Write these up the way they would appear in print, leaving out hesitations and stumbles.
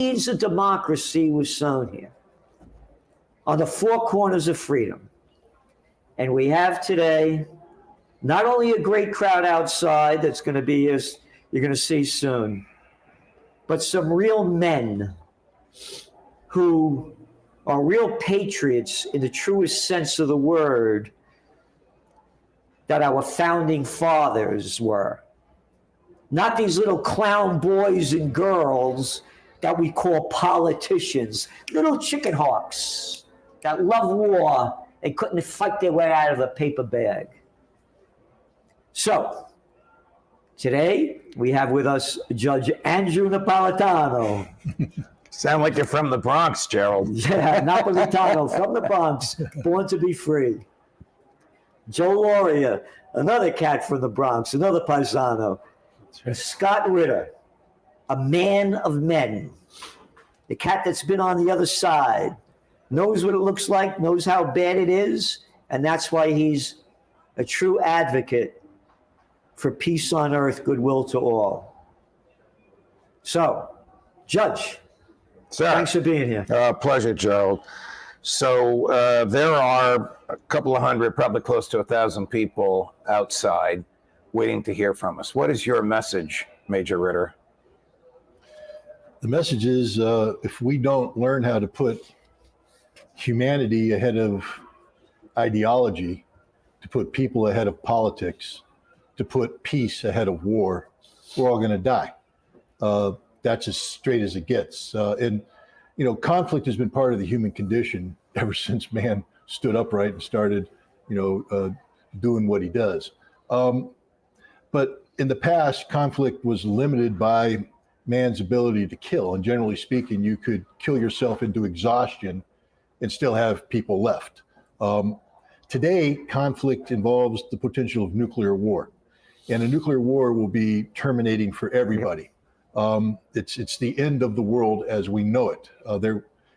seeds of democracy was sown here on the four corners of freedom. And we have today not only a great crowd outside that's going to be, as you're going to see soon, but some real men who are real patriots in the truest sense of the word that our founding fathers were. Not these little clown boys and girls that we call politicians, little chicken hawks that love war and couldn't fight their way out of a paper bag. So, today we have with us Judge Andrew Napolitano. Sound like you're from the Bronx, Gerald. Yeah, Napolitano from the Bronx, born to be free. Joe Lauria, another cat from the Bronx, another paisano. Scott Ritter, a man of men, the cat that's been on the other side, knows what it looks like, knows how bad it is, and that's why he's a true advocate for peace on earth, goodwill to all. So, Judge, Sir, thanks for being here. Pleasure, Gerald. So there are a couple of hundred, probably close to 1,000 people outside waiting to hear from us. What is your message, Major Ritter? The message is if we don't learn how to put humanity ahead of ideology, to put people ahead of politics, to put peace ahead of war, we're all going to die. That's as straight as it gets. And, you know, conflict has been part of the human condition ever since man stood upright and started, doing what he does. But in the past, conflict was limited by man's ability to kill. And generally speaking, you could kill yourself into exhaustion and still have people left. Today, conflict involves the potential of nuclear war. And a nuclear war will be terminating for everybody. It's the end of the world as we know it.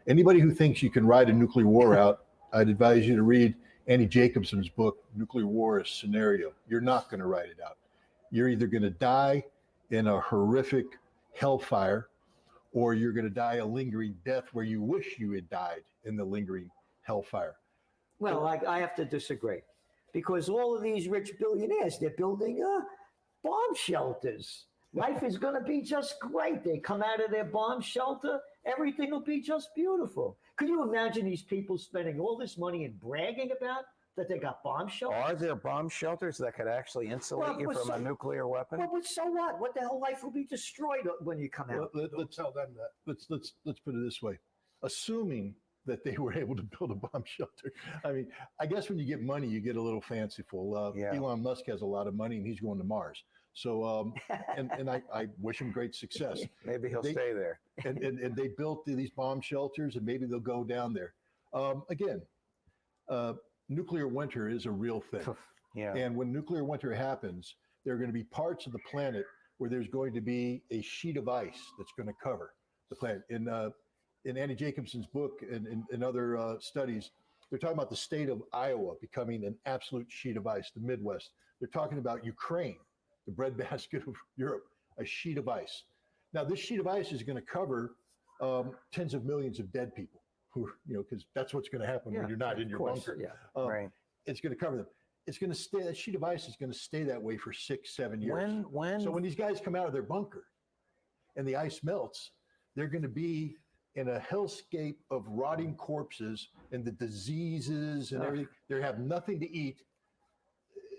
Anybody who thinks you can ride a nuclear war out, I'd advise you to read Annie Jacobson's book, Nuclear War as Scenario. You're not going to ride it out. You're either going to die in a horrific hellfire, or you're going to die a lingering death where you wish you had died in the lingering hellfire. Well, I have to disagree, because all of these rich billionaires, they're building bomb shelters. Life is going to be just great. They come out of their bomb shelter, everything will be just beautiful. Could you imagine these people spending all this money and bragging about that they got bomb shelters? Are there bomb shelters that could actually insulate you from a nuclear weapon? Well, but so what? What the hell? Life will be destroyed when you come out. Let's tell them that. Let's put it this way. Assuming that they were able to build a bomb shelter. I mean, I guess when you get money, you get a little fanciful. Elon Musk has a lot of money and he's going to Mars. So, and I wish him great success. Maybe he'll stay there. And they built these bomb shelters, and maybe they'll go down there. Nuclear winter is a real thing. Yeah. And when nuclear winter happens, there are going to be parts of the planet where there's going to be a sheet of ice that's going to cover the planet. In Annie Jacobson's book and in other studies, they're talking about the state of Iowa becoming an absolute sheet of ice, the Midwest. They're talking about Ukraine, the breadbasket of Europe, a sheet of ice. Now, this sheet of ice is going to cover tens of millions of dead people, who, because that's what's going to happen when you're not in your bunker. Yeah. Right. It's going to cover them. It's going to stay. That sheet of ice is going to stay that way for 6-7 years. So when these guys come out of their bunker and the ice melts, they're going to be in a hellscape of rotting corpses and the diseases and everything. They have nothing to eat.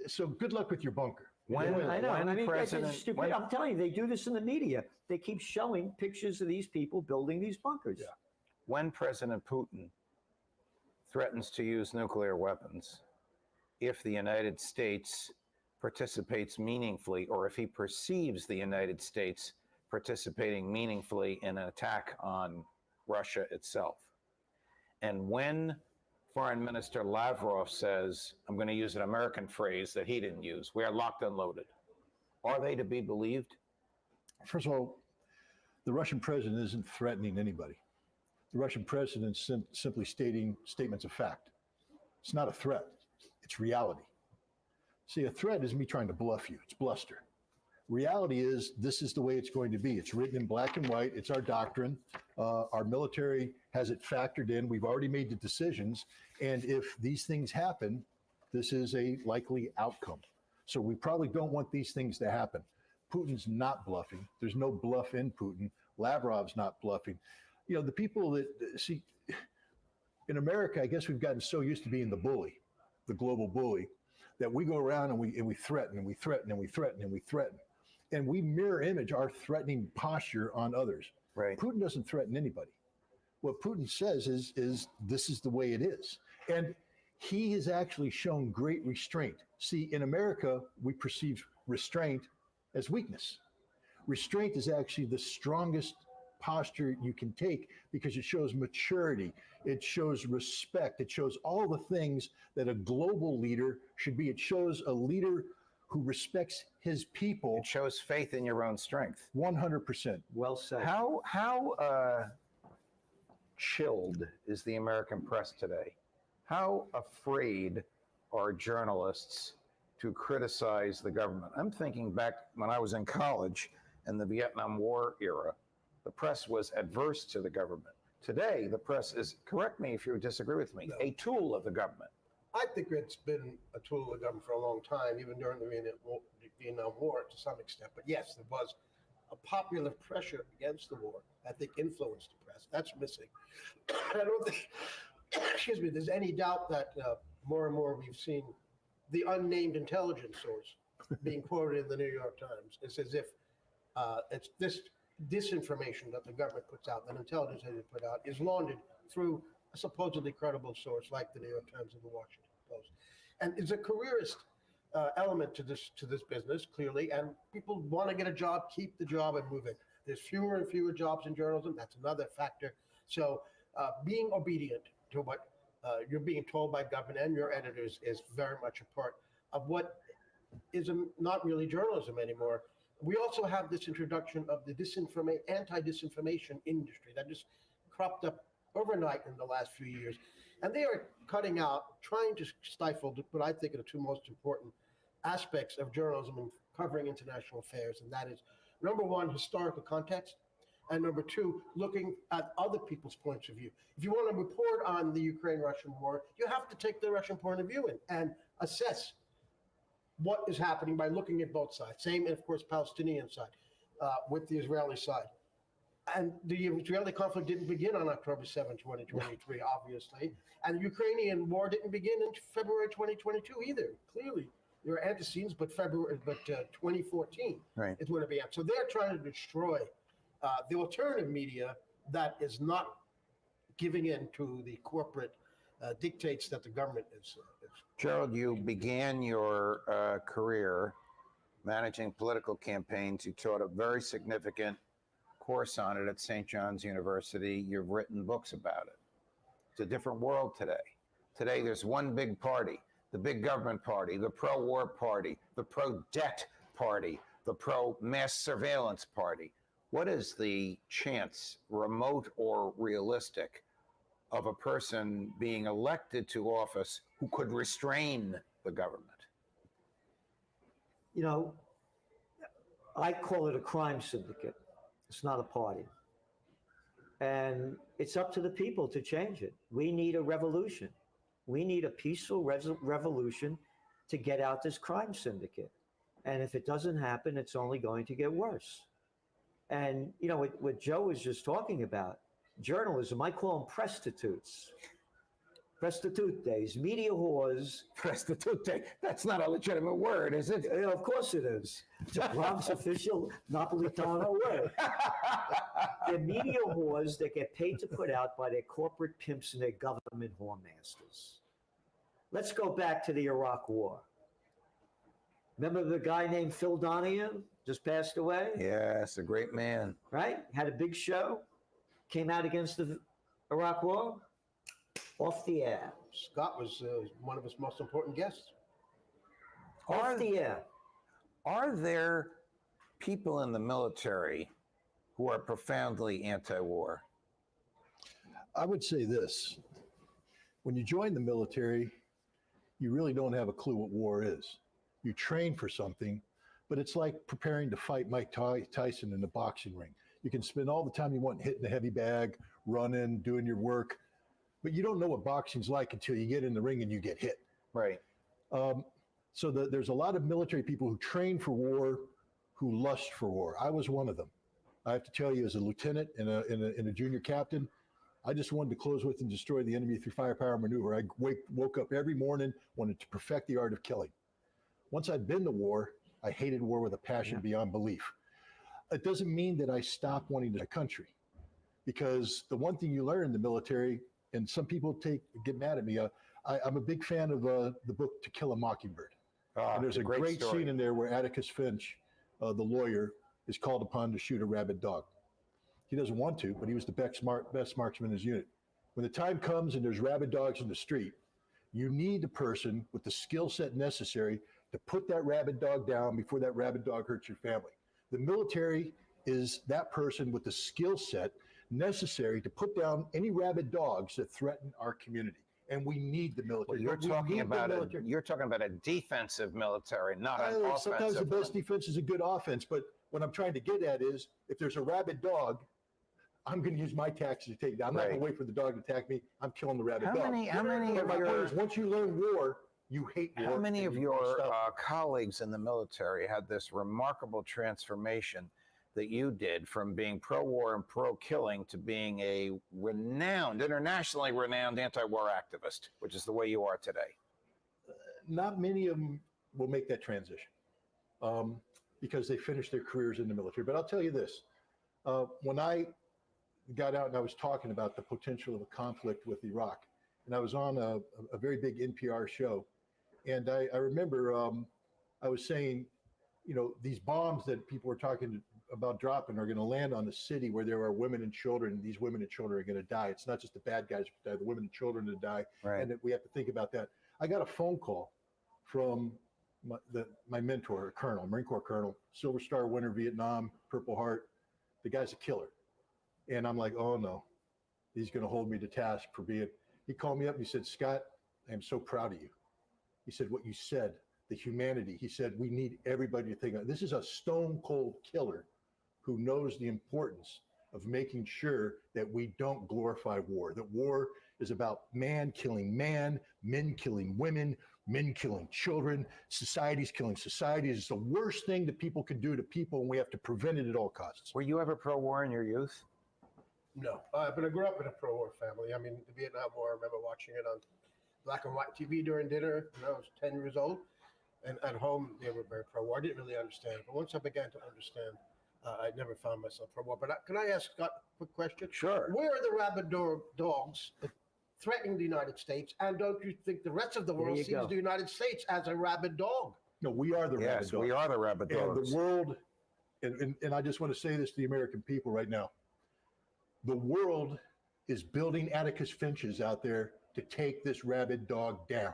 So good luck with your bunker. I know. I mean, it's stupid. I'm telling you, they do this in the media. They keep showing pictures of these people building these bunkers. Yeah. When President Putin threatens to use nuclear weapons, if the United States participates meaningfully, or if he perceives the United States participating meaningfully in an attack on Russia itself, and when Foreign Minister Lavrov says, I'm going to use an American phrase that he didn't use, we are locked and loaded, are they to be believed? First of all, the Russian president isn't threatening anybody. The Russian president is simply stating statements of fact. It's not a threat. It's reality. See, a threat is me trying to bluff you. It's bluster. Reality is, this is the way it's going to be. It's written in black and white. It's our doctrine. Our military has it factored in. We've already made the decisions. And if these things happen, this is a likely outcome. So we probably don't want these things to happen. Putin's not bluffing. There's no bluff in Putin. Lavrov's not bluffing. You know, the people that see in America, I guess we've gotten so used to being the bully, the global bully, that we go around and we threaten and we threaten and we threaten and we threaten. And we mirror image our threatening posture on others. Right. Putin doesn't threaten anybody. What Putin says is this is the way it is. And he has actually shown great restraint. See, in America, we perceive restraint as weakness. Restraint is actually the strongest posture you can take because it shows maturity, it shows respect, it shows all the things that a global leader should be. It shows a leader who respects his people. It shows faith in your own strength. 100%. Well said. How chilled is the American press today? How afraid are journalists to criticize the government? I'm thinking back when I was in college in the Vietnam War era, the press was adverse to the government. Today, the press is, correct me if you disagree with me, a tool of the government. I think it's been a tool of the government for a long time, even during the Vietnam War to some extent. But yes, there was a popular pressure against the war that I think influenced the press. That's missing. I don't think, excuse me, there's any doubt that more and more we've seen the unnamed intelligence source being quoted in the New York Times. It's as if it's this disinformation that the government puts out, that intelligence agencies put out, is laundered through a supposedly credible source like the New York Times and the Washington Post. And it's a careerist element to this business, clearly, and people want to get a job, keep the job, and move it. There's fewer and fewer jobs in journalism. That's another factor. So being obedient to what you're being told by government and your editors is very much a part of what is not really journalism anymore. We also have this introduction of the anti-disinformation industry that just cropped up overnight in the last few years. And they are cutting out, trying to stifle what I think are the two most important aspects of journalism and covering international affairs. And that is, number one, historical context. And number two, looking at other people's points of view. If you want to report on the Ukraine-Russian war, you have to take the Russian point of view and assess what is happening by looking at both sides. Same, of course, Palestinian side with the Israeli side. And the Israeli conflict didn't begin on October 7, 2023, obviously. And the Ukrainian war didn't begin in February 2022 either. Clearly, there are antecedents, but 2014 is when it began. So they're trying to destroy the alternative media that is not giving in to the corporate dictates that the government is. Gerald, you began your career managing political campaigns. You taught a very significant course on it at St. John's University. You've written books about it. It's a different world today. Today, there's one big party, the big government party, the pro-war party, the pro-debt party, the pro-mass surveillance party. What is the chance, remote or realistic, of a person being elected to office who could restrain the government? You know, I call it a crime syndicate. It's not a party. And it's up to the people to change it. We need a revolution. We need a peaceful revolution to get out this crime syndicate. And if it doesn't happen, it's only going to get worse. And, you know, what Joe was just talking about, journalism, I call them prostitutes. Prostitutes, media whores. Prostitute, that's not a legitimate word, is it? Of course it is. It's a Bronx official Napolitano word. They're media whores that get paid to put out by their corporate pimps and their government whoremasters. Let's go back to the Iraq War. Remember the guy named Phil Donahue just passed away? Yes, a great man. Right? Had a big show, came out against the Iraq War, off the air. Scott was one of his most important guests. Off the air. Are there people in the military who are profoundly anti-war? I would say this. When you join the military, you really don't have a clue what war is. You train for something, but it's like preparing to fight Mike Tyson in the boxing ring. You can spend all the time you want hitting the heavy bag, running, doing your work, but you don't know what boxing's like until you get in the ring and you get hit. Right. So there's a lot of military people who train for war, who lust for war. I was one of them. I have to tell you, as a lieutenant and a junior captain, I just wanted to close with and destroy the enemy through firepower maneuver. I woke up every morning, wanted to perfect the art of killing. Once I'd been to war, I hated war with a passion beyond belief. It doesn't mean that I stopped wanting the country, because the one thing you learn in the military, and some people get mad at me, I'm a big fan of the book To Kill a Mockingbird. And there's a great scene in there where Atticus Finch, the lawyer, is called upon to shoot a rabid dog. He doesn't want to, but he was the best marksman in his unit. When the time comes and there's rabid dogs in the street, you need the person with the skill set necessary to put that rabid dog down before that rabid dog hurts your family. The military is that person with the skill set necessary to put down any rabid dogs that threaten our community. And we need the military. Well, you're talking about a defensive military, not an offensive. Sometimes the best defense is a good offense, but what I'm trying to get at is, if there's a rabid dog, I'm going to use my tactics to take it down. I'm not going to wait for the dog to attack me. I'm killing the rabid dog. How many of your once you learn war, you hate war. How many of your colleagues in the military had this remarkable transformation that you did from being pro-war and pro-killing to being a internationally renowned anti-war activist, which is the way you are today? Not many of them will make that transition because they finished their careers in the military. But I'll tell you this, when I got out and I was talking about the potential of a conflict with Iraq, and I was on a very big NPR show, and I remember I was saying, these bombs that people were talking about dropping are going to land on a city where there are women and children. These women and children are going to die. It's not just the bad guys who die, the women and children that die. Right. And that we have to think about that. I got a phone call from my mentor, a colonel, Marine Corps colonel, Silver Star winner, Vietnam, Purple Heart. The guy's a killer. And I'm like, oh no, he's going to hold me to task for being. He called me up and he said, Scott, I am so proud of you. He said, what you said, the humanity. He said, we need everybody to think of this. Is a stone cold killer who knows the importance of making sure that we don't glorify war, that war is about man killing man, men killing women, men killing children, societies killing societies. It's the worst thing that people can do to people, and we have to prevent it at all costs. Were you ever pro-war in your youth? No, but I grew up in a pro-war family. I mean, the Vietnam War, I remember watching it on black and white TV during dinner when I was 10 years old. And at home, they were very pro-war. I didn't really understand. But once I began to understand, I never found myself pro-war. But can I ask Scott a quick question? Sure. Where are the rabid dogs threatening the United States? And don't you think the rest of the world sees the United States as a rabid dog? No, we are the rabid dogs. Yes, we are the rabid dogs. And the world, and I just want to say this to the American people right now. The world is building Atticus Finches out there to take this rabid dog down.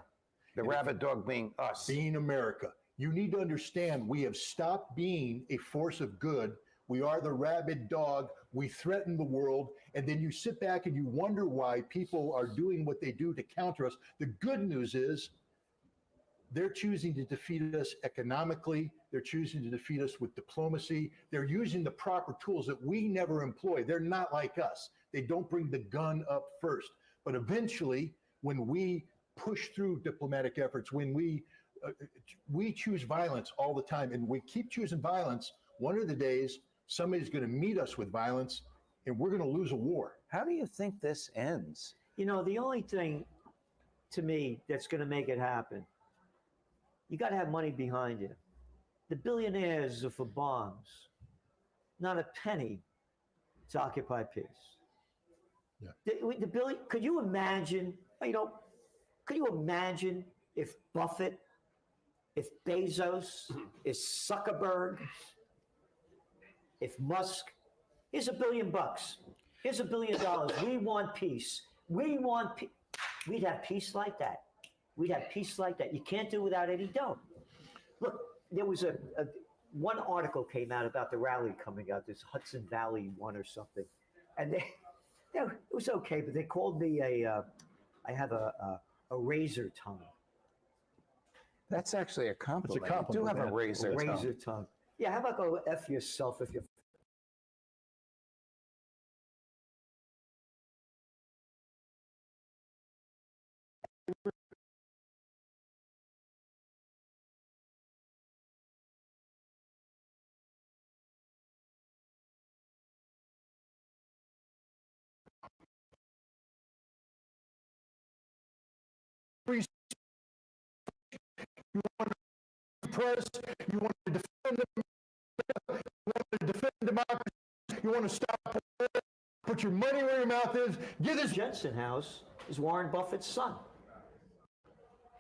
The rabid dog being us. Being America. You need to understand, we have stopped being a force of good. We are the rabid dog. We threaten the world. And then you sit back and you wonder why people are doing what they do to counter us. The good news is they're choosing to defeat us economically. They're choosing to defeat us with diplomacy. They're using the proper tools that we never employ. They're not like us. They don't bring the gun up first. But eventually, when we push through diplomatic efforts, when we choose violence all the time, and we keep choosing violence, one of the days somebody's going to meet us with violence, and we're going to lose a war. How do you think this ends? The only thing to me that's going to make it happen, you got to have money behind you. The billionaires are for bombs, not a penny to occupy peace. Yeah. Could you imagine? Could you imagine if Buffett, if Bezos, if Zuckerberg, if Musk, here's $1 billion. Here's $1 billion. We want peace. We want peace. We'd have peace like that. We'd have peace like that. You can't do it without any dough. Look, there was one article came out about the rally coming out, this Hudson Valley one or something. And it was okay, but they called me I have a razor tongue. That's actually a compliment. You do compliment, have a man. razor tongue. Razor tongue. Yeah, how about go F yourself if you're Press, you want to defend them, you want to defend democracy, you want to stop, put your money where your mouth is, give this. Jensen House is Warren Buffett's son.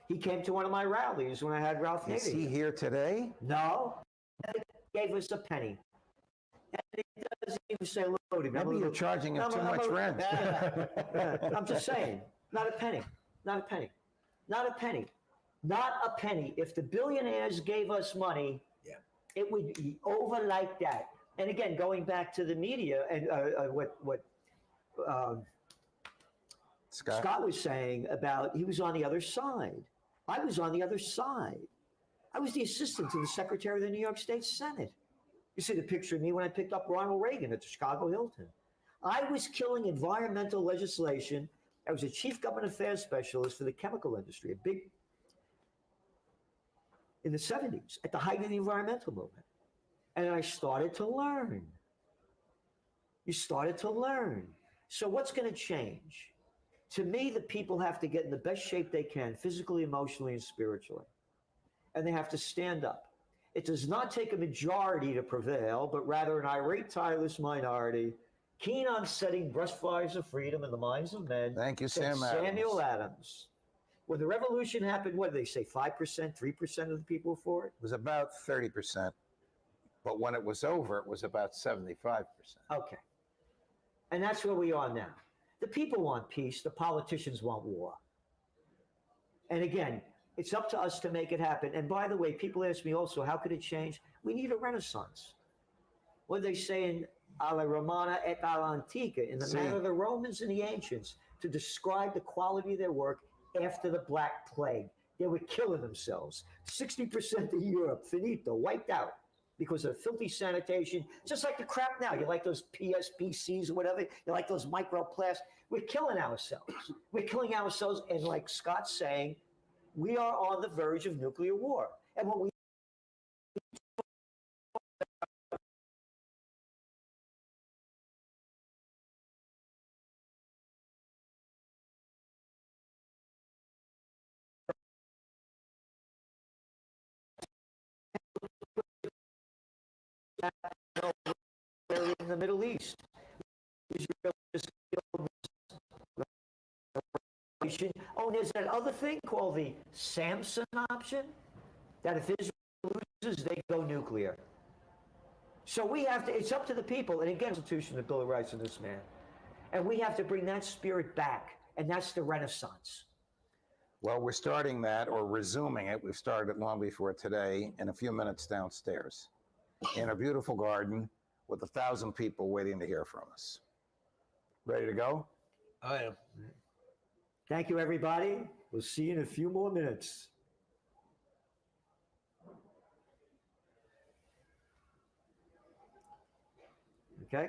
He came to one of my rallies when I had Ralph Is Nader. he here today? No, he gave us a penny. And he doesn't even say hello to me. Maybe you're charging him too much rent. I'm just saying, not a penny, not a penny, not a penny, not a penny. If the billionaires gave us money, it would be over like that. And again, going back to the media and what Scott was saying about he was on the other side. I was on the other side. I was the assistant to the Secretary of the New York State Senate. You see the picture of me when I picked up Ronald Reagan at the Chicago Hilton. I was killing environmental legislation. I was a chief government affairs specialist for the chemical industry, in the 70s, at the height of the environmental movement. And I started to learn. You started to learn. So what's going to change? To me, the people have to get in the best shape they can, physically, emotionally, and spiritually. And they have to stand up. It does not take a majority to prevail, but rather an irate, tireless minority, keen on setting brushfires of freedom in the minds of men. Thank you, said Samuel Adams. When the revolution happened, what did they say, 5%, 3% of the people were for it? It was about 30%. But when it was over, it was about 75%. Okay. And that's where we are now. The people want peace. The politicians want war. And again, it's up to us to make it happen. And by the way, people ask me also, how could it change? We need a renaissance. What they say in alla Romana et alla Antica, in the manner of the Romans and the ancients, to describe the quality of their work after the Black Plague. They were killing themselves. 60% of Europe, finito, wiped out because of filthy sanitation, just like the crap now. You like those PSPCs or whatever, you like those microplastics. We're killing ourselves. We're killing ourselves, and like Scott's saying, we are on the verge of nuclear war. And what we in the Middle East. Israel just killed this. Oh, and there's that other thing called the Samson option, that if Israel loses, they go nuclear. So we have to, it's up to the people, and again, the Constitution, the Bill of Rights of this man. And we have to bring that spirit back, and that's the Renaissance. Well, we're starting that, or resuming it. We've started it long before today, in a few minutes downstairs, in a beautiful garden with 1,000 people waiting to hear from us. Ready to go? I am. Thank you, everybody. We'll see you in a few more minutes. Okay?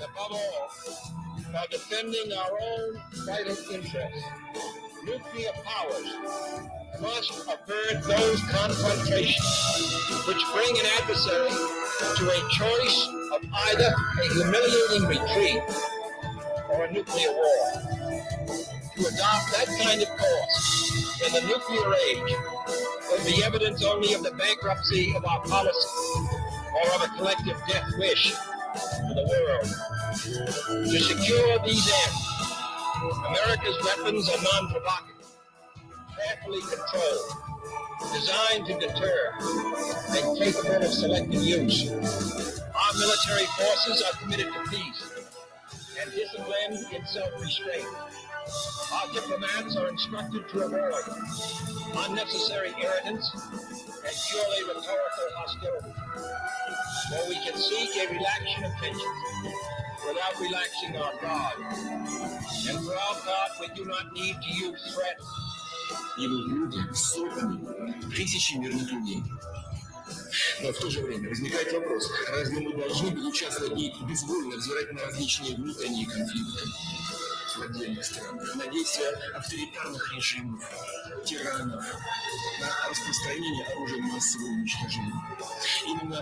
And above all, by defending our own vital interests, nuclear powers must avert those confrontations which bring an adversary to a choice of either a humiliating retreat or a nuclear war. To adopt that kind of course in the nuclear age will be evidence only of the bankruptcy of our policy or of a collective death wish for the world. To secure these ends, America's weapons are non-provocative, carefully controlled, designed to deter, and capable of selective use. Our military forces are committed to peace and disciplined in self-restraint. Our diplomats are instructed to avoid unnecessary irritants and purely rhetorical hostility. For we can seek a relaxation of tensions without relaxing our guard. And for our part, we do not need to use threats. Идут люди, сотни, тысячи мирных людей. Но в то же время возникает вопрос, разве мы должны быть участвовать и безвольно взирать на различные внутренние конфликты в отдельных странах, на действия авторитарных режимов, тиранов, на распространение оружия массового уничтожения. Именно,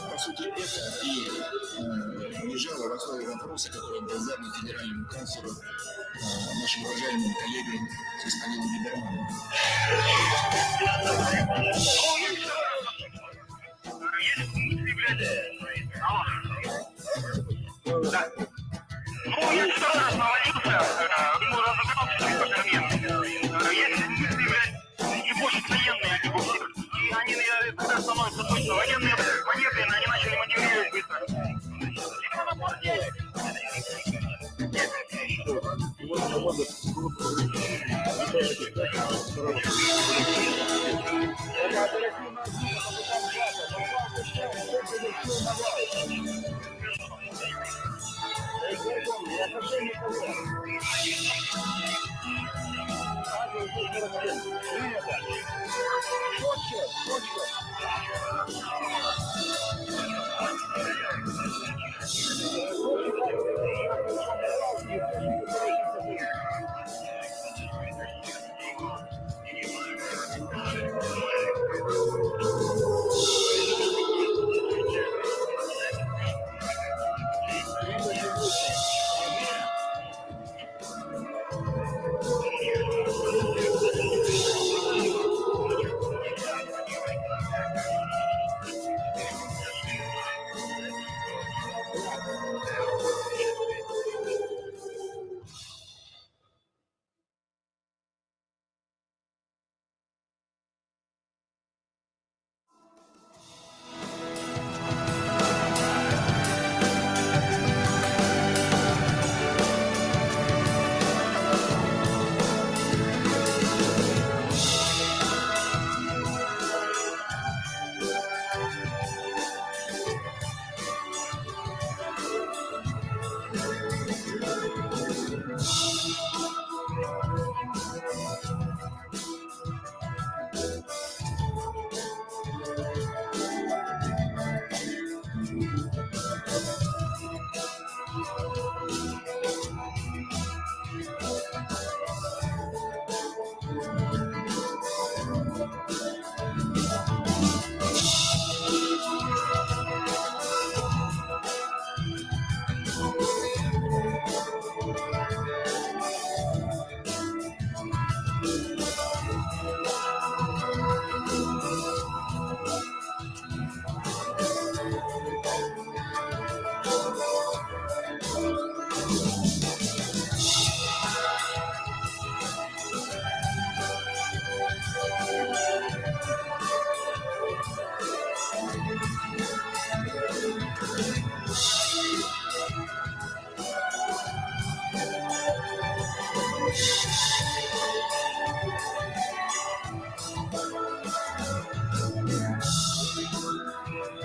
по сути, это и лежало в основе вопроса, который был задан федеральному канцлеру, нашим уважаемым коллегам, господину Либерману. Ну, если второй раз навалился, ему разыгрался по переменам. Если мысли, блядь, ебошут военные, они бухи. И они, когда становятся точно военные, блин, они начали мотивировать быстро. Что надо делать?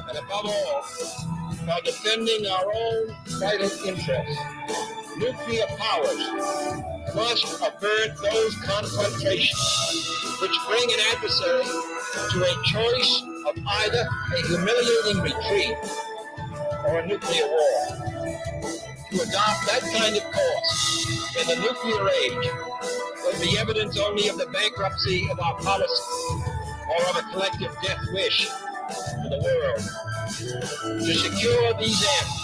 And above all, by defending our own vital interests, nuclear powers must avert those confrontations which bring an adversary to a choice of either a humiliating retreat or a nuclear war. To adopt that kind of course in the nuclear age would be evidence only of the bankruptcy of our policy or of a collective death wish for the world. To secure these ends,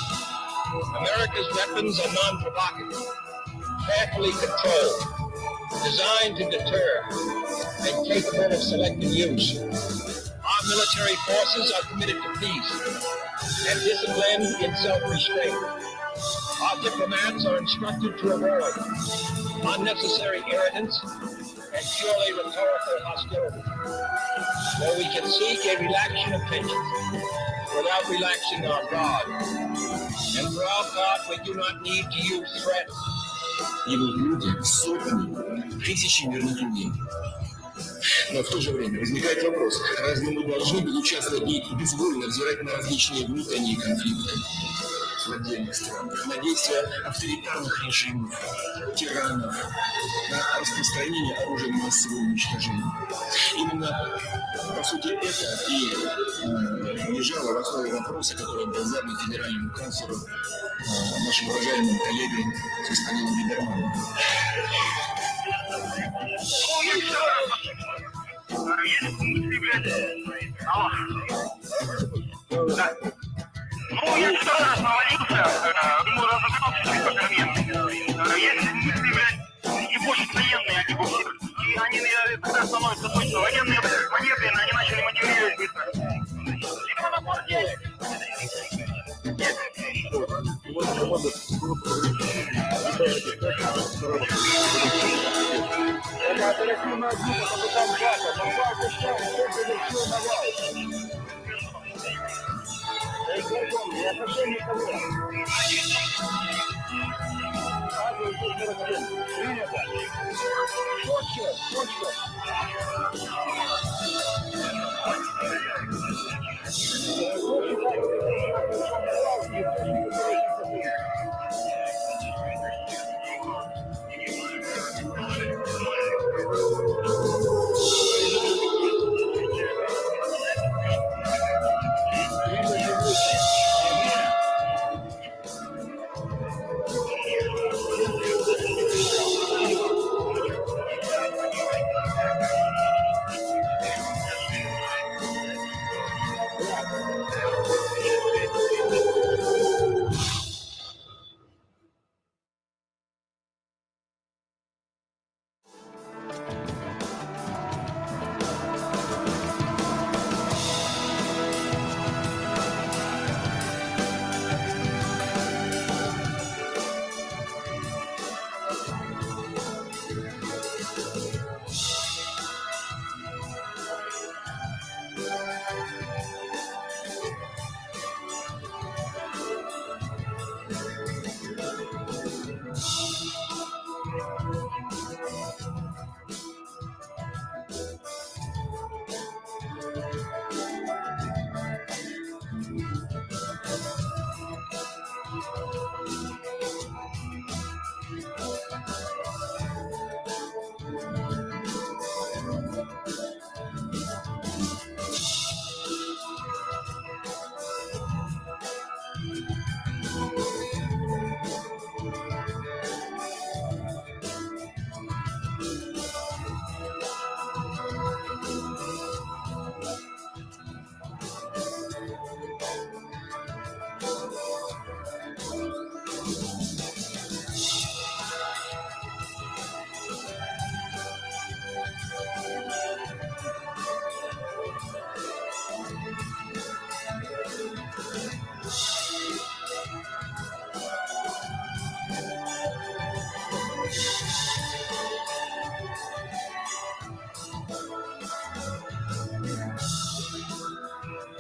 America's weapons are non-provocative, carefully controlled, designed to deter, and capable of selective use. Our military forces are committed to peace and disciplined in self-restraint. Our diplomats are instructed to avoid unnecessary irritants and purely rhetorical hostility. Where we can seek a relaxation of tensions without relaxing our guard. And for our part, we do not need to use threats. Идут люди, сотни, тысячи мирных людей. Но в то же время возникает вопрос, разве мы должны быть участвовать и безвольно взирать на различные внутренние конфликты в отдельных странах, на действия авторитарных режимов, тиранов, на распространение оружия массового уничтожения. Именно, по сути, это и лежало в основе вопроса, который был задан федеральному канцлеру, нашим уважаемым коллегой господином Либерманом. Ну, если второй раз навалился, ему разыгрался по переменам. Если мысли, блядь, ебошут военные, они бухи. И они, когда становятся точно военные, блин, они начали мотивировать быстро. Что надо делать? Это оперативная группа капитан Газа. Попал в штаб, кто совершил навал. Я совсем никого. Азия 141. Принято. Точка.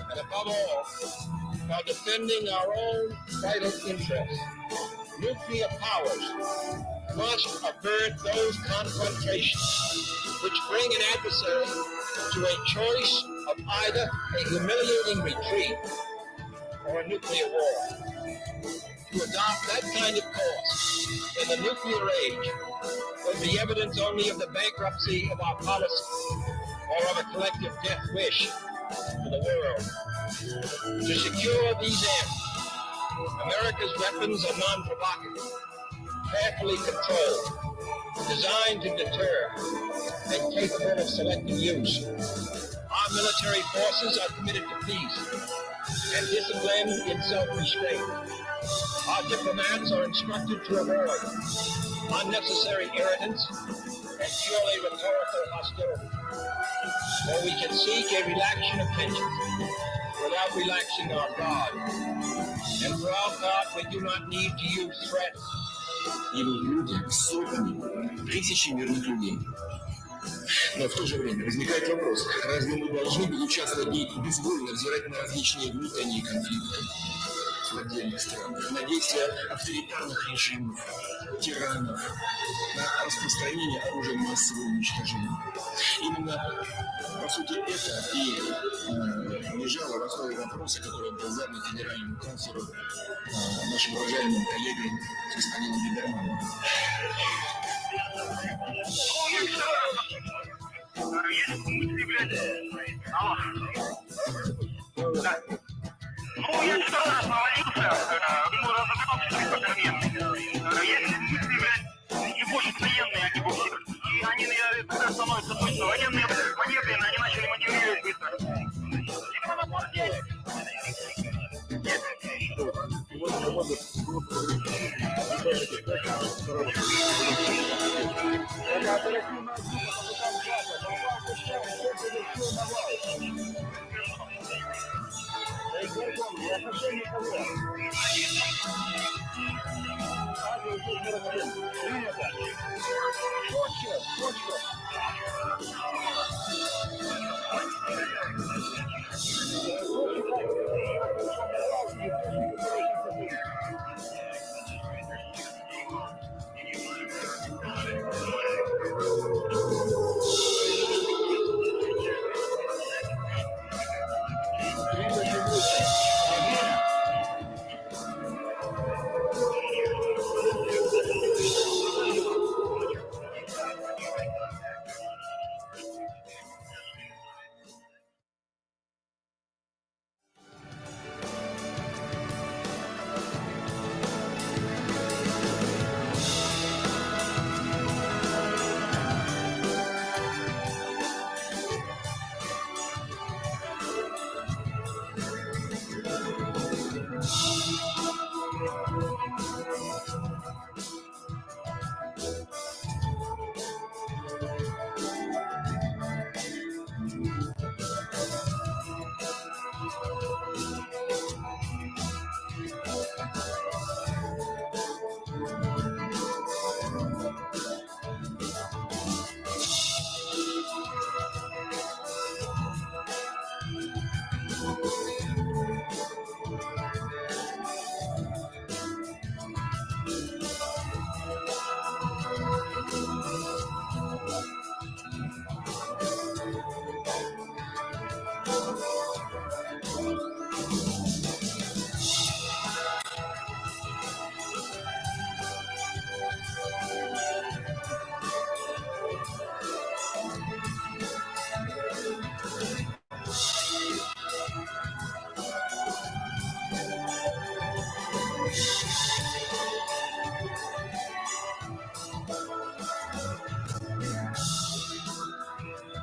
And above all, while defending our own vital interests, nuclear powers must avert those confrontations which bring an adversary to a choice of either a humiliating retreat or a nuclear war. To adopt that kind of course in the nuclear age would be evidence only of the bankruptcy of our policy or of a collective death wish for the world. To secure these ends, America's weapons are non-provocative, carefully controlled, designed to deter, and capable of selective use. Our military forces are committed to peace and disciplined in self-restraint. Our diplomats are instructed to avoid unnecessary irritants and purely rhetorical hostility. Or we can seek a relaxation of tensions without relaxing our guard. And for our part, we do not need to use threats. Идут люди, сотни, тысячи мирных людей. Но в то же время возникает вопрос, разве мы должны быть участвовать и безвольно взирать на различные внутренние конфликты в отдельных странах, на действия авторитарных режимов, тиранов, на распространение оружия массового уничтожения. Именно, по сути, это и лежало в основе вопроса, который был задан генеральному канцлеру, нашим уважаемым коллегам господину Либерману. Есть мысли, блядь. Да. Ну, я второй раз навалился, ему разобрался по переменной. Есть мысли, блядь, ебошут военные, а не бухи. И они когда становятся точно военные, блин, они начали мотивировать быстро. Типа на борде. Нет. Это оперативная группа капитан Газа. Попал в штаб, кто совершил навал. Я совсем никого.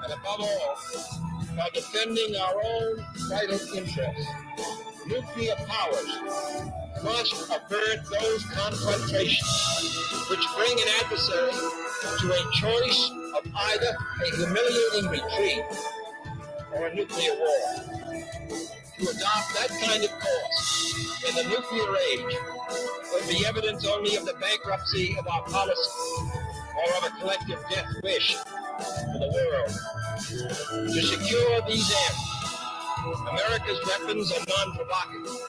And above all, by defending our own vital interests, nuclear powers must avert those confrontations which bring an adversary to a choice of either a humiliating retreat or a nuclear war. To adopt that kind of course in the nuclear age would be evidence only of the bankruptcy of our policy or of a collective death wish for the world. To secure these ends, America's weapons are non-provocative.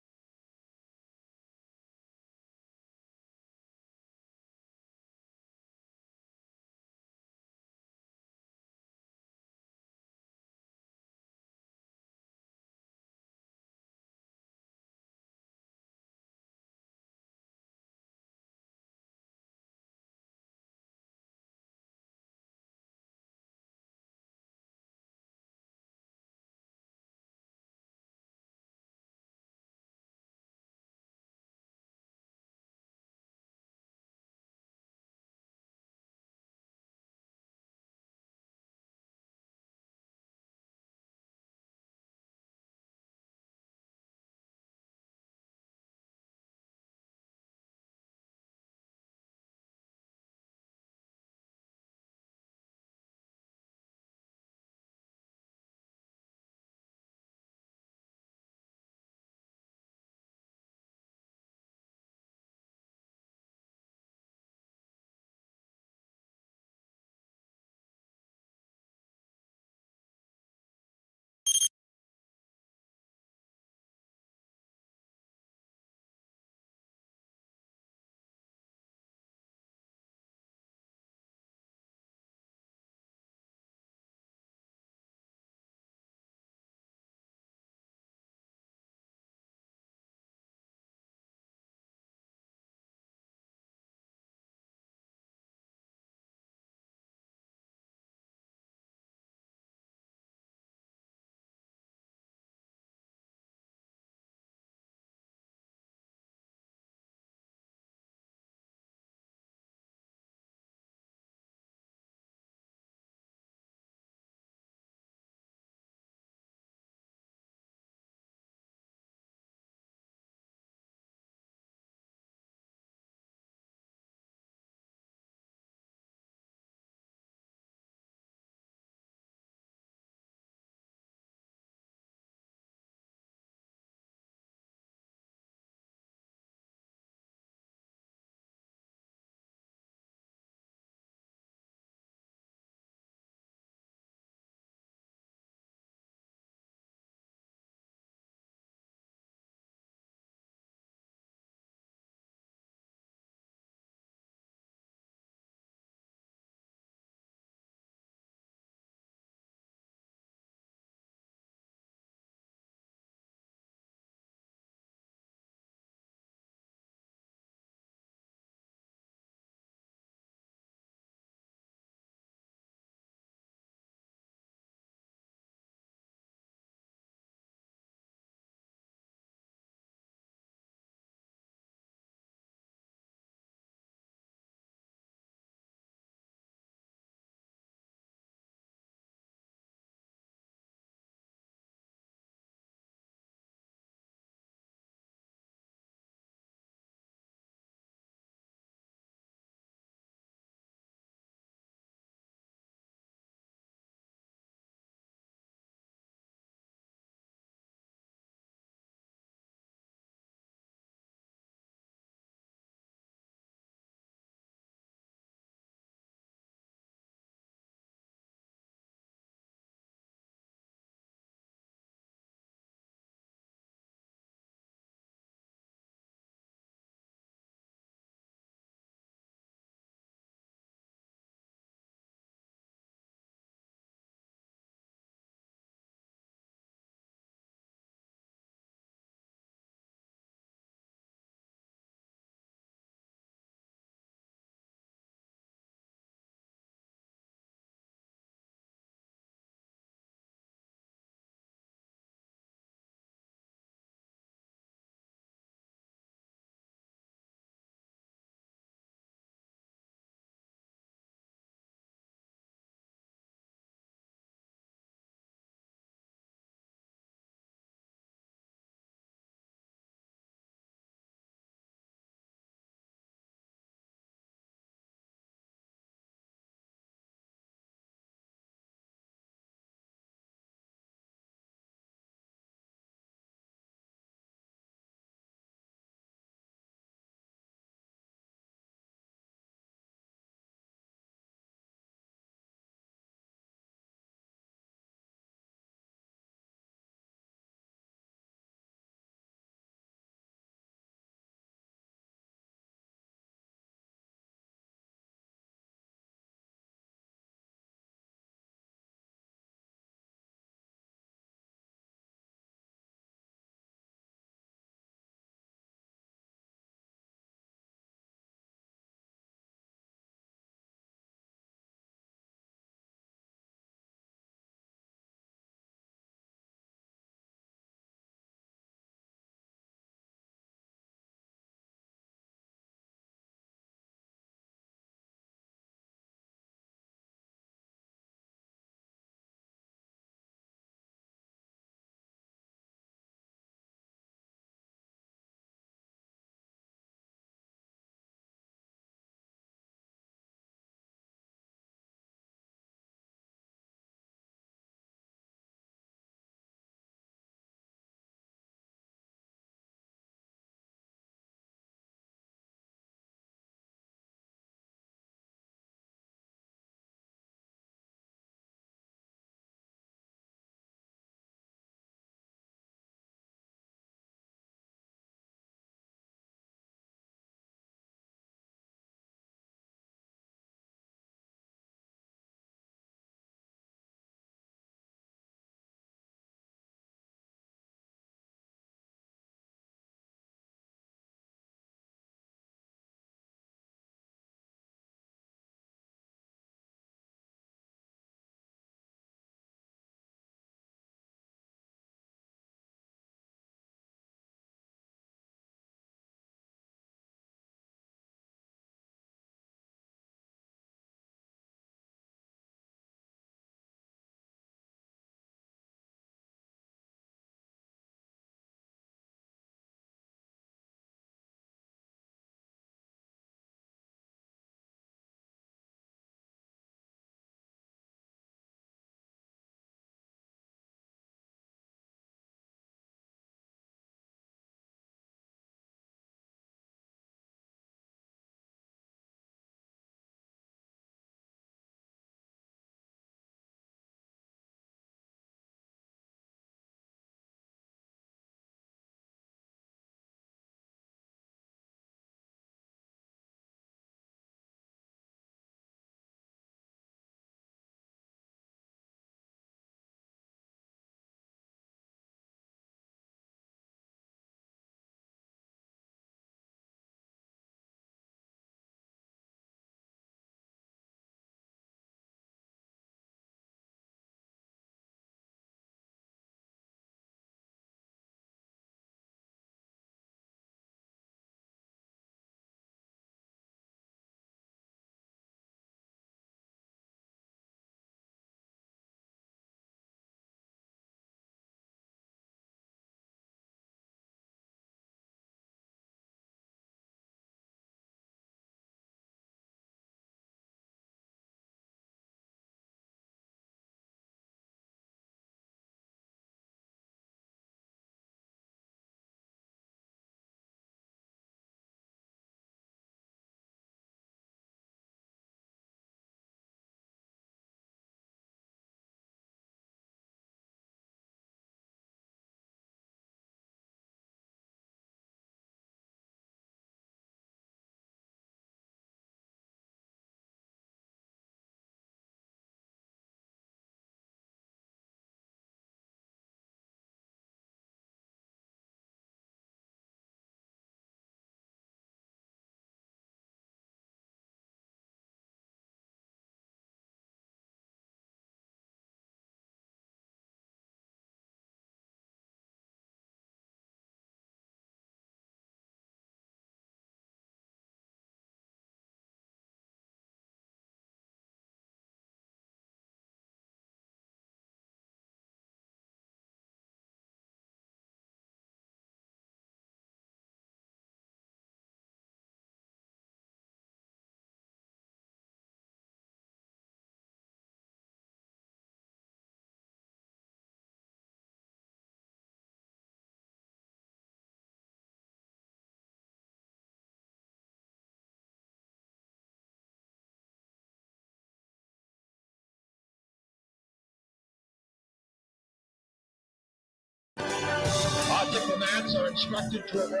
instructed to avoid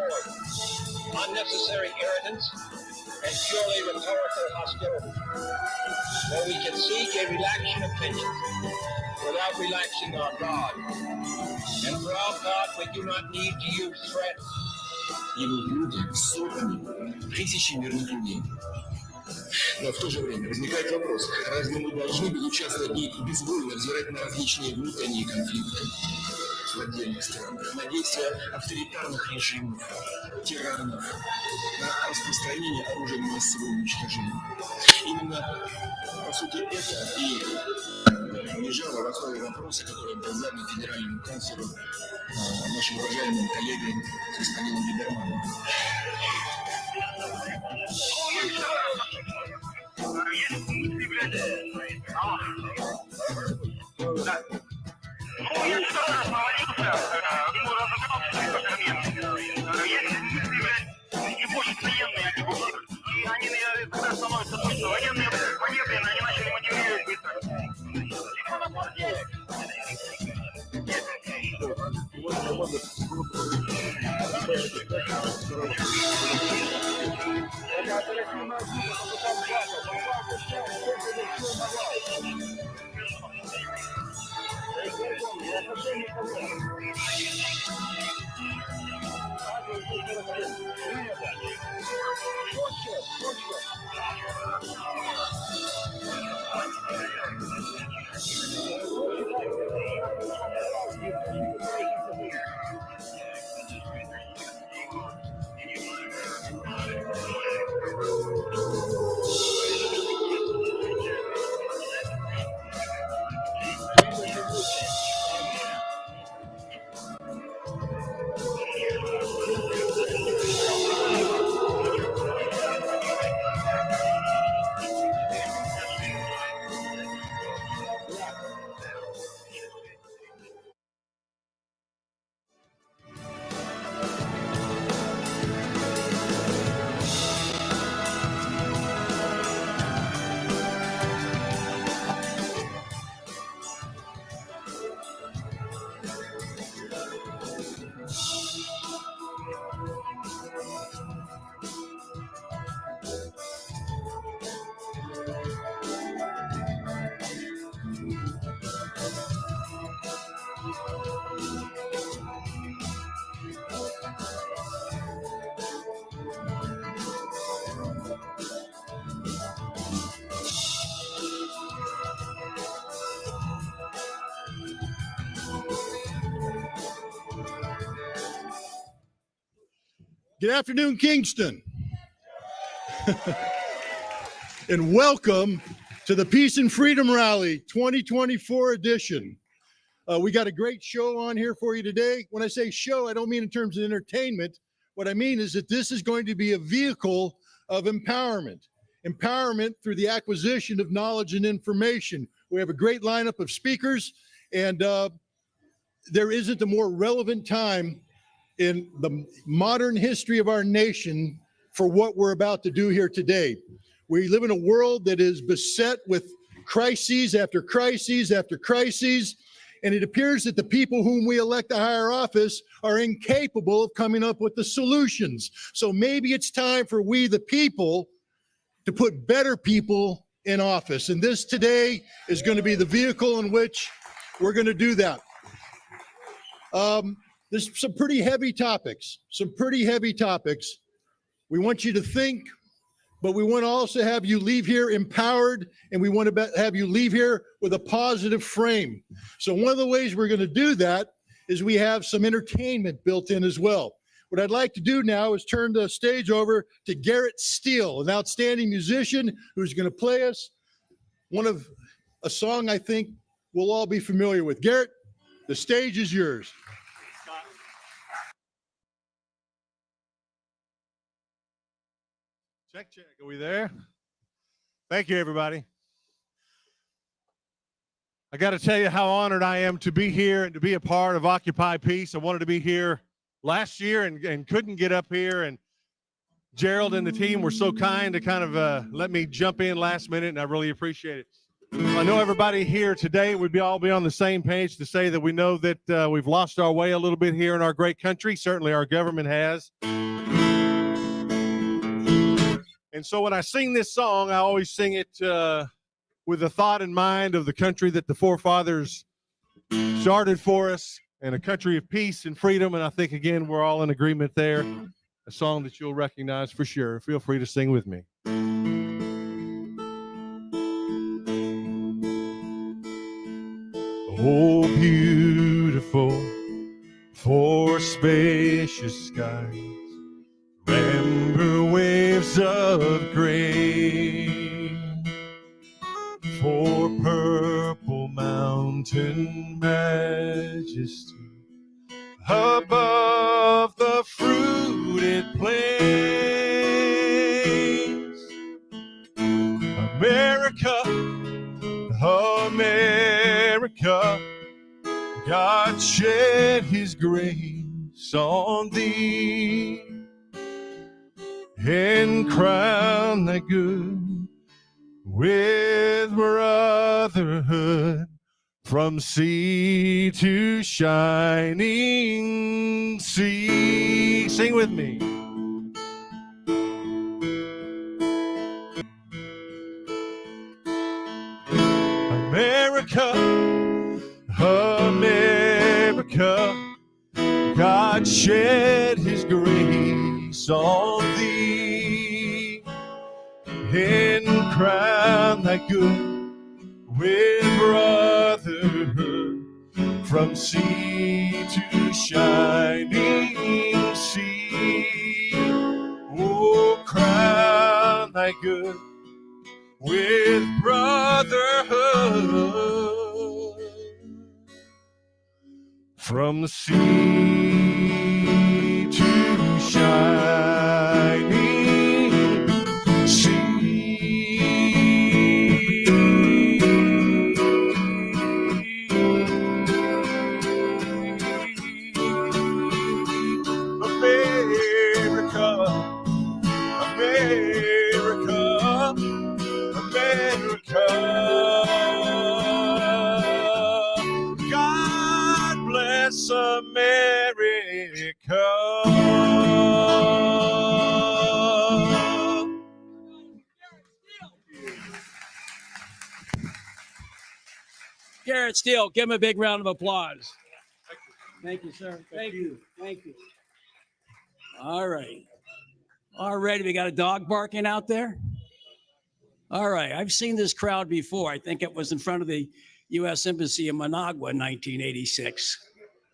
unnecessary irritants and purely rhetorical hostility, where we can seek a relaxation of tensions without relaxing our guard. And for our part, we do not need to use threats. Идут люди, сотни, тысячи мирных людей. Но в то же время возникает вопрос, разве мы должны были участвовать и безвольно взирать на различные внутренние конфликты в отдельных странах, на действия авторитарных режимов, тиранов, на распространение оружия массового уничтожения. Именно, по сути, это и лежало в основе вопроса, который был задан федеральному канцлеру, нашим уважаемым коллегам, господином Либерманом. Good afternoon, Kingston. And welcome to the Peace and Freedom Rally 2024 edition. We got a great show on here for you today. When I say show, I don't mean in terms of entertainment. What I mean is that this is going to be a vehicle of empowerment. Empowerment through the acquisition of knowledge and information. We have a great lineup of speakers, and there isn't a more relevant time in the modern history of our nation for what we're about to do here today. We live in a world that is beset with crises after crises after crises, and it appears that the people whom we elect to higher office are incapable of coming up with the solutions. So maybe it's time for we, the people, to put better people in office. And this today is going to be the vehicle in which we're going to do that. There's some pretty heavy topics, We want you to think, but we want to also have you leave here empowered, and we want to have you leave here with a positive frame. So one of the ways we're going to do that is we have some entertainment built in as well. What I'd like to do now is turn the stage over to Gerald Celente, an outstanding musician who's going to play us a song I think we'll all be familiar with. Gerald, the stage is yours. Check. Are we there? Thank you, everybody. I got to tell you how honored I am to be here and to be a part of Occupy Peace. I wanted to be here last year and couldn't get up here. And Gerald and the team were so kind to kind of let me jump in last minute, and I really appreciate it. I know everybody here today would all be on the same page to say that we know that we've lost our way a little bit here in our great country. Certainly our government has. And so when I sing this song, I always sing it with the thought in mind of the country that the forefathers started for us, and a country of peace and freedom. And I think, again, we're all in agreement there. A song that you'll recognize for sure. Feel free to sing with me. Oh, beautiful for spacious skies, amber waves of grain, for purple mountain majesty above the fruited plains. America, America, God shed his grace on thee and crown thy good with brotherhood from sea to shining sea. Sing with me. America, America, God shed his grace on thee and crown thy good with brotherhood from sea to shining sea. Oh, crown thy good with brotherhood from sea to shining sea. America, America, America, God bless America. Gerald Steele, give him a big round of applause. Thank you, sir. Thank you. Thank you. All right. All righty. We got a dog barking out there. All right. I've seen this crowd before. I think it was in front of the U.S. Embassy in Managua in 1986.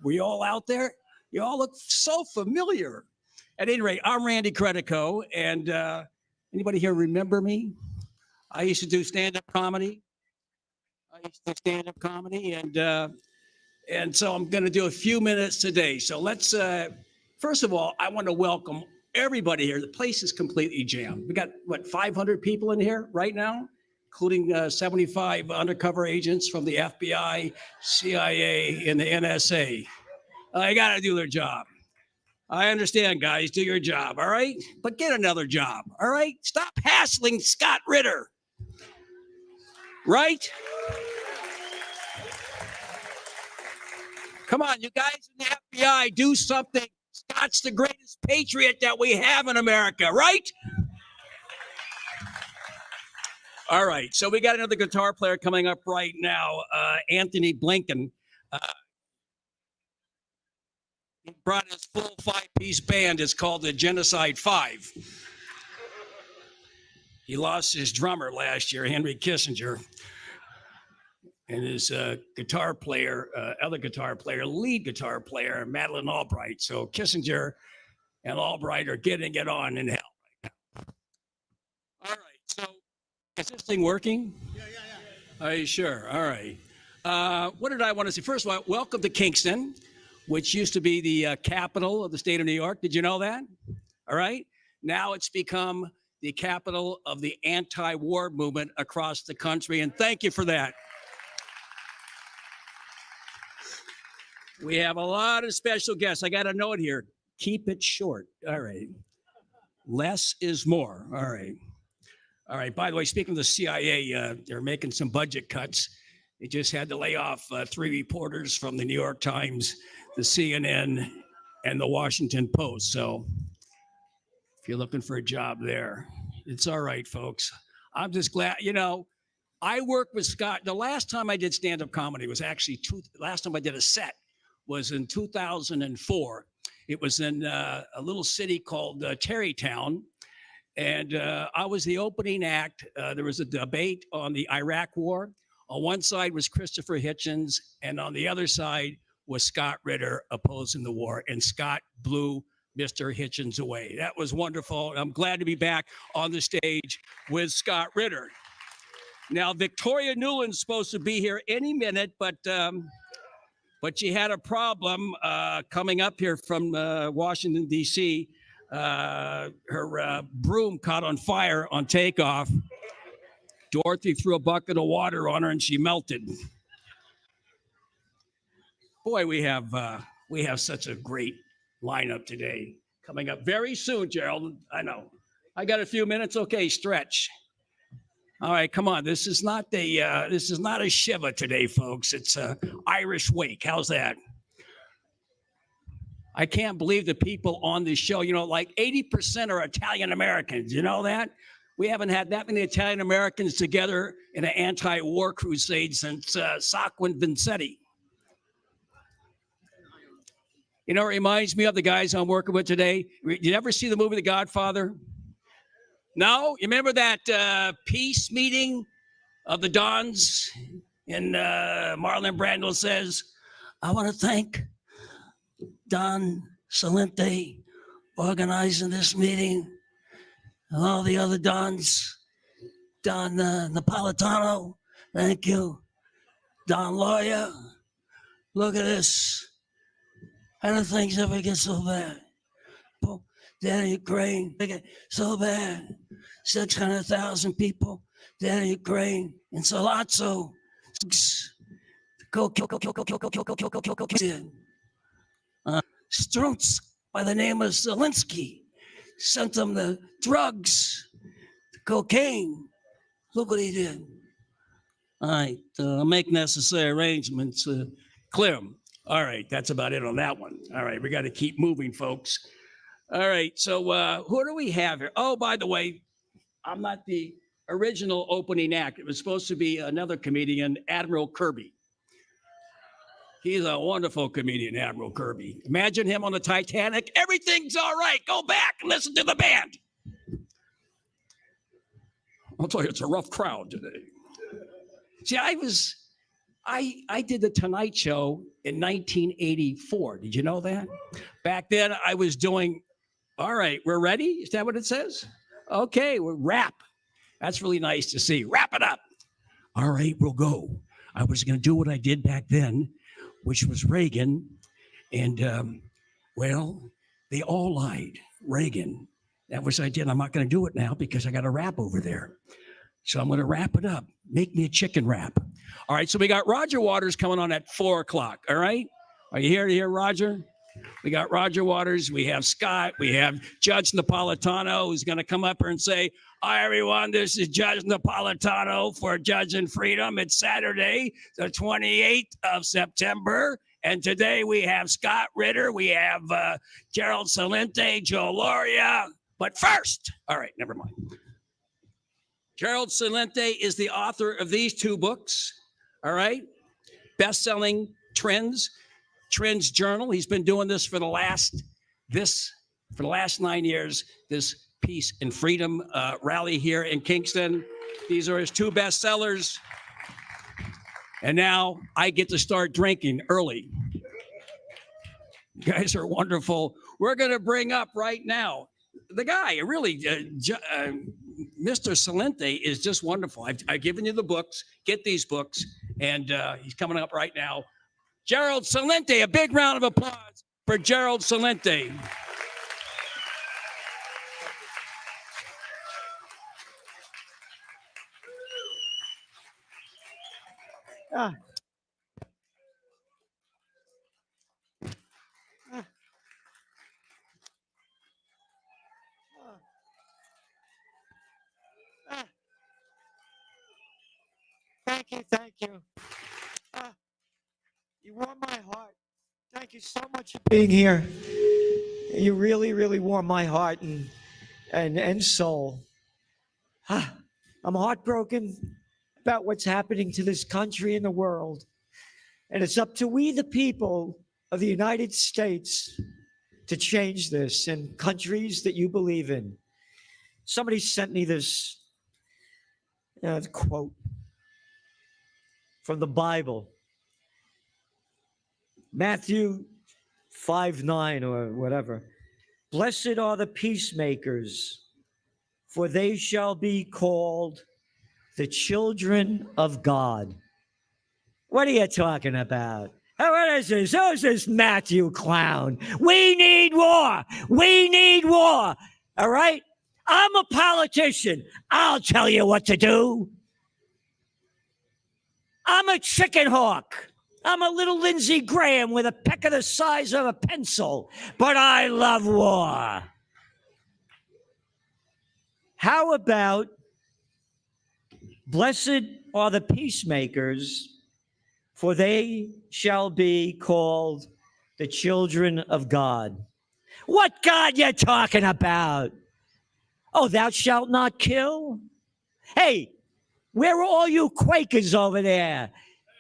Were you all out there? You all look so familiar. At any rate, I'm Randy Credico, and anybody here remember me? I used to do stand-up comedy. And so I'm going to do a few minutes today. So let's, first of all, I want to welcome everybody here. The place is completely jammed. We got, 500 people in here right now, including 75 undercover agents from the FBI, CIA, and the NSA. They got to do their job. I understand, guys. Do your job, all right? But get another job, all right? Stop hassling Scott Ritter, right? Come on, you guys in the FBI, do something. Scott's the greatest patriot that we have in America, right? All right, so we got another guitar player coming up right now, Anthony Blinken. He brought his full 5-piece band. It's called the Genocide 5. He lost his drummer last year, Henry Kissinger. And his guitar player, lead guitar player, Madeleine Albright. So Kissinger and Albright are getting it on in hell right now. All right, so is this thing working? Yeah. Are you sure? All right. What did I want to say? First of all, welcome to Kingston, which used to be the capital of the state of New York. Did you know that? All right. Now it's become the capital of the anti-war movement across the country, and thank you for that. We have a lot of special guests. I got a note here. Keep it short. All right. Less is more. All right. All right. By the way, speaking of the CIA, they're making some budget cuts. They just had to lay off 3 reporters from the New York Times, the CNN, and the Washington Post. So if you're looking for a job there, it's all right, folks. I'm just glad, I worked with Scott. The last time I did stand-up comedy was actually last time I did a set was in 2004. It was in a little city called Terrytown. And I was the opening act. There was a debate on the Iraq War. On one side was Christopher Hitchens, and on the other side was Scott Ritter opposing the war. And Scott blew Mr. Hitchens away. That was wonderful. I'm glad to be back on the stage with Scott Ritter. Now, Victoria Newland's supposed to be here any minute, but she had a problem coming up here from Washington, D.C. Her broom caught on fire on takeoff. Dorothy threw a bucket of water on her and she melted. Boy, we have such a great lineup today. Coming up very soon, Gerald. I know. I got a few minutes. Okay, stretch. All right, come on. This is not a Shiva today, folks. It's a Irish wake. How's that? I can't believe the people on this show, like 80% are Italian Americans. You know that? We haven't had that many Italian Americans together in an anti-war crusade since Sacco and Vanzetti. It reminds me of the guys I'm working with today. You ever see the movie The Godfather? No? You remember that peace meeting of the Dons? And Marlon Brando says, I want to thank Don Celente organizing this meeting. And all the other Dons. Don Napolitano, thank you. Don Lawyer, look at this. How do things ever get so bad? Down in Ukraine, they get so bad. 600,000 people down in Ukraine. In Salazzo. Strunz by the name of Zelensky sent them the drugs, the cocaine. Look what he did. All right, make necessary arrangements, clear them. All right, that's about it on that one. All right, we got to keep moving, folks. All right, so who do we have here? Oh, by the way, I'm not the original opening act. It was supposed to be another comedian, Admiral Kirby. He's a wonderful comedian, Admiral Kirby. Imagine him on the Titanic. Everything's all right. Go back and listen to the band. I'll tell you, it's a rough crowd today. See, I did the Tonight Show in 1984. Did you know that? Back then, I was doing, all right, we're ready? Is that what it says? Okay, we're rap. That's really nice to see. Wrap it up. All right, we'll go. I was going to do what I did back then, which was Reagan. And, well, they all lied. Reagan. That was I did. I'm not going to do it now because I got a rap over there. So I'm going to wrap it up. Make me a chicken wrap. All right, so we got Roger Waters coming on at 4 o'clock. All right? Are you here to hear Roger? We got Roger Waters. We have Scott. We have Judge Napolitano, who's going to come up here and say, hi, everyone. This is Judge Napolitano for Judge and Freedom. It's Saturday, the 28th of September. And today we have Scott Ritter. We have Gerald Celente, Joe Loria. But first, all right, never mind. Gerald Celente is the author of these 2 books, all right? Best-selling Trends Journal. He's been doing this for the last 9 years, this Peace and Freedom rally here in Kingston. These are his 2 bestsellers. And now I get to start drinking early. You guys are wonderful. We're going to bring up right now the guy, really, Mr. Celente is just wonderful. I've given you the books. Get these books. And he's coming up right now. Gerald Celente, a big round of applause for Gerald Celente. Thank you, thank you. You warm my heart. Thank you so much for being here. You really, really warm my heart and soul. I'm heartbroken about what's happening to this country and the world. And it's up to we, the people of the United States, to change this, and countries that you believe in. Somebody sent me this quote from the Bible, Matthew 5:9 or whatever. Blessed are the peacemakers, for they shall be called the children of God. What are you talking about? What is this? Who's this Matthew clown? We need war. We need war. All right? I'm a politician. I'll tell you what to do. I'm a chicken hawk. I'm a little Lindsey Graham with a pecker the size of a pencil, but I love war. How about blessed are the peacemakers, for they shall be called the children of God. What God you talking about? Oh, thou shalt not kill? Hey, where are all you Quakers over there?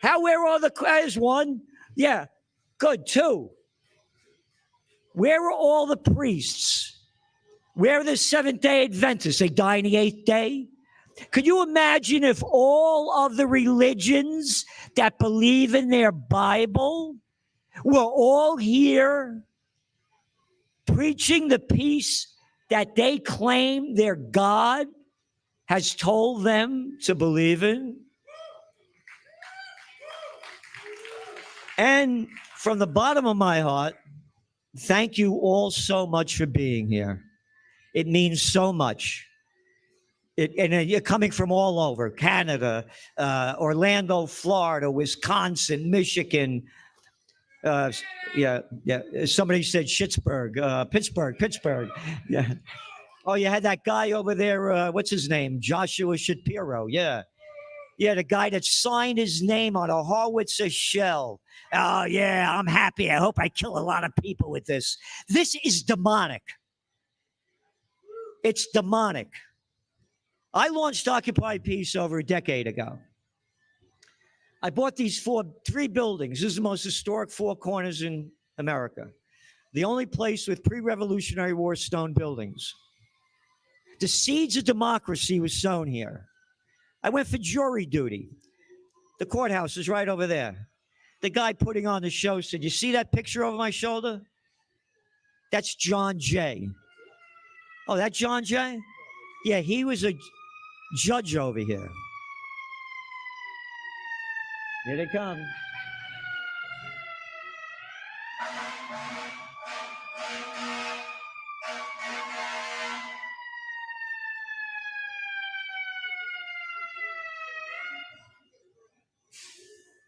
Where are all the, there's one? Yeah, good, two. Where are all the priests? Where are the Seventh-day Adventists? They die on the eighth day? Could you imagine if all of the religions that believe in their Bible were all here preaching the peace that they claim their God has told them to believe in? And from the bottom of my heart, thank you all so much for being here. It means so much. And you're coming from all over, Canada, Orlando, Florida, Wisconsin, Michigan. Somebody said Pittsburgh. Yeah. Oh, you had that guy over there, what's his name? Joshua Shapiro, yeah. Yeah, the guy that signed his name on a howitzer shell. Oh, yeah, I'm happy. I hope I kill a lot of people with this. This is demonic. It's demonic. I launched Occupy Peace over a decade ago. I bought these three buildings. This is the most historic four corners in America. The only place with pre-Revolutionary War stone buildings. The seeds of democracy was sown here. I went for jury duty. The courthouse is right over there. The guy putting on the show said, "You see that picture over my shoulder? That's John Jay." Oh, that John Jay? Yeah, he was a judge over here. Here they come.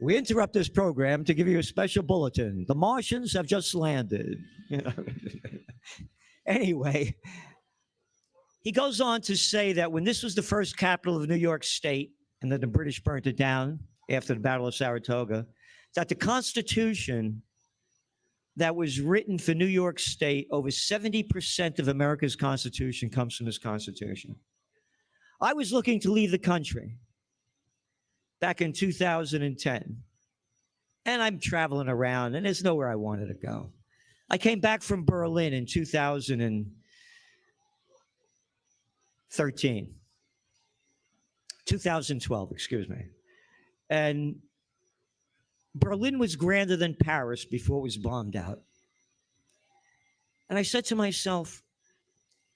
We interrupt this program to give you a special bulletin. The Martians have just landed. Anyway, he goes on to say that when this was the first capital of New York State, and then the British burnt it down after the Battle of Saratoga, that the Constitution that was written for New York State, over 70% of America's Constitution comes from this Constitution. I was looking to leave the country back in 2010. And I'm traveling around, and there's nowhere I wanted to go. I came back from Berlin in 2012, excuse me. And Berlin was grander than Paris before it was bombed out. And I said to myself,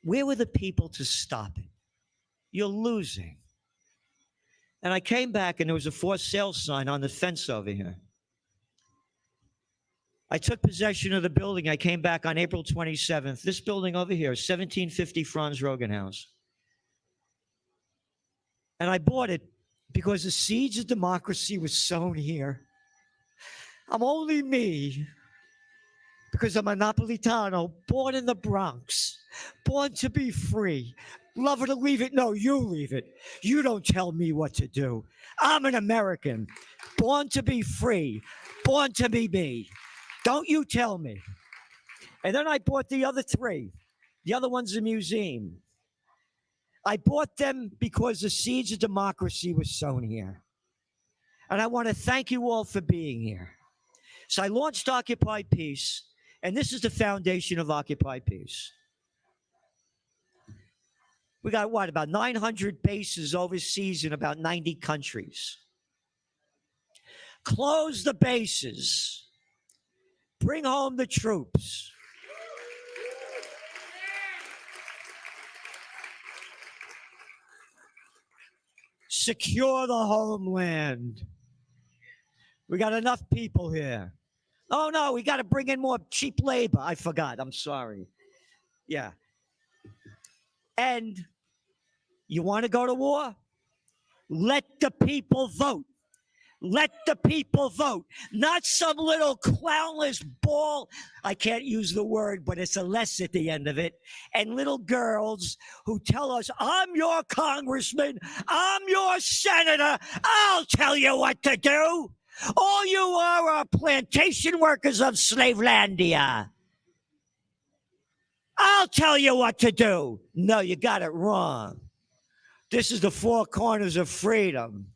where were the people to stop it? You're losing. And I came back, and there was a for sale sign on the fence over here. I took possession of the building. I came back on April 27th. This building over here, 1750 Franz Rogan House. And I bought it because the seeds of democracy was sown here. I'm only me, because I'm a Napolitano, born in the Bronx, born to be free. Love it or leave it. No, you leave it. You don't tell me what to do. I'm an American, born to be free, born to be me. Don't you tell me. And then I bought the other three. The other one's a museum. I bought them because the seeds of democracy were sown here. And I want to thank you all for being here. So I launched Occupy Peace, and this is the foundation of Occupy Peace. We got what, about 900 bases overseas in about 90 countries. Close the bases. Bring home the troops. Secure the homeland. We got enough people here. Oh, no, we got to bring in more cheap labor. I forgot. I'm sorry. Yeah. And you want to go to war? Let the people vote. Let the people vote. Not some little clownless ball. I can't use the word, but it's a less at the end of it. And little girls who tell us, I'm your congressman, I'm your senator, I'll tell you what to do. All you are plantation workers of Slavelandia. I'll tell you what to do. No, you got it wrong. This is the four corners of freedom.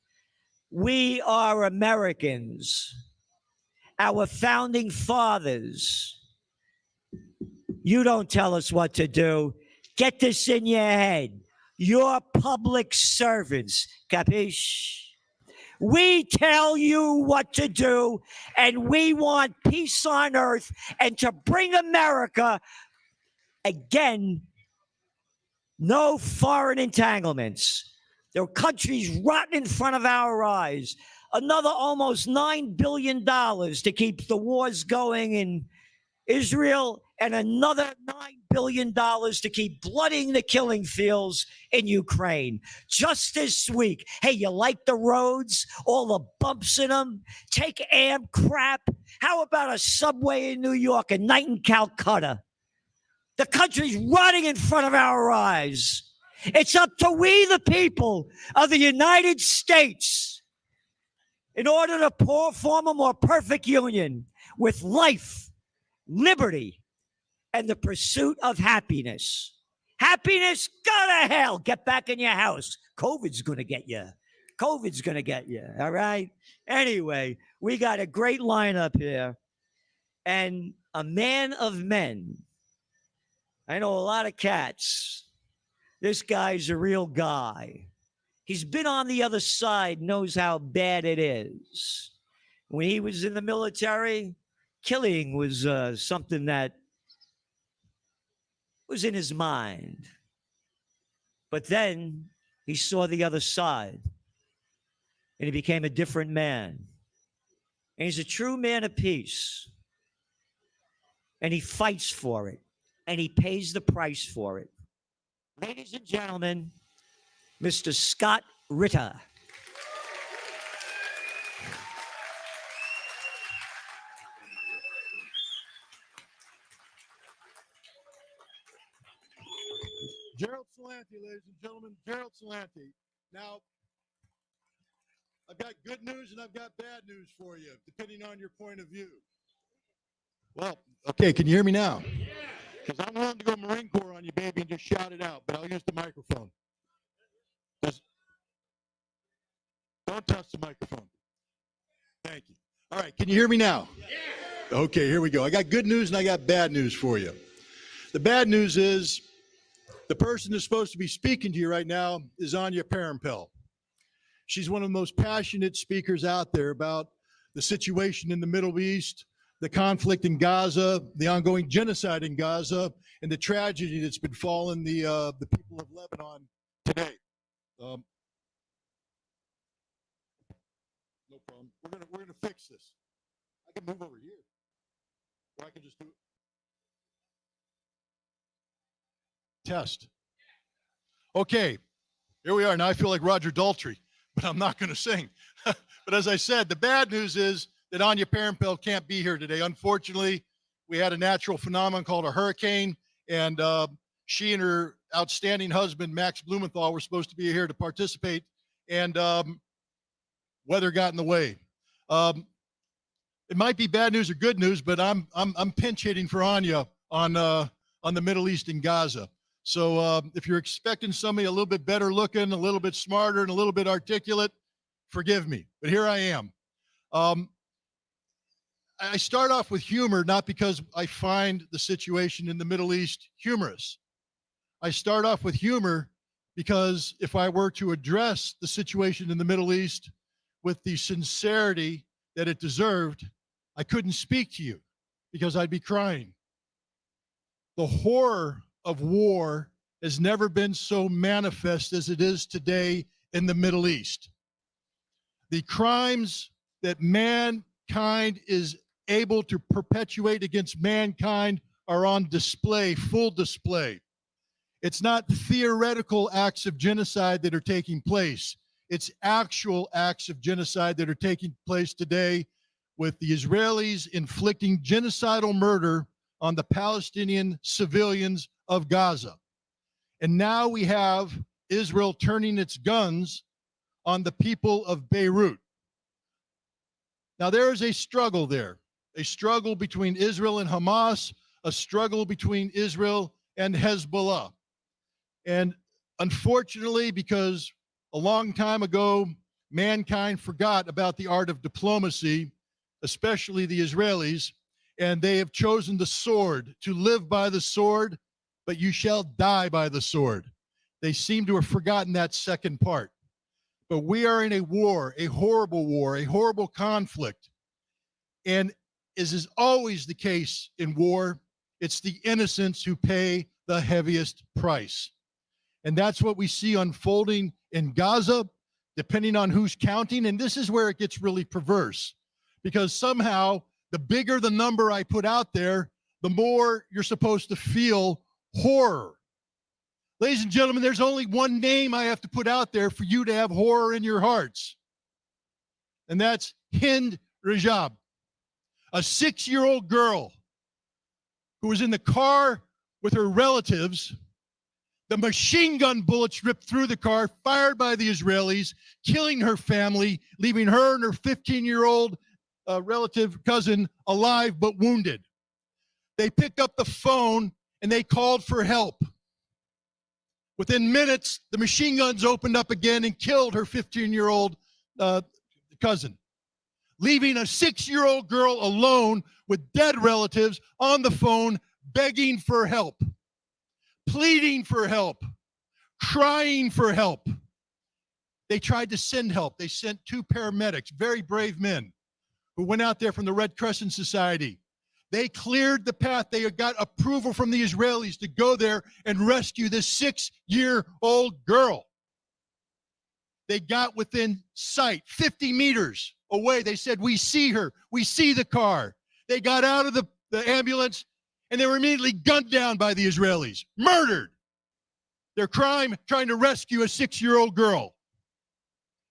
We are Americans. Our founding fathers. You don't tell us what to do. Get this in your head. You're public servants. Capiche? We tell you what to do, and we want peace on earth and to bring America, again, no foreign entanglements. There are countries rotting in front of our eyes. Another almost $9 billion to keep the wars going in Israel, and another $9 billion to keep blooding the killing fields in Ukraine. Just this week, hey, you like the roads? All the bumps in them? Take crap. How about a subway in New York, a night in Calcutta? The country's rotting in front of our eyes. It's up to we, the people of the United States, in order to form a more perfect union with life, liberty, and the pursuit of happiness. Happiness, go to hell. Get back in your house. COVID's going to get you. COVID's going to get you. All right? Anyway, we got a great lineup here. And a man of men. I know a lot of cats. This guy's a real guy. He's been on the other side, knows how bad it is. When he was in the military, killing was something that was in his mind. But then he saw the other side, and he became a different man. And he's a true man of peace. And he fights for it, and he pays the price for it. Ladies and gentlemen, Mr. Scott Ritter. Gerald Celente, ladies and gentlemen, Gerald Celente. Now, I've got good news and I've got bad news for you, depending on your point of view. Well, okay, can you hear me now? Because I'm willing to go Marine Corps on you, baby, and just shout it out, but I'll use the microphone. Don't touch the microphone. Thank you. All right, can you hear me now? Okay, here we go. I got good news and I got bad news for you. The bad news is the person that's supposed to be speaking to you right now is Anya Parampil. She's one of the most passionate speakers out there about the situation in the Middle East, the conflict in Gaza, the ongoing genocide in Gaza, and the tragedy that's befallen the people of Lebanon today. No problem. We're gonna fix this. I can move over here, or I can just do it. Test. Okay, here we are. Now I feel like Roger Daltrey, but I'm not going to sing. But as I said, the bad news is that Anya Parampil can't be here today. Unfortunately, we had a natural phenomenon called a hurricane, and she and her outstanding husband, Max Blumenthal, were supposed to be here to participate, and weather got in the way. It might be bad news or good news, but I'm pinch hitting for Anya on the Middle East and Gaza. So if you're expecting somebody a little bit better looking, a little bit smarter, and a little bit articulate, forgive me. But here I am. I start off with humor, not because I find the situation in the Middle East humorous. I start off with humor because if I were to address the situation in the Middle East with the sincerity that it deserved, I couldn't speak to you because I'd be crying. The horror of war has never been so manifest as it is today in the Middle East. The crimes that mankind is able to perpetuate against mankind are on display, full display. It's not theoretical acts of genocide that are taking place. It's actual acts of genocide that are taking place today, with the Israelis inflicting genocidal murder on the Palestinian civilians of Gaza. And now we have Israel turning its guns on the people of Beirut. Now there is a struggle there, a struggle between Israel and Hamas, a struggle between Israel and Hezbollah. And unfortunately, because a long time ago, mankind forgot about the art of diplomacy, especially the Israelis, and they have chosen the sword, to live by the sword, but you shall die by the sword. They seem to have forgotten that second part. But we are in a war, a horrible conflict. And as is always the case in war, it's the innocents who pay the heaviest price. And that's what we see unfolding in Gaza, depending on who's counting. And this is where it gets really perverse, because somehow the bigger the number I put out there, the more you're supposed to feel horror. Ladies and gentlemen, there's only one name I have to put out there for you to have horror in your hearts. And that's Hind Rajab, a 6-year-old girl who was in the car with her relatives. The machine gun bullets ripped through the car, fired by the Israelis, killing her family, leaving her and her 15-year-old relative cousin alive but wounded. They picked up the phone and they called for help. Within minutes, the machine guns opened up again and killed her 15-year-old cousin, leaving a 6-year-old girl alone with dead relatives on the phone, begging for help, pleading for help, crying for help. They tried to send help. They sent 2 paramedics, very brave men, who went out there from the Red Crescent Society. They cleared the path. They got approval from the Israelis to go there and rescue this 6-year-old girl. They got within sight, 50 meters away. They said, "We see her. We see the car." They got out of the ambulance, and they were immediately gunned down by the Israelis, murdered. Their crime, trying to rescue a 6-year-old girl.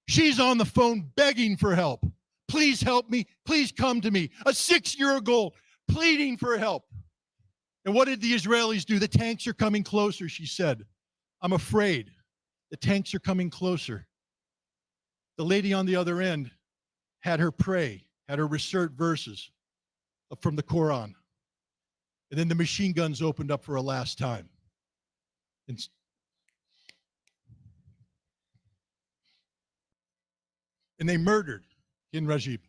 She's on the phone begging for help. "Please help me. Please come to me." A 6-year-old girl pleading for help. And what did the Israelis do? "The tanks are coming closer," she said. "I'm afraid. The tanks are coming closer." The lady on the other end had her pray, had her recite verses from the Quran. And then the machine guns opened up for a last time. And they murdered Hind Rajab.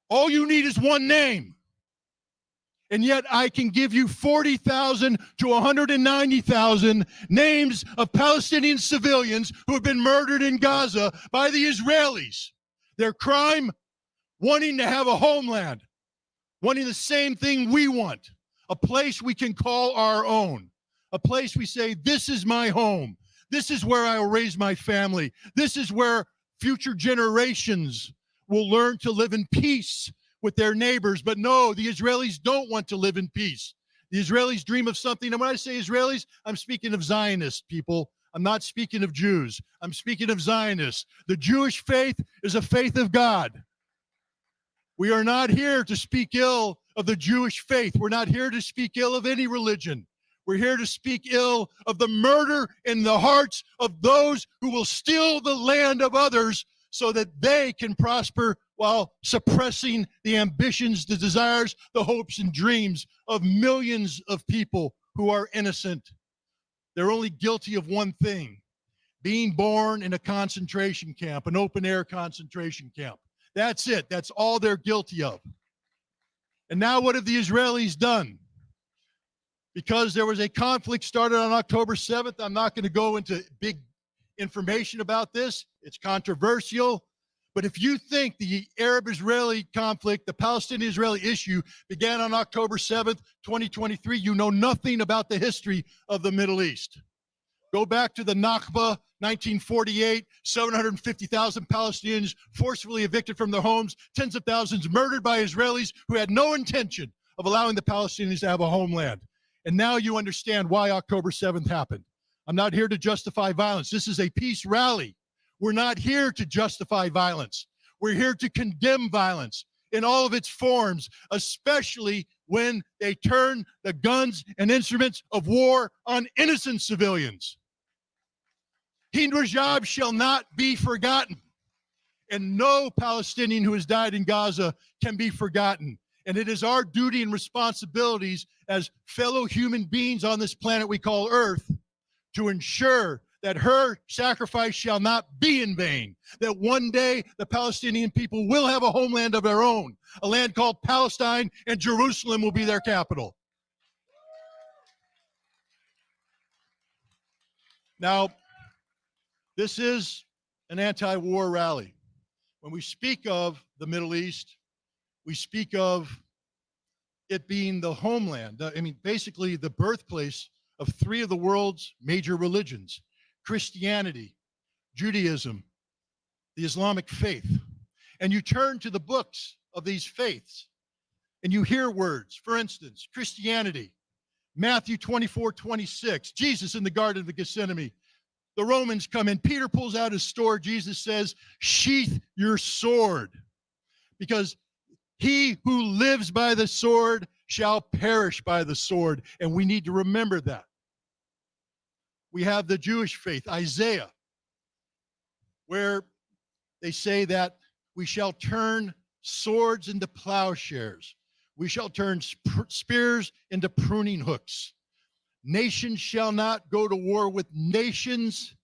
All you need is one name. And yet I can give you 40,000 to 190,000 names of Palestinian civilians who have been murdered in Gaza by the Israelis. Their crime, wanting to have a homeland, wanting the same thing we want, a place we can call our own, a place we say, "This is my home. This is where I will raise my family. This is where future generations will learn to live in peace with their neighbors." But no, the Israelis don't want to live in peace. The Israelis dream of something. And when I say Israelis, I'm speaking of Zionist people. I'm not speaking of Jews. I'm speaking of Zionists. The Jewish faith is a faith of God. We are not here to speak ill of the Jewish faith. We're not here to speak ill of any religion. We're here to speak ill of the murder in the hearts of those who will steal the land of others so that they can prosper while suppressing the ambitions, the desires, the hopes, and dreams of millions of people who are innocent. They're only guilty of one thing: being born in a concentration camp, an open-air concentration camp. That's it. That's all they're guilty of. And now what have the Israelis done? Because there was a conflict started on October 7th, I'm not going to go into big information about this. It's controversial. But if you think the Arab-Israeli conflict, the Palestinian-Israeli issue began on October 7th, 2023, you know nothing about the history of the Middle East. Go back to the Nakba, 1948, 750,000 Palestinians forcibly evicted from their homes, tens of thousands murdered by Israelis who had no intention of allowing the Palestinians to have a homeland. And now you understand why October 7th happened. I'm not here to justify violence. This is a peace rally. We're not here to justify violence. We're here to condemn violence in all of its forms, especially when they turn the guns and instruments of war on innocent civilians. Hind Rajab shall not be forgotten, and no Palestinian who has died in Gaza can be forgotten. And it is our duty and responsibilities as fellow human beings on this planet we call Earth to ensure that her sacrifice shall not be in vain, that one day the Palestinian people will have a homeland of their own, a land called Palestine, and Jerusalem will be their capital. Now, this is an anti-war rally. When we speak of the Middle East, we speak of it being the homeland, basically the birthplace of three of the world's major religions: Christianity, Judaism, the Islamic faith. And you turn to the books of these faiths and you hear words. For instance, Christianity, Matthew 24:26, Jesus in the Garden of Gethsemane. The Romans come in, Peter pulls out his sword, Jesus says, sheath your sword, because he who lives by the sword shall perish by the sword. And we need to remember that. We have the Jewish faith, Isaiah, where they say that we shall turn swords into plowshares. We shall turn spears into pruning hooks. Nations shall not go to war with nations,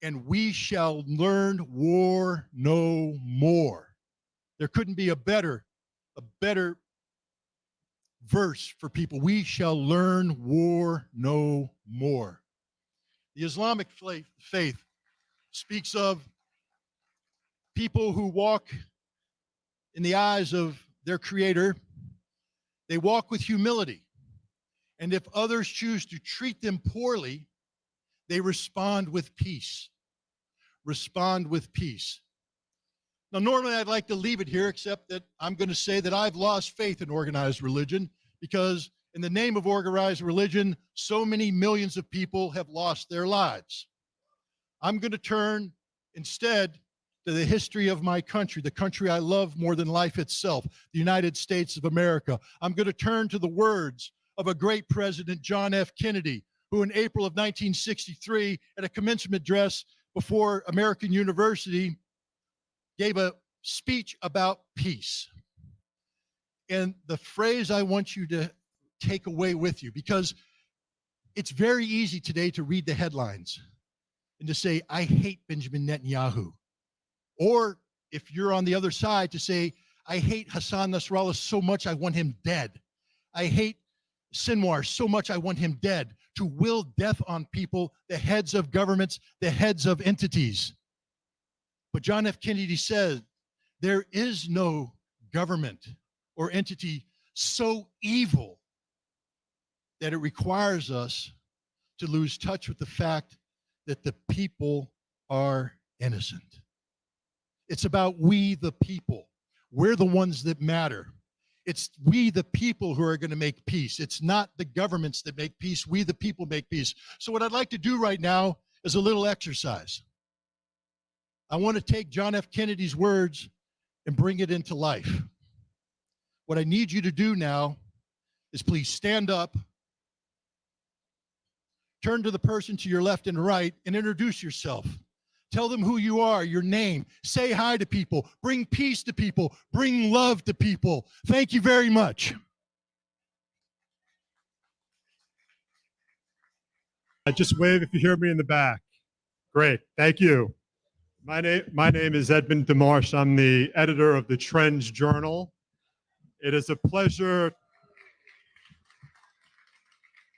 and we shall learn war no more. There couldn't be a better verse for people. We shall learn war no more. The Islamic faith speaks of people who walk in the eyes of their Creator. They walk with humility. And if others choose to treat them poorly, they respond with peace. Respond with peace. Now, normally I'd like to leave it here, except that I'm going to say that I've lost faith in organized religion, because in the name of organized religion, so many millions of people have lost their lives. I'm going to turn instead to the history of my country, the country I love more than life itself, the United States of America. I'm going to turn to the words of a great president, John F. Kennedy, who in April of 1963, at a commencement address before American University, gave a speech about peace. And the phrase I want you to take away with you, because it's very easy today to read the headlines and to say, I hate Benjamin Netanyahu. Or if you're on the other side, to say, I hate Hassan Nasrallah so much I want him dead. I hate Sinwar so much I want him dead. To will death on people, the heads of governments, the heads of entities. But John F. Kennedy said, there is no government or entity so evil that it requires us to lose touch with the fact that the people are innocent. It's about we the people. We're the ones that matter. It's we the people who are going to make peace. It's not the governments that make peace. We the people make peace. So what I'd like to do right now is a little exercise. I want to take John F. Kennedy's words and bring it into life. What I need you to do now is please stand up, turn to the person to your left and right, and introduce yourself. Tell them who you are, your name. Say hi to people. Bring peace to people. Bring love to people. Thank you very much. Just wave if you hear me in the back. Great, thank you. My name is Edmund DeMarsh. I'm the editor of the Trends Journal. It is a pleasure.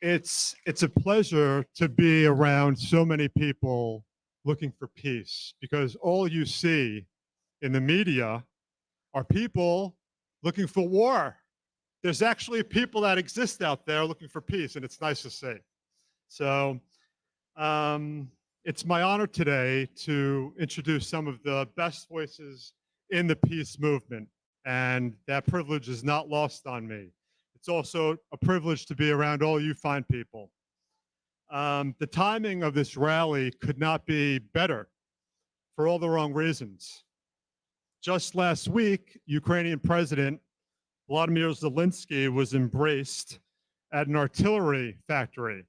It's a pleasure to be around so many people looking for peace, because all you see in the media are people looking for war. There's actually people that exist out there looking for peace, and it's nice to see. So it's my honor today to introduce some of the best voices in the peace movement, and that privilege is not lost on me. It's also a privilege to be around all you fine people. The timing of this rally could not be better for all the wrong reasons. Just last week, Ukrainian President Vladimir Zelensky was embraced at an artillery factory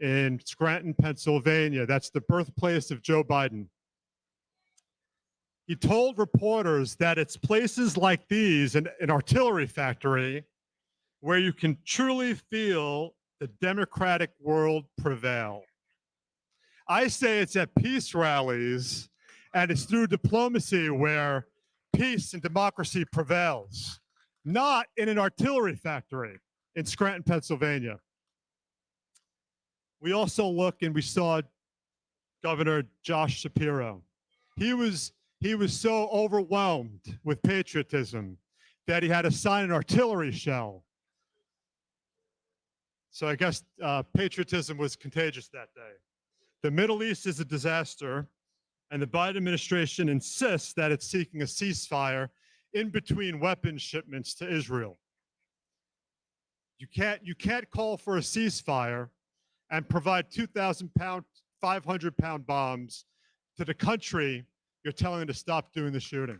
in Scranton, Pennsylvania. That's the birthplace of Joe Biden. He told reporters that it's places like these, an artillery factory, where you can truly feel the democratic world prevail. I say it's at peace rallies, and it's through diplomacy where peace and democracy prevails, not in an artillery factory in Scranton, Pennsylvania. We also look and we saw Governor Josh Shapiro. He was so overwhelmed with patriotism that he had to sign an artillery shell. So I guess patriotism was contagious that day. The Middle East is a disaster, and the Biden administration insists that it's seeking a ceasefire in between weapons shipments to Israel. You can't call for a ceasefire and provide 2,000-pound, 500-pound bombs to the country you're telling to stop doing the shooting.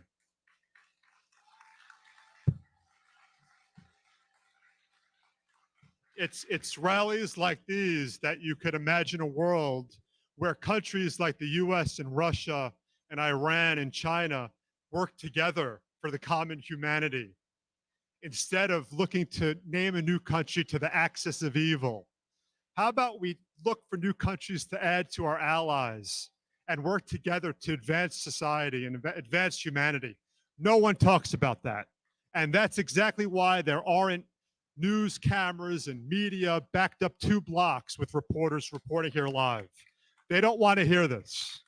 It's rallies like these that you could imagine a world where countries like the US and Russia and Iran and China work together for the common humanity, instead of looking to name a new country to the axis of evil. How about we look for new countries to add to our allies and work together to advance society and advance humanity? No one talks about that. And that's exactly why there aren't news cameras and media backed up 2 blocks with reporters reporting here live. They don't want to hear this.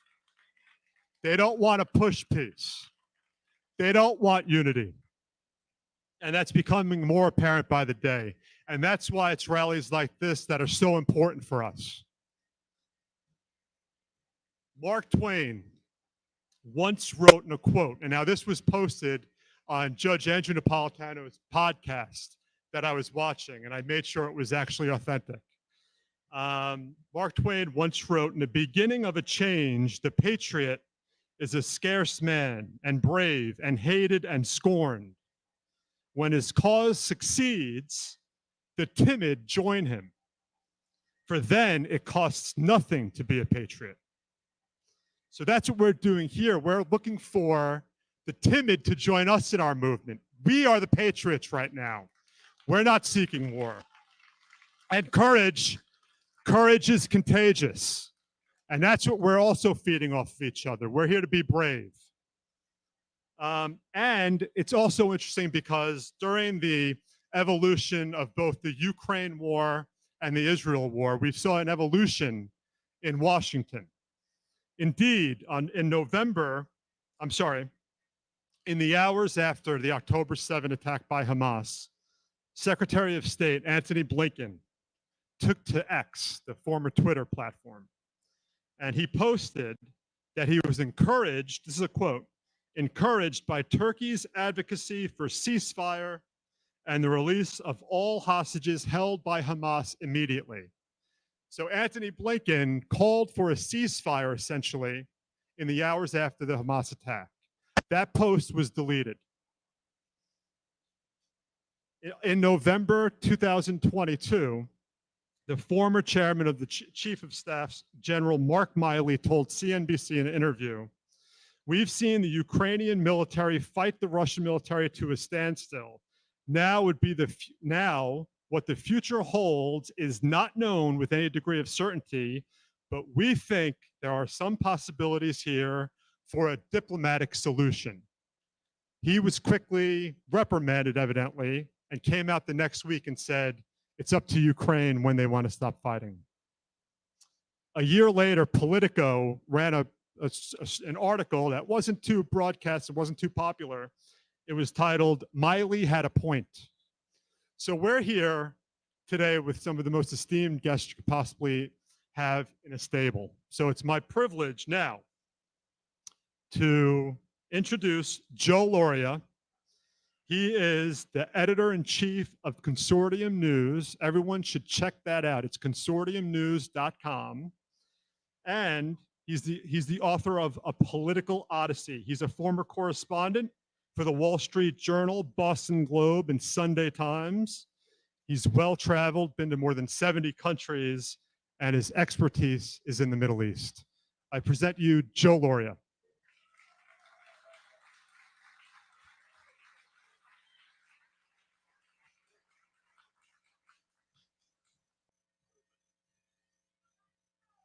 They don't want to push peace. They don't want unity. And that's becoming more apparent by the day. And that's why it's rallies like this that are so important for us. Mark Twain once wrote in a quote, and now this was posted on Judge Andrew Napolitano's podcast that I was watching, and I made sure it was actually authentic. Mark Twain once wrote, "In the beginning of a change, the patriot is a scarce man and brave and hated and scorned. When his cause succeeds, the timid join him, for then it costs nothing to be a patriot." So that's what we're doing here. We're looking for the timid to join us in our movement. We are the patriots right now. We're not seeking war. And courage is contagious. And that's what we're also feeding off of each other. We're here to be brave. And it's also interesting because during the evolution of both the Ukraine war and the Israel war, we saw an evolution in Washington. Indeed, in the hours after the October 7 attack by Hamas, Secretary of State Antony Blinken took to X, the former Twitter platform, and he posted that he was encouraged, this is a quote, encouraged by Turkey's advocacy for ceasefire and the release of all hostages held by Hamas immediately. So Antony Blinken called for a ceasefire, essentially, in the hours after the Hamas attack. That post was deleted. In November 2022, the former chairman of the Chief of Staff's General Mark Miley told CNBC in an interview, "We've seen the Ukrainian military fight the Russian military to a standstill. Now would be now what the future holds is not known with any degree of certainty, but we think there are some possibilities here for a diplomatic solution." He was quickly reprimanded, evidently, and came out the next week and said, "It's up to Ukraine when they want to stop fighting." A year later, Politico ran an article that wasn't too broadcast, it wasn't too popular. It was titled, "Miley Had a Point." So we're here today with some of the most esteemed guests you could possibly have in a stable. So it's my privilege now to introduce Joe Lauria. He is the editor-in-chief of Consortium News. Everyone should check that out. It's consortiumnews.com. And he's the author of A Political Odyssey. He's a former correspondent for the Wall Street Journal, Boston Globe, and Sunday Times. He's well-traveled, been to more than 70 countries, and his expertise is in the Middle East. I present you Joe Lauria.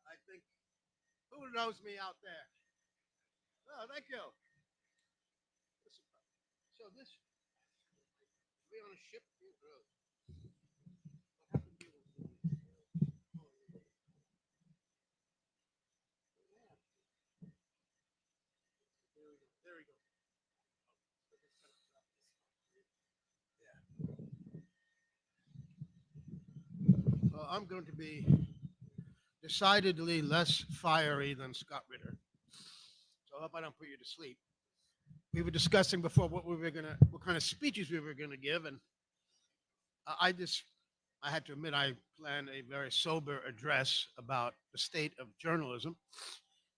I think, who knows me out there? Oh, thank you. So this, we on a ship? There we go. Yeah. Well, I'm going to be decidedly less fiery than Scott Ritter. So I hope I don't put you to sleep. We were discussing before what kind of speeches we were gonna give, and I had to admit I planned a very sober address about the state of journalism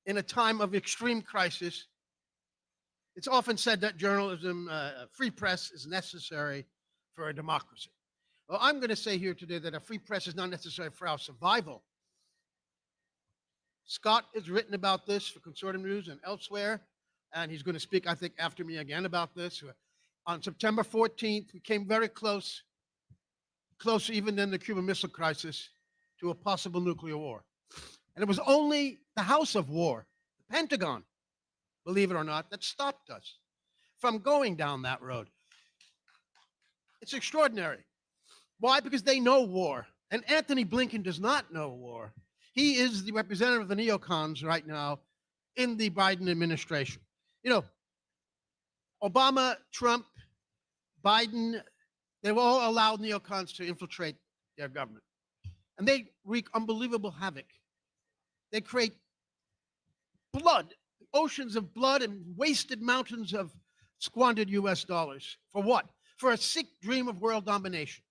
in a time of extreme crisis. It's often said that journalism, free press, is necessary for a democracy. Well, I'm going to say here today that a free press is not necessary for our survival. Scott has written about this for Consortium News and elsewhere, and he's going to speak, I think, after me again about this. On September 14th, we came very close, closer even than the Cuban Missile Crisis, to a possible nuclear war. And it was only the House of War, the Pentagon, believe it or not, that stopped us from going down that road. It's extraordinary. Why? Because they know war. And Anthony Blinken does not know war. He is the representative of the neocons right now in the Biden administration. You know, Obama, Trump, Biden, they've all allowed neocons to infiltrate their government. And they wreak unbelievable havoc. They create blood, oceans of blood and wasted mountains of squandered US dollars. For what? For a sick dream of world domination.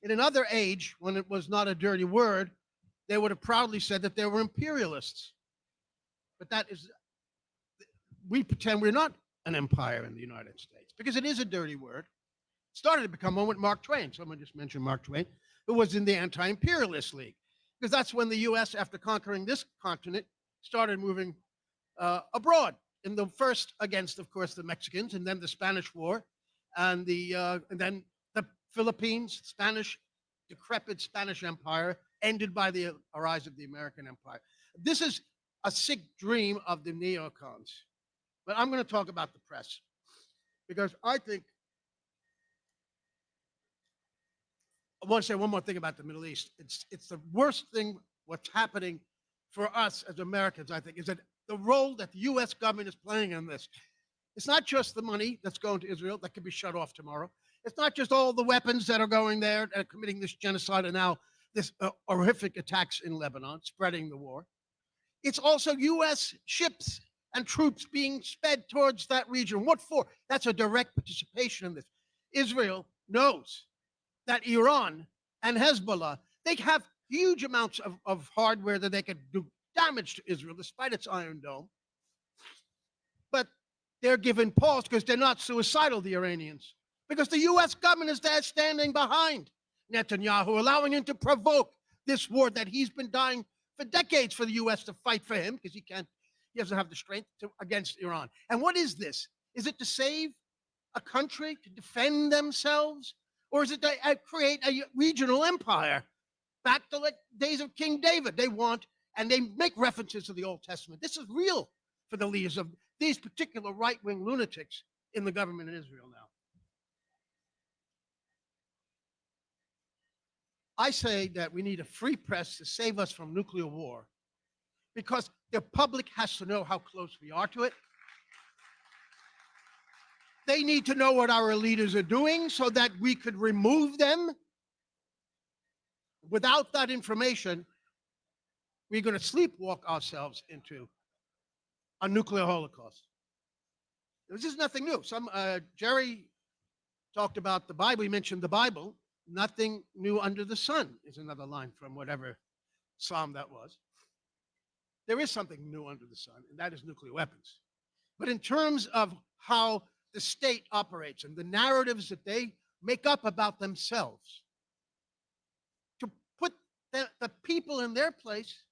In another age, when it was not a dirty word, they would have proudly said that they were imperialists. But that is, we pretend we're not an empire in the United States because it is a dirty word. It started to become one with Mark Twain. Someone just mentioned Mark Twain, who was in the Anti-Imperialist League. Because that's when the US, after conquering this continent, started moving abroad. In the first against, of course, the Mexicans, and then the Spanish War, and then the Philippines, decrepit Spanish Empire, ended by the rise of the American Empire. This is a sick dream of the neocons. But I'm going to talk about the press, because I think, I want to say one more thing about the Middle East. It's the worst thing what's happening for us as Americans, I think, is that the role that the U.S. government is playing in this. It's not just the money that's going to Israel that could be shut off tomorrow. It's not just all the weapons that are going there and committing this genocide and now this horrific attacks in Lebanon, spreading the war. It's also U.S. ships and troops being sped towards that region. What for? That's a direct participation in this. Israel knows that Iran and Hezbollah, they have huge amounts of hardware that they could do damage to Israel despite its Iron Dome. But they're given pause because they're not suicidal, the Iranians. because the U.S. government is there standing behind Netanyahu, allowing him to provoke this war that he's been dying for decades for the U.S. to fight for him because he doesn't have the strength against Iran. And what is this? Is it to save a country, to defend themselves? Or is it to create a regional empire back to the days of King David? They want, and they make references to the Old Testament. This is real for the leaders of these particular right-wing lunatics in the government in Israel now. I say that we need a free press to save us from nuclear war because the public has to know how close we are to it. They need to know what our leaders are doing so that we could remove them. Without that information, we're going to sleepwalk ourselves into a nuclear holocaust. This is nothing new. Jerry talked about the Bible. He mentioned the Bible. Nothing new under the sun is another line from whatever psalm that was. There is something new under the sun, and that is nuclear weapons. But in terms of how the state operates and the narratives that they make up about themselves, to put the people in their place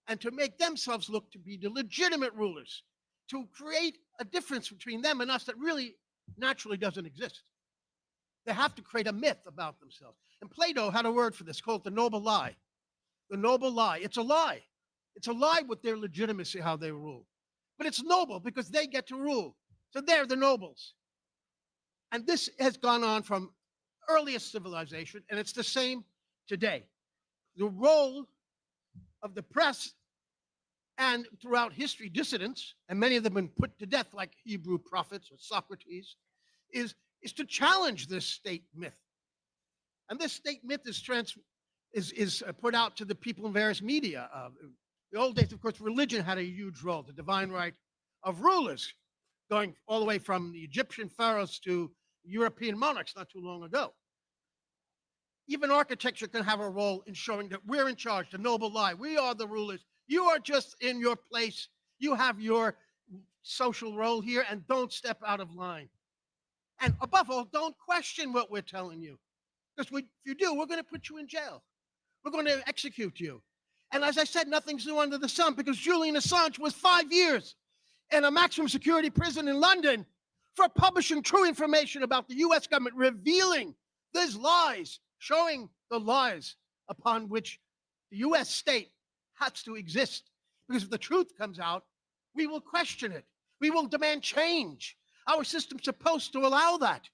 and to make themselves look to be the legitimate rulers, to create a difference between them and us that really naturally doesn't exist. They have to create a myth about themselves. And Plato had a word for this called the noble lie. The noble lie. It's a lie. It's a lie with their legitimacy, how they rule. But it's noble because they get to rule. So they're the nobles. And this has gone on from earliest civilization, and it's the same today. The role of the press and throughout history, dissidents, and many of them have been put to death like Hebrew prophets or Socrates, is to challenge this state myth. And this state myth is put out to the people in various media. In the old days, of course, religion had a huge role, the divine right of rulers, going all the way from the Egyptian pharaohs to European monarchs not too long ago. Even architecture can have a role in showing that we're in charge, the noble lie. We are the rulers. You are just in your place. You have your social role here, and don't step out of line. And above all, don't question what we're telling you. Because if you do, we're going to put you in jail. We're going to execute you. And as I said, nothing's new under the sun because Julian Assange was 5 years in a maximum security prison in London for publishing true information about the U.S. government, revealing these lies, showing the lies upon which the U.S. state has to exist. Because if the truth comes out, we will question it. We will demand change. Our system's supposed to allow that.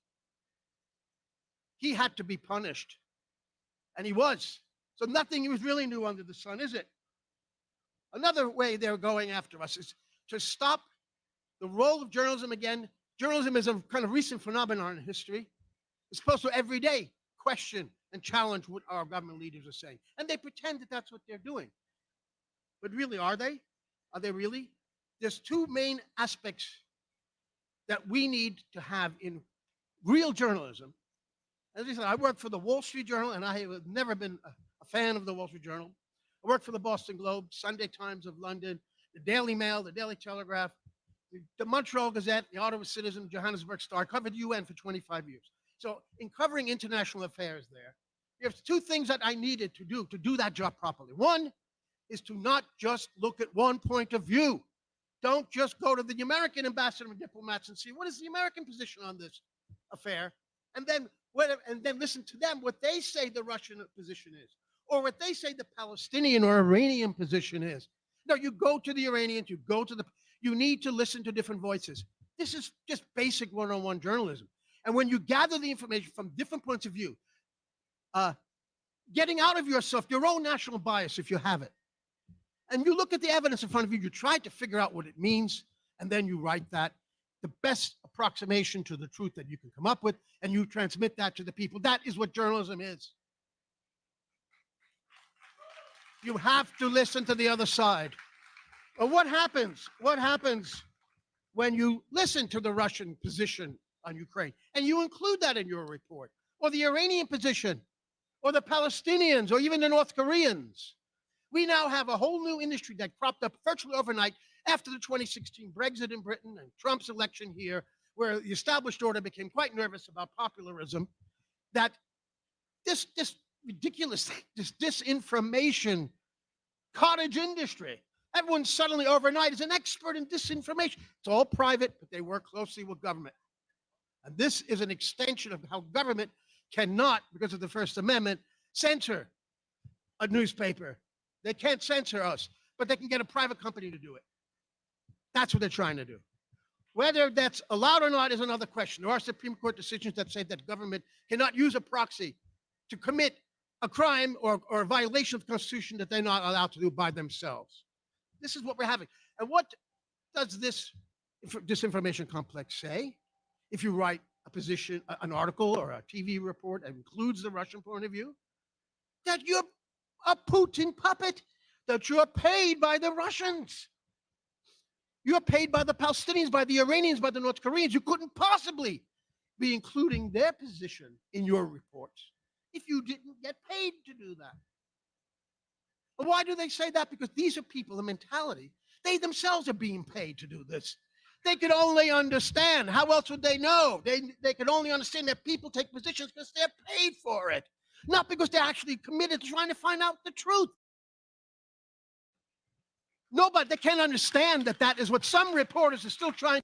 He had to be punished. And he was. So nothing was really new under the sun, is it? Another way they're going after us is to stop the role of journalism again. Journalism is a kind of recent phenomenon in history. It's supposed to every day question and challenge what our government leaders are saying. And they pretend that that's what they're doing. But really, are they? Are they really? There's two main aspects that we need to have in real journalism. As I said, I work for the Wall Street Journal, and I have never been a fan of the Wall Street Journal. I work for the Boston Globe, Sunday Times of London, the Daily Mail, the Daily Telegraph, the Montreal Gazette, the Ottawa Citizen, Johannesburg Star. I covered the UN for 25 years. So in covering international affairs there, there's two things that I needed to do that job properly. One is to not just look at one point of view. Don't just go to the American ambassador and diplomats and see what is the American position on this affair, and then listen to them, what they say the Russian position is, or what they say the Palestinian or Iranian position is. No, you go to the Iranians, you need to listen to different voices. This is just basic one-on-one journalism. And when you gather the information from different points of view, getting out of yourself, your own national bias, if you have it, and you look at the evidence in front of you, you try to figure out what it means, and then you write that, the best approximation to the truth that you can come up with, and you transmit that to the people. That is what journalism is. You have to listen to the other side. Well, what happens? What happens when you listen to the Russian position on Ukraine, and you include that in your report, or the Iranian position, or the Palestinians, or even the North Koreans? We now have a whole new industry that cropped up virtually overnight after the 2016 Brexit in Britain and Trump's election here, where the established order became quite nervous about popularism, that this ridiculous, this disinformation cottage industry, everyone suddenly overnight is an expert in disinformation. It's all private, but they work closely with government. And this is an extension of how government cannot, because of the First Amendment, censor a newspaper. They can't censor us, but they can get a private company to do it. That's what they're trying to do. Whether that's allowed or not is another question. There are Supreme Court decisions that say that government cannot use a proxy to commit a crime or a violation of the Constitution that they're not allowed to do by themselves. This is what we're having. And what does this disinformation complex say? If you write a position, an article or a TV report that includes the Russian point of view, that you're a Putin puppet, that you're paid by the Russians. You're paid by the Palestinians, by the Iranians, by the North Koreans. You couldn't possibly be including their position in your reports if you didn't get paid to do that. And why do they say that? Because these are people, the mentality, they themselves are being paid to do this. They could only understand. How else would they know? They could only understand that people take positions because they're paid for it, not because they're actually committed to trying to find out the truth. Nobody, they can't understand that that is what some reporters are still trying.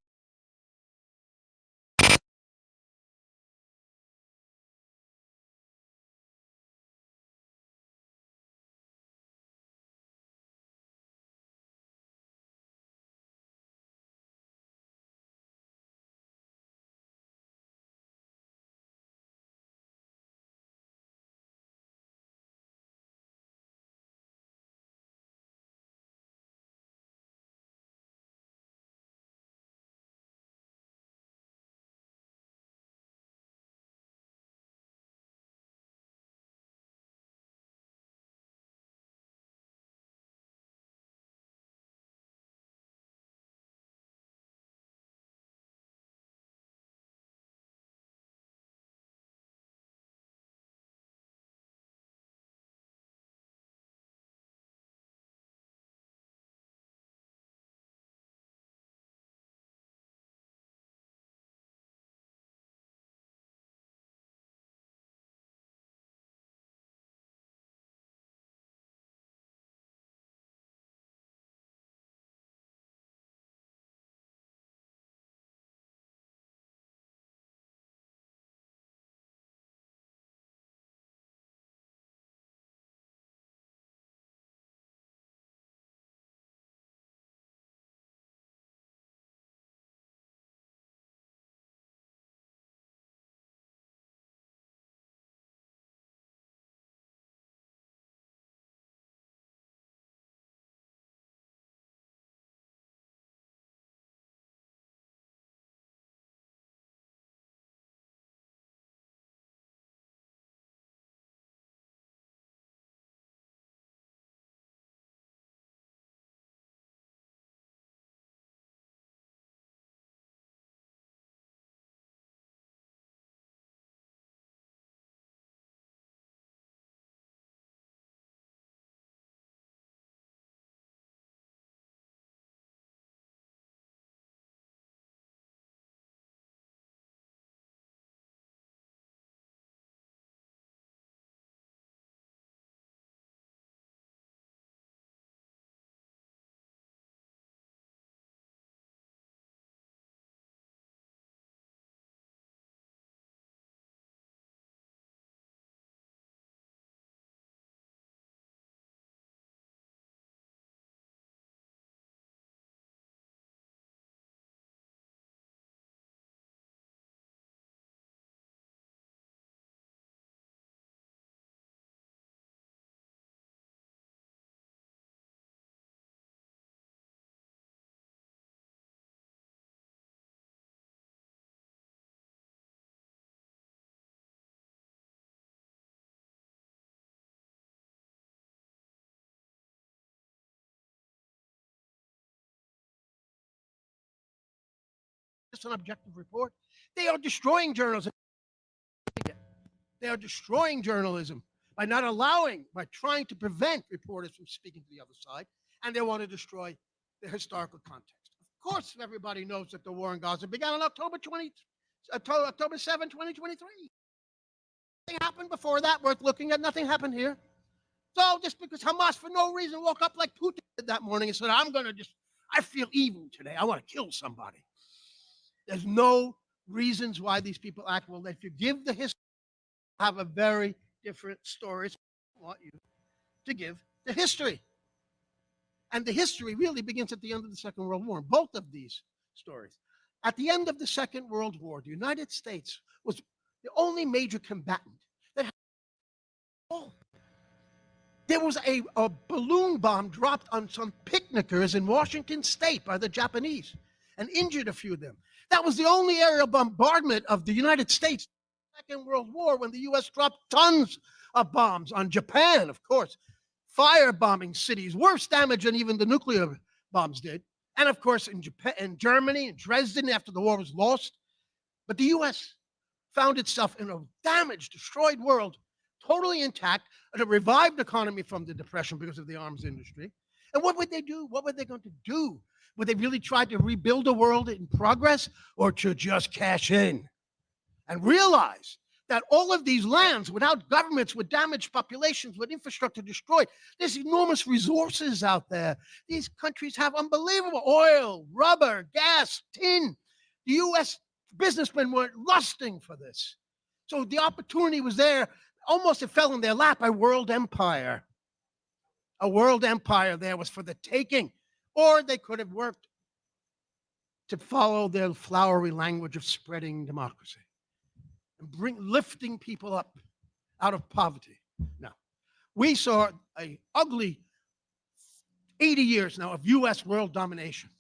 Just an objective report. They are destroying journalism. They are destroying journalism by not allowing, by trying to prevent reporters from speaking to the other side, and they want to destroy the historical context. Of course, everybody knows that the war in Gaza began on October 7, 2023. Nothing happened before that worth looking at. Nothing happened here. So just because Hamas for no reason woke up like Putin did that morning and said, I feel evil today. I want to kill somebody. There's no reasons why these people act. Well, if you give the history, have a very different story. I want you to give the history. And the history really begins at the end of the Second World War, both of these stories. At the end of the Second World War, the United States was the only major combatant that had all. There was a balloon bomb dropped on some picnickers in Washington State by the Japanese and injured a few of them. That was the only aerial bombardment of the United States in the Second World War, when the U.S. dropped tons of bombs on Japan, of course, firebombing cities, worse damage than even the nuclear bombs did. And of course, in Japan, in Germany, in Dresden, after the war was lost. But the U.S. found itself in a damaged, destroyed world, totally intact, and a revived economy from the Depression because of the arms industry. And what would they do? What were they going to do? Would they really try to rebuild a world in progress, or to just cash in and realize that all of these lands, without governments, with damaged populations, with infrastructure destroyed, there's enormous resources out there. These countries have unbelievable oil, rubber, gas, tin. The U.S. businessmen were lusting for this. So the opportunity was there. Almost it fell in their lap, a world empire. A world empire there was for the taking. Or they could have worked to follow their flowery language of spreading democracy and lifting people up out of poverty. Now, we saw an ugly 80 years now of U.S. world domination.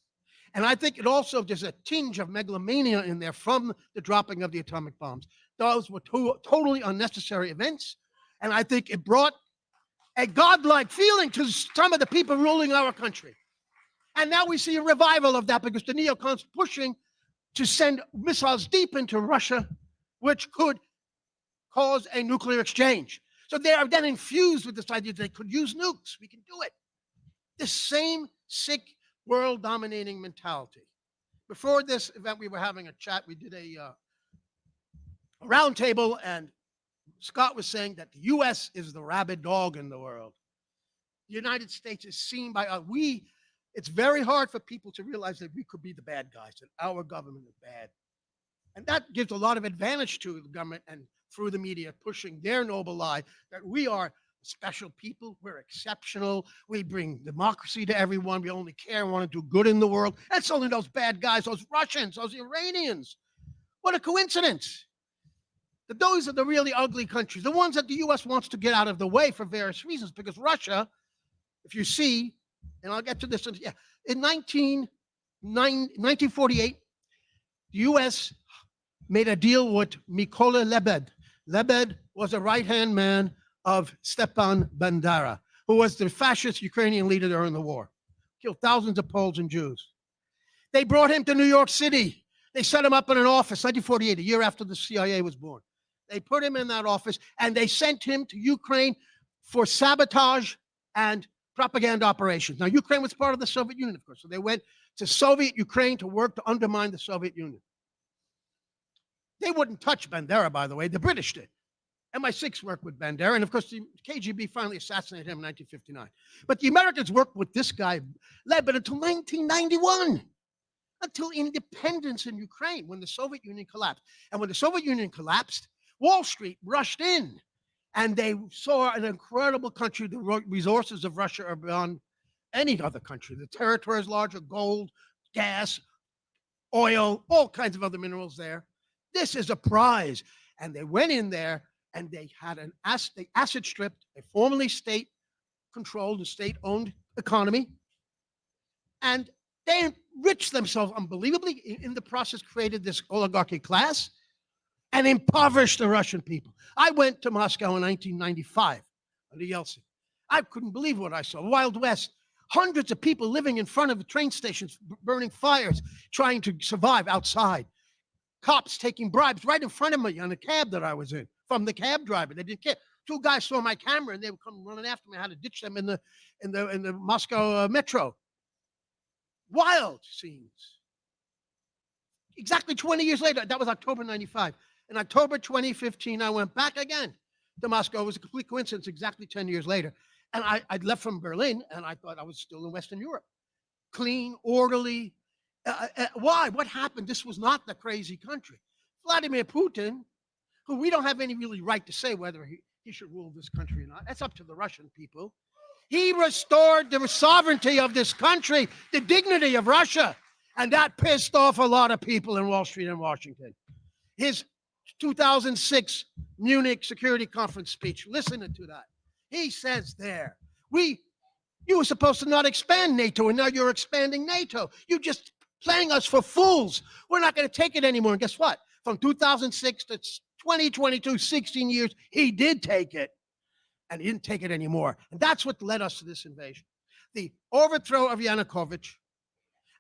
And I think it also, there's a tinge of megalomania in there from the dropping of the atomic bombs. Those were totally unnecessary events. And I think it brought a godlike feeling to some of the people ruling our country. And now we see a revival of that because the neocons pushing to send missiles deep into Russia, which could cause a nuclear exchange. So they are then infused with this idea that they could use nukes. We can do it. The same sick world dominating mentality. Before this event, we were having a chat. We did a roundtable, and Scott was saying that the U.S. is the rabid dog in the world. The United States is seen by it's very hard for people to realize that we could be the bad guys, that our government is bad. And that gives a lot of advantage to the government and through the media pushing their noble lie that we are special people, we're exceptional, we bring democracy to everyone, we only care and want to do good in the world. That's only those bad guys, those Russians, those Iranians. What a coincidence. That those are the really ugly countries, the ones that the U.S. wants to get out of the way for various reasons, because Russia, if you see, and I'll get to this, in 1948, the U.S. made a deal with Mykola Lebed. Lebed was a right-hand man of Stepan Bandera, who was the fascist Ukrainian leader during the war, killed thousands of Poles and Jews. They brought him to New York City. They set him up in an office, 1948, a year after the CIA was born. They put him in that office, and they sent him to Ukraine for sabotage and propaganda operations. Now, Ukraine was part of the Soviet Union, of course, so they went to Soviet Ukraine to work to undermine the Soviet Union. They wouldn't touch Bandera, by the way. The British did. MI6 worked with Bandera, and of course, the KGB finally assassinated him in 1959. But the Americans worked with this guy, Lebed, until 1991, until independence in Ukraine, when the Soviet Union collapsed. And when the Soviet Union collapsed, Wall Street rushed in, and they saw an incredible country. The resources of Russia are beyond any other country. The territory is larger, gold, gas, oil, all kinds of other minerals there. This is a prize. And they went in there, and they had they acid stripped a formerly state-controlled, a state-owned economy, and they enriched themselves unbelievably. In the process, created this oligarchy class and impoverished the Russian people. I went to Moscow in 1995 under Yeltsin. I couldn't believe what I saw. Wild West. Hundreds of people living in front of the train stations, burning fires, trying to survive outside. Cops taking bribes right in front of me on a cab that I was in from the cab driver. They didn't care. Two guys saw my camera, and they would come running after me. I had to ditch them in the Moscow metro. Wild scenes. Exactly 20 years later, that was October 95. In October 2015, I went back again to Moscow. It was a complete coincidence, exactly 10 years later. And I'd left from Berlin, and I thought I was still in Western Europe. Clean, orderly. Why? What happened? This was not the crazy country. Vladimir Putin, who we don't have any really right to say whether he should rule this country or not. That's up to the Russian people. He restored the sovereignty of this country, the dignity of Russia. And that pissed off a lot of people in Wall Street and Washington. His 2006 Munich Security Conference speech, listen to that. He says there, you were supposed to not expand NATO, and now you're expanding NATO. You're just playing us for fools. We're not going to take it anymore. And guess what? From 2006 to 2022, 16 years, he did take it, and he didn't take it anymore. And that's what led us to this invasion. The overthrow of Yanukovych,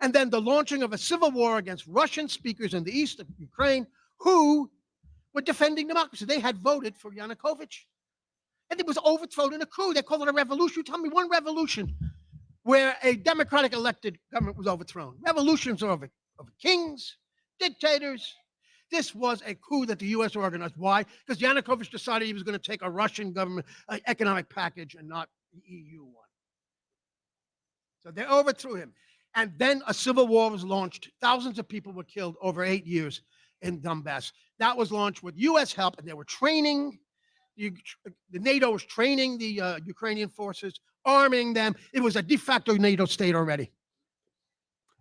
and then the launching of a civil war against Russian speakers in the east of Ukraine who were defending democracy. They had voted for Yanukovych. And it was overthrown in a coup. They called it a revolution. Tell me one revolution where a democratic elected government was overthrown. Revolutions are over kings, dictators. This was a coup that the U.S. organized. Why? Because Yanukovych decided he was going to take a Russian government economic package and not the EU one. So they overthrew him. And then a civil war was launched. Thousands of people were killed over 8 years in Donbass. That was launched with U.S. help, and they were training. The NATO was training the Ukrainian forces, arming them. It was a de facto NATO state already.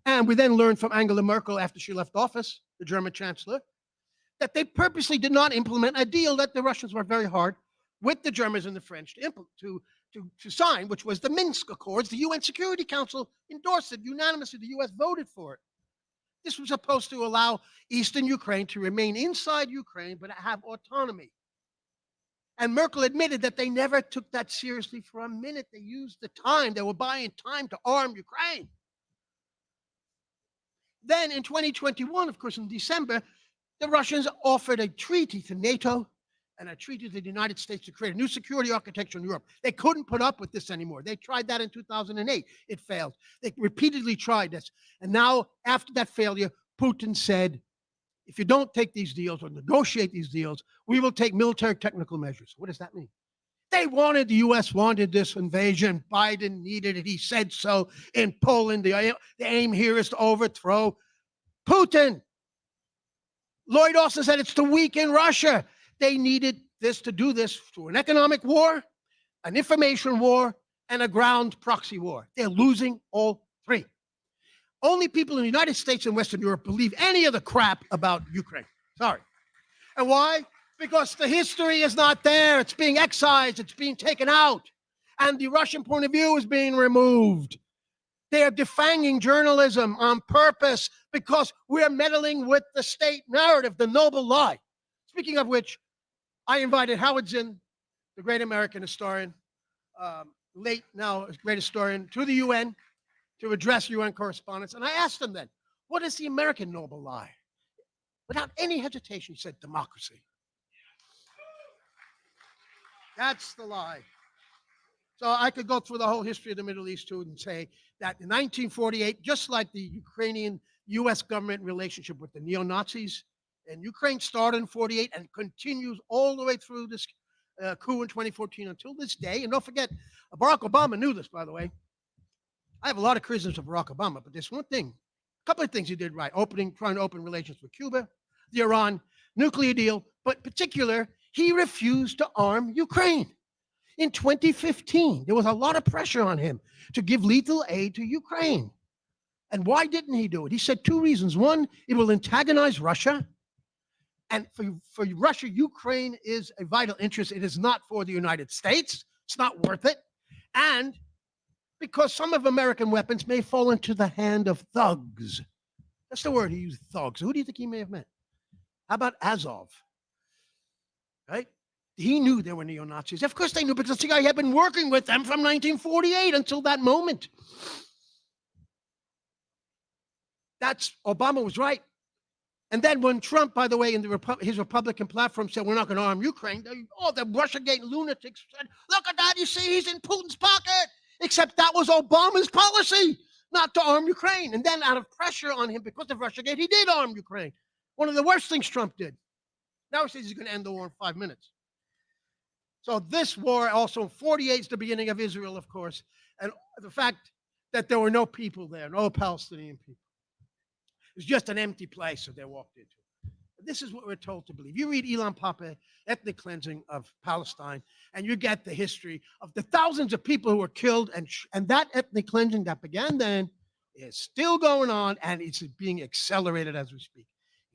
And we then learned from Angela Merkel after she left office, the German chancellor, that they purposely did not implement a deal that the Russians worked very hard with the Germans and the French to sign, which was the Minsk Accords. The UN Security Council endorsed it unanimously. The U.S. voted for it. This was supposed to allow Eastern Ukraine to remain inside Ukraine, but have autonomy. And Merkel admitted that they never took that seriously for a minute. They used the time. They were buying time to arm Ukraine. Then in 2021, of course, in December, the Russians offered a treaty to NATO and a treaty to the United States to create a new security architecture in Europe. They couldn't put up with this anymore. They tried that in 2008. It failed. They repeatedly tried this. And now, after that failure, Putin said, if you don't take these deals or negotiate these deals, we will take military technical measures. What does that mean? The U.S. wanted this invasion. Biden needed it. He said so in Poland. The aim here is to overthrow Putin. Lloyd Austin said it's to weaken Russia. They needed this to do this through an economic war, an information war, and a ground proxy war. They're losing all three. Only people in the United States and Western Europe believe any of the crap about Ukraine. Sorry. And why? Because the history is not there. It's being excised. It's being taken out. And the Russian point of view is being removed. They are defanging journalism on purpose because we're meddling with the state narrative, the noble lie. Speaking of which, I invited Howard Zinn, the great American historian, late now great historian, to the UN to address UN correspondence. And I asked him then, what is the American noble lie? Without any hesitation, he said, democracy. That's the lie. So I could go through the whole history of the Middle East too and say that in 1948, just like the Ukrainian-U.S. government relationship with the neo-Nazis, and Ukraine started in 48 and continues all the way through this coup in 2014 until this day. And don't forget, Barack Obama knew this, by the way. I have a lot of criticisms of Barack Obama, but there's one thing, a couple of things he did right. Trying to open relations with Cuba, the Iran nuclear deal, but in particular, he refused to arm Ukraine. In 2015, there was a lot of pressure on him to give lethal aid to Ukraine. And why didn't he do it? He said two reasons. One, it will antagonize Russia. And for Russia, Ukraine is a vital interest. It is not for the United States. It's not worth it. And because some of American weapons may fall into the hand of thugs. That's the word he used, thugs. Who do you think he may have meant? How about Azov? Right? He knew they were neo-Nazis. Of course they knew, because the guy had been working with them from 1948 until that moment. Obama was right. And then when Trump, by the way, in his Republican platform said, we're not going to arm Ukraine, the Russiagate lunatics said, look at that, you see, he's in Putin's pocket. Except that was Obama's policy. not to arm Ukraine. And then out of pressure on him because of Russiagate, he did arm Ukraine. One of the worst things Trump did. Now he says he's going to end the war in 5 minutes. So this war also, 48 is the beginning of Israel, of course. And the fact that there were no people there, no Palestinian people. It was just an empty place that they walked into. This is what we're told to believe. You read Ilan Pappé, Ethnic Cleansing of Palestine, and you get the history of the thousands of people who were killed, and that ethnic cleansing that began then is still going on, and it's being accelerated as we speak.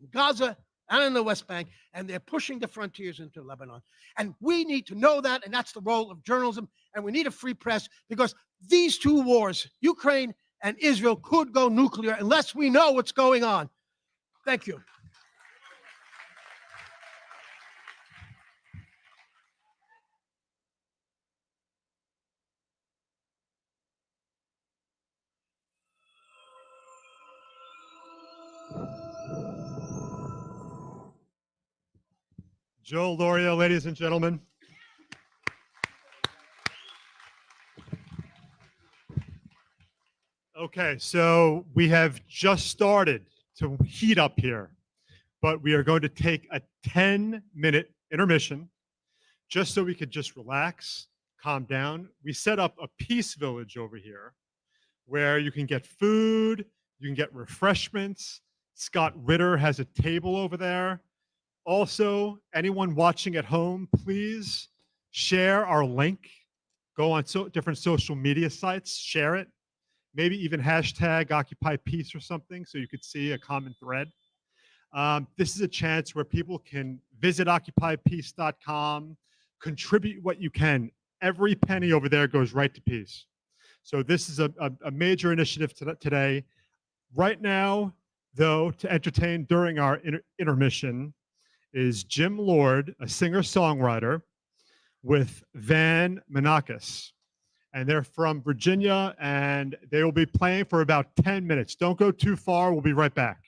In Gaza and in the West Bank, and they're pushing the frontiers into Lebanon. And we need to know that, and that's the role of journalism, and we need a free press, because these two wars, Ukraine and Israel, could go nuclear unless we know what's going on. Thank you. Joe Loria, ladies and gentlemen. Okay, so we have just started to heat up here, but we are going to take a 10-minute intermission just so we could just relax, calm down. We set up a peace village over here where you can get food, you can get refreshments. Scott Ritter has a table over there. Also, anyone watching at home, please share our link. Go on different social media sites, share it. Maybe even hashtag Occupy Peace or something so you could see a common thread. This is a chance where people can visit occupypeace.com, contribute what you can. Every penny over there goes right to peace. So this is a major initiative today. Right now, though, to entertain during our intermission is Jim Lord, a singer-songwriter, with Van Menakis. And they're from Virginia, and they will be playing for about 10 minutes. Don't go too far. We'll be right back.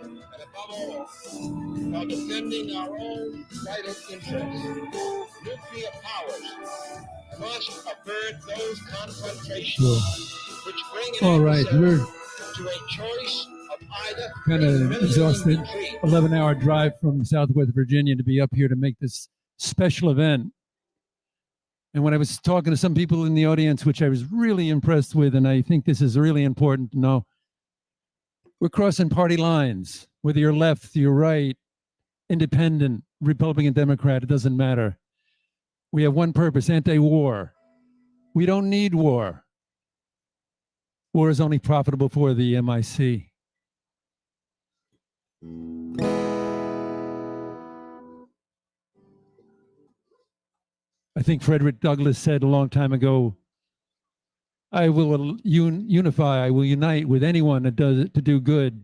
And above all, while defending our own vital interests. Nuclear powers must avert those confrontations which bring an All right, we're to a choice of either kind of military exhausted. retreat 11-hour drive from Southwest Virginia to be up here to make this special event. And when I was talking to some people in the audience, which I was really impressed with, and I think this is really important to know, we're crossing party lines, whether you're left, you're right, independent, Republican, Democrat, it doesn't matter. We have one purpose, anti-war. We don't need war. War is only profitable for the MIC. I think Frederick Douglass said a long time ago, I will unify, I will unite with anyone that does it to do good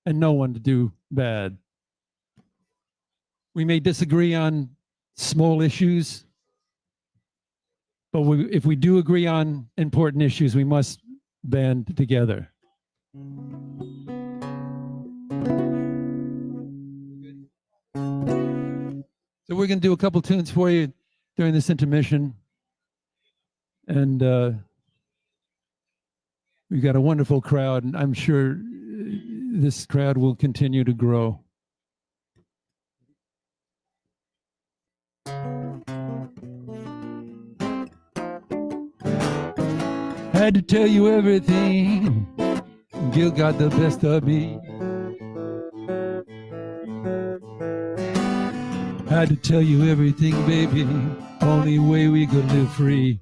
and no one to do bad. We may disagree on small issues, but if we do agree on important issues, we must band together. So we're going to do a couple tunes for you during this intermission. And we've got a wonderful crowd, and I'm sure this crowd will continue to grow. Had to tell you everything. Guilt got the best of me. Had to tell you everything, baby. Only way we could live free.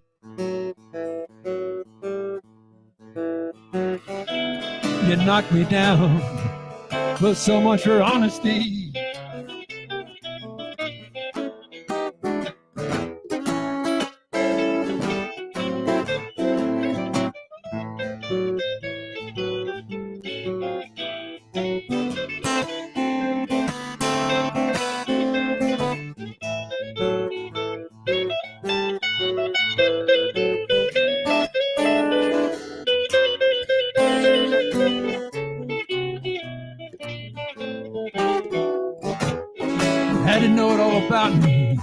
You knocked me down, but so much for honesty. Had to know it all about me.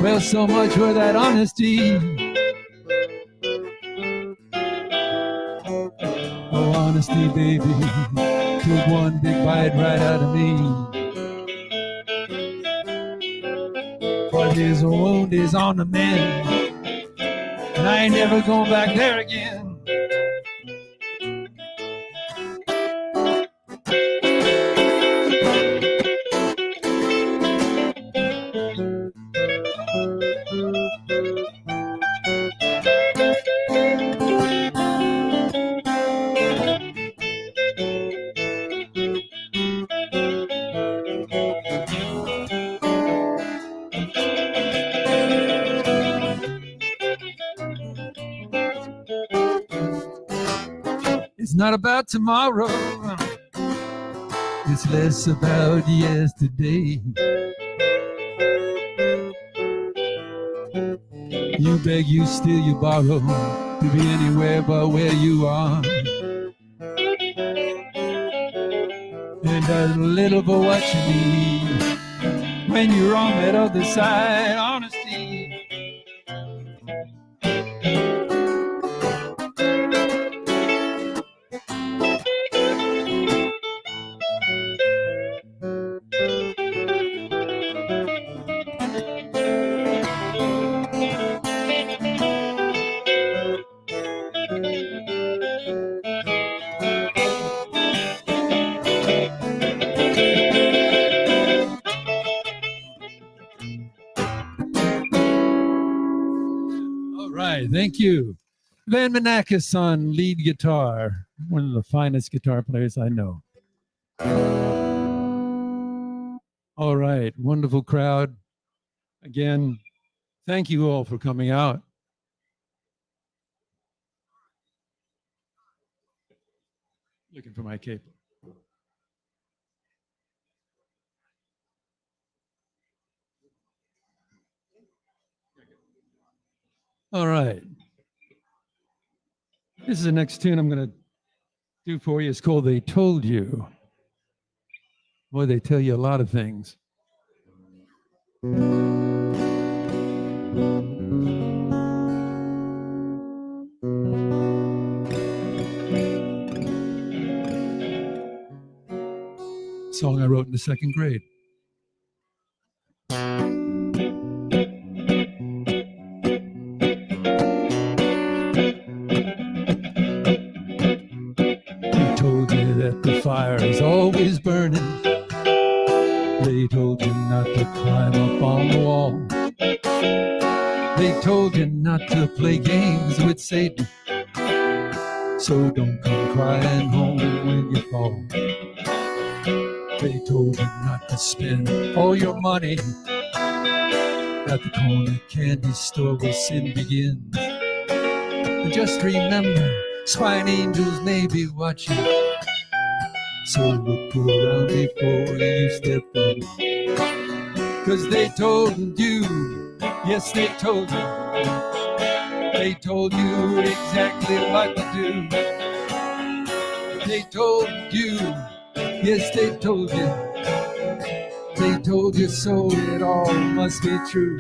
Well, so much for that honesty. Oh, honesty, baby, took one big bite right out of me. But his wound is on the mend, and I ain't never going back there again. It's not about tomorrow, it's less about yesterday. You beg, you steal, you borrow, to be anywhere but where you are. And a little for what you need when you're on that other side, honesty. Thank you. Van Manakis on lead guitar, one of the finest guitar players I know. All right, wonderful crowd. Again, thank you all for coming out. Looking for my cape. All right. This is the next tune I'm going to do for you. It's called They Told You. Boy, they tell you a lot of things. Song I wrote in the second grade. They told you that the fire is always burning. They told you not to climb up on the wall. They told you not to play games with Satan. So don't come crying home when you fall. They told you not to spend all your money at the corner candy store where sin begins. And just remember, spine angels may be watching. So look around before you step in. 'Cause they told you, yes they told you. They told you exactly what to do. They told you, yes they told you. They told you so it all must be true.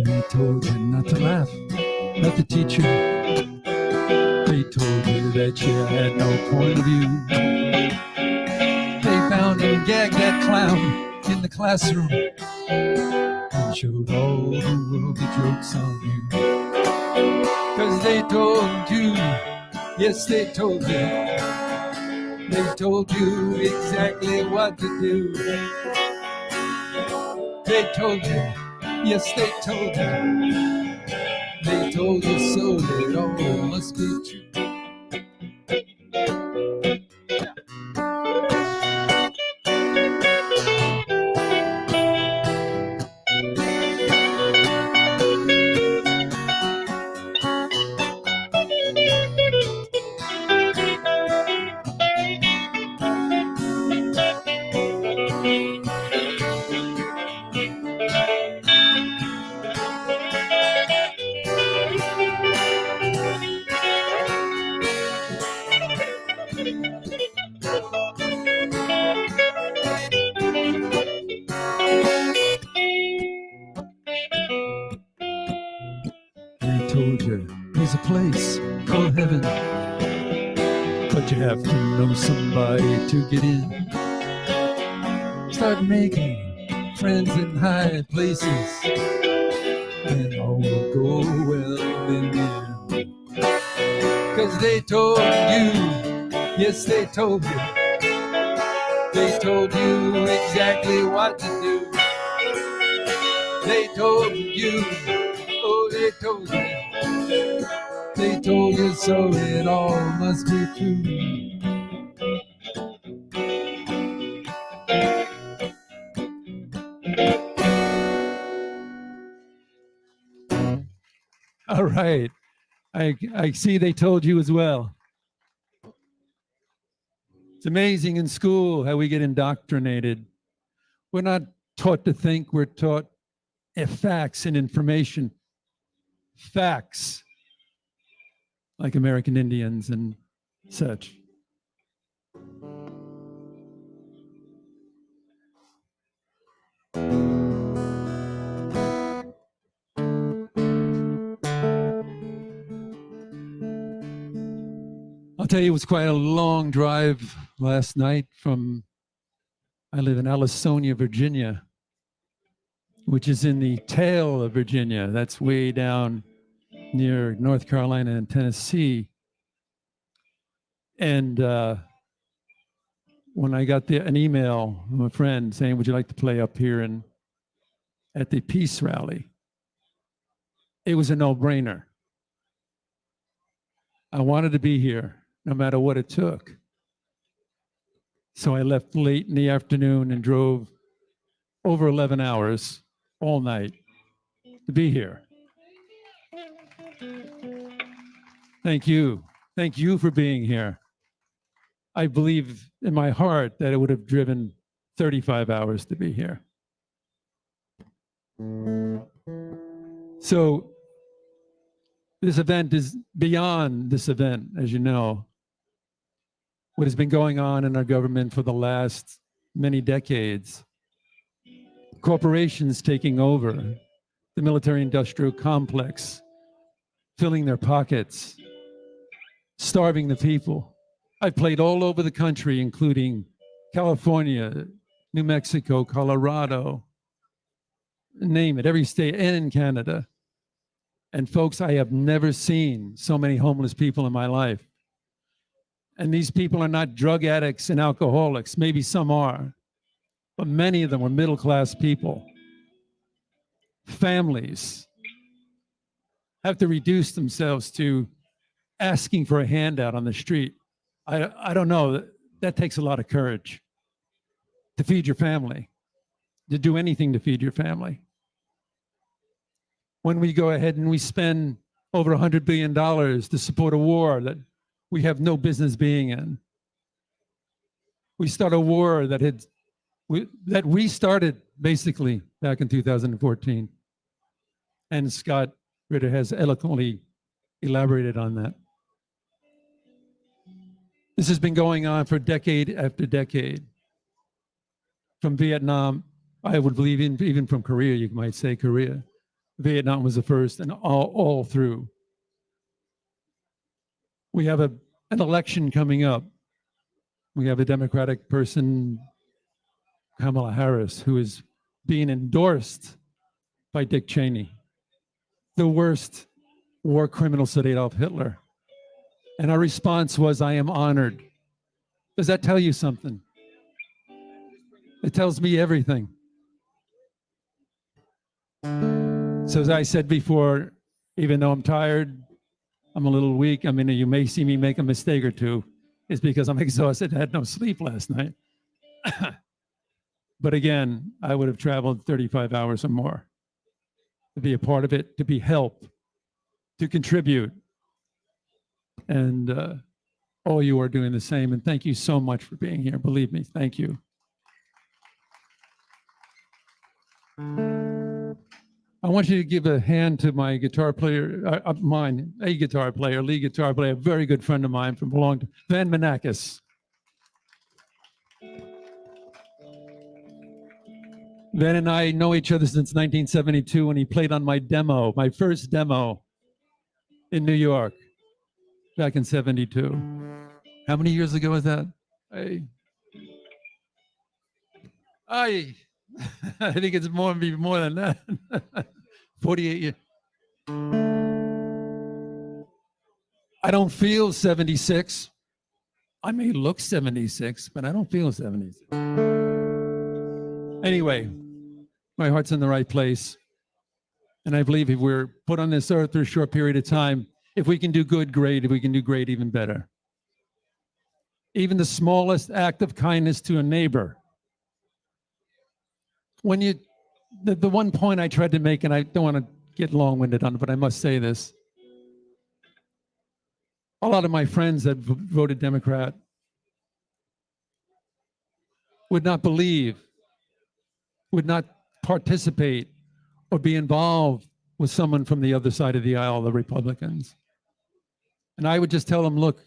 They told you not to laugh at the teacher. They told you that you had no point of view. They found and gagged that clown in the classroom and showed all the world the jokes on you. 'Cause they told you, yes they told you. They told you exactly what to do. They told you, yes they told you. They told you so it all must be true. They told you there's a place called heaven, but you have to know somebody to get in. Start making friends in high places, and all will go well in the end. 'Cause they told you, yes they told you. They told you exactly what to do. They told you, oh they told you. They told you so it all must be true. All right. I see they told you as well. It's amazing in school how we get indoctrinated. We're not taught to think, we're taught facts and information. Facts, like American Indians and such. I'll tell you, it was quite a long drive last night from, I live in Allistonia, Virginia, which is in the tail of Virginia. That's way down near North Carolina and Tennessee. And when I got an email from a friend saying, would you like to play up here at the peace rally? It was a no-brainer. I wanted to be here no matter what it took. So I left late in the afternoon and drove over 11 hours all night to be here. Thank you. Thank you for being here. I believe in my heart that it would have driven 35 hours to be here. So this event is beyond this event, as you know. What has been going on in our government for the last many decades. Corporations taking over the military-industrial complex, filling their pockets, starving the people. I've played all over the country, including California, New Mexico, Colorado, name it, every state, and in Canada. And folks, I have never seen so many homeless people in my life. And these people are not drug addicts and alcoholics. Maybe some are, but many of them are middle-class people. Families have to reduce themselves to asking for a handout on the street. I don't know, that takes a lot of courage to feed your family, to do anything to feed your family. When we go ahead and we spend over $100 billion to support a war that we have no business being in. We start a war that we started basically back in 2014. And Scott Ritter has eloquently elaborated on that. This has been going on for decade after decade. From Vietnam, I would believe even from Korea, you might say Korea. Vietnam was the first and all through. We have an election coming up. We have a Democratic person, Kamala Harris, who is being endorsed by Dick Cheney, the worst war criminal since Adolf Hitler. And our response was, I am honored. Does that tell you something? It tells me everything. So as I said before, even though I'm tired, I'm a little weak. I mean, you may see me make a mistake or two. It's because I'm exhausted. I had no sleep last night. But again, I would have traveled 35 hours or more to be a part of it, to be helped, to contribute. And all you are doing the same. And thank you so much for being here. Believe me, thank you. I want you to give a hand to my guitar player, lead guitar player, a very good friend of mine from Van Manakis. Van and I know each other since 1972 when he played on my demo, my first demo in New York back in 72. How many years ago was that? I think it's more than that. 48 years. I don't feel 76. I may look 76, but I don't feel 76. Anyway, my heart's in the right place. And I believe if we're put on this earth for a short period of time, if we can do good, great. If we can do great, even better. Even the smallest act of kindness to a neighbor. When you, the one point I tried to make, and I don't want to get long-winded on it, but I must say this. A lot of my friends that voted Democrat would not believe, would not participate or be involved with someone from the other side of the aisle, the Republicans. And I would just tell them, look,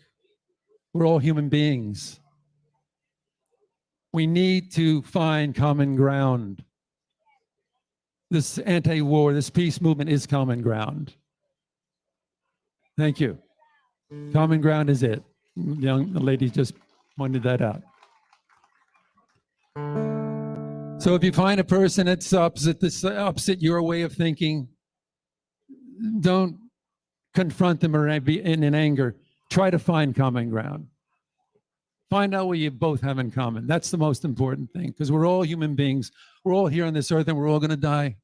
we're all human beings. We need to find common ground. This anti-war, this peace movement is common ground. Thank you. Common ground is it. The lady just pointed that out. So if you find a person that's opposite your way of thinking, don't confront them or be in anger. Try to find common ground. Find out what you both have in common. That's the most important thing, because we're all human beings. We're all here on this earth and we're all going to die.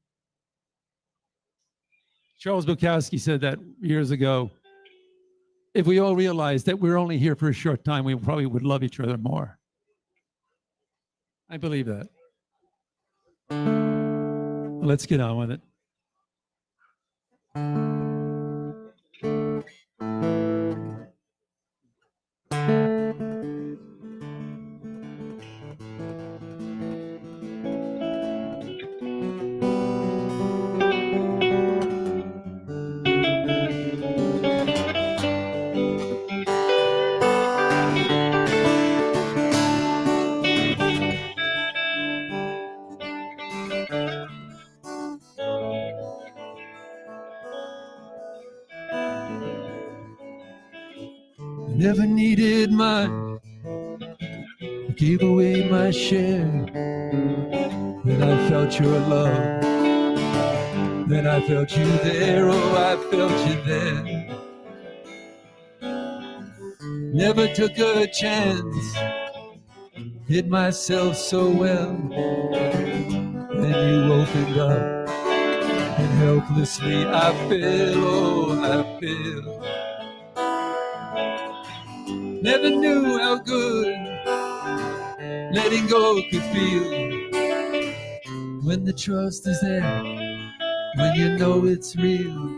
Charles Bukowski said that years ago. if we all realized that we're only here for a short time, we probably would love each other more. I believe that. Let's get on with it. I never needed much, I gave away my share. When I felt your love, then I felt you there, oh, I felt you there. Never took a chance, hid myself so well. Then you opened up, and helplessly I fell, oh, I fell. Never knew how good letting go could feel. When the trust is there, when you know it's real.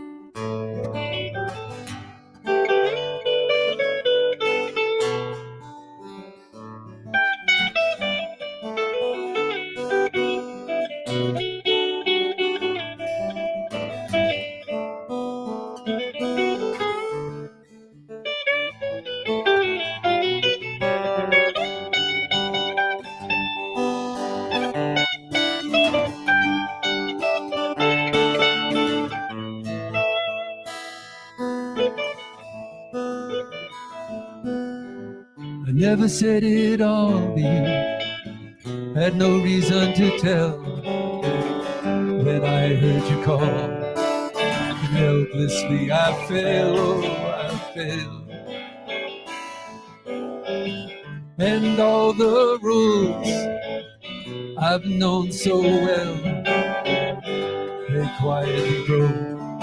I never said it all to you, had no reason to tell. When I heard you call, and helplessly I fell, oh, I fell. And all the rules I've known so well, they quietly broke.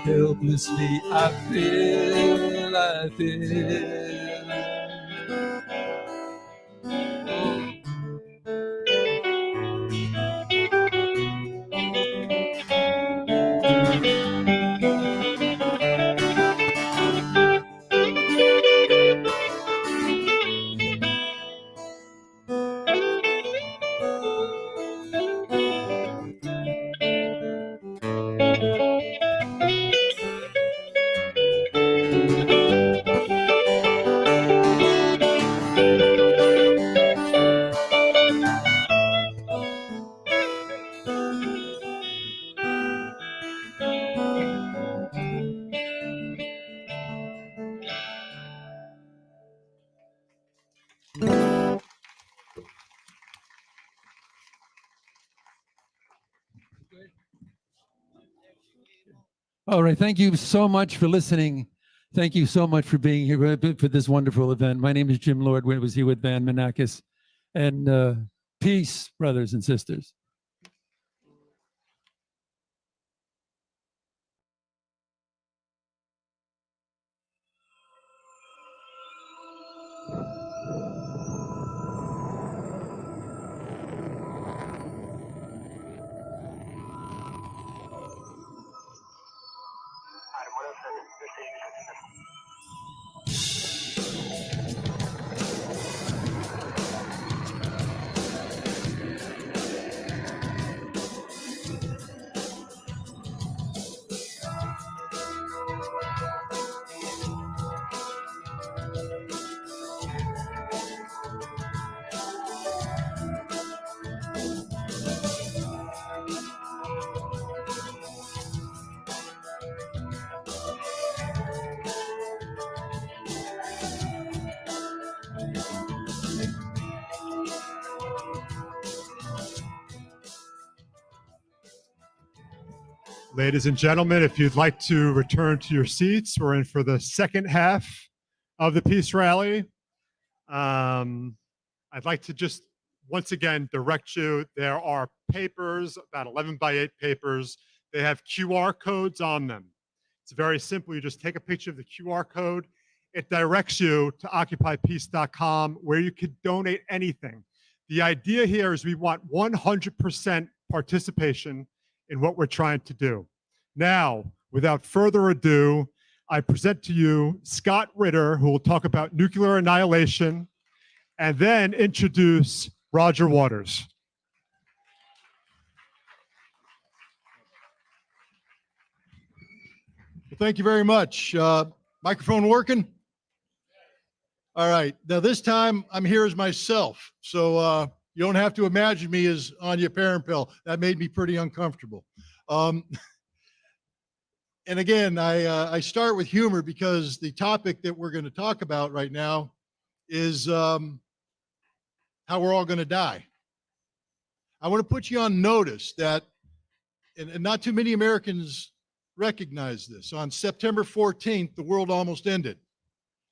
Helplessly I fell, I fell. All right. Thank you so much for listening. Thank you so much for being here for this wonderful event. My name is Jim Lord. I was here with Van Menakis. And peace, brothers and sisters. Ladies and gentlemen, if you'd like to return to your seats, we're in for the second half of the peace rally. I'd like to just once again direct you. There are papers, about 11 by 8 papers. They have QR codes on them. It's very simple. You just take a picture of the QR code. It directs you to occupypeace.com where you could donate anything. The idea here is we want 100% participation in what we're trying to do. Now, without further ado, I present to you Scott Ritter, who will talk about nuclear annihilation, and then introduce Roger Waters. Well, thank you very much. Microphone working? All right. Now this time I'm here as myself. So you don't have to imagine me as Anya Parampil. That made me pretty uncomfortable. And again, I start with humor because the topic that we're going to talk about right now is how we're all going to die. I want to put you on notice that, and not too many Americans recognize this. On September 14th, the world almost ended.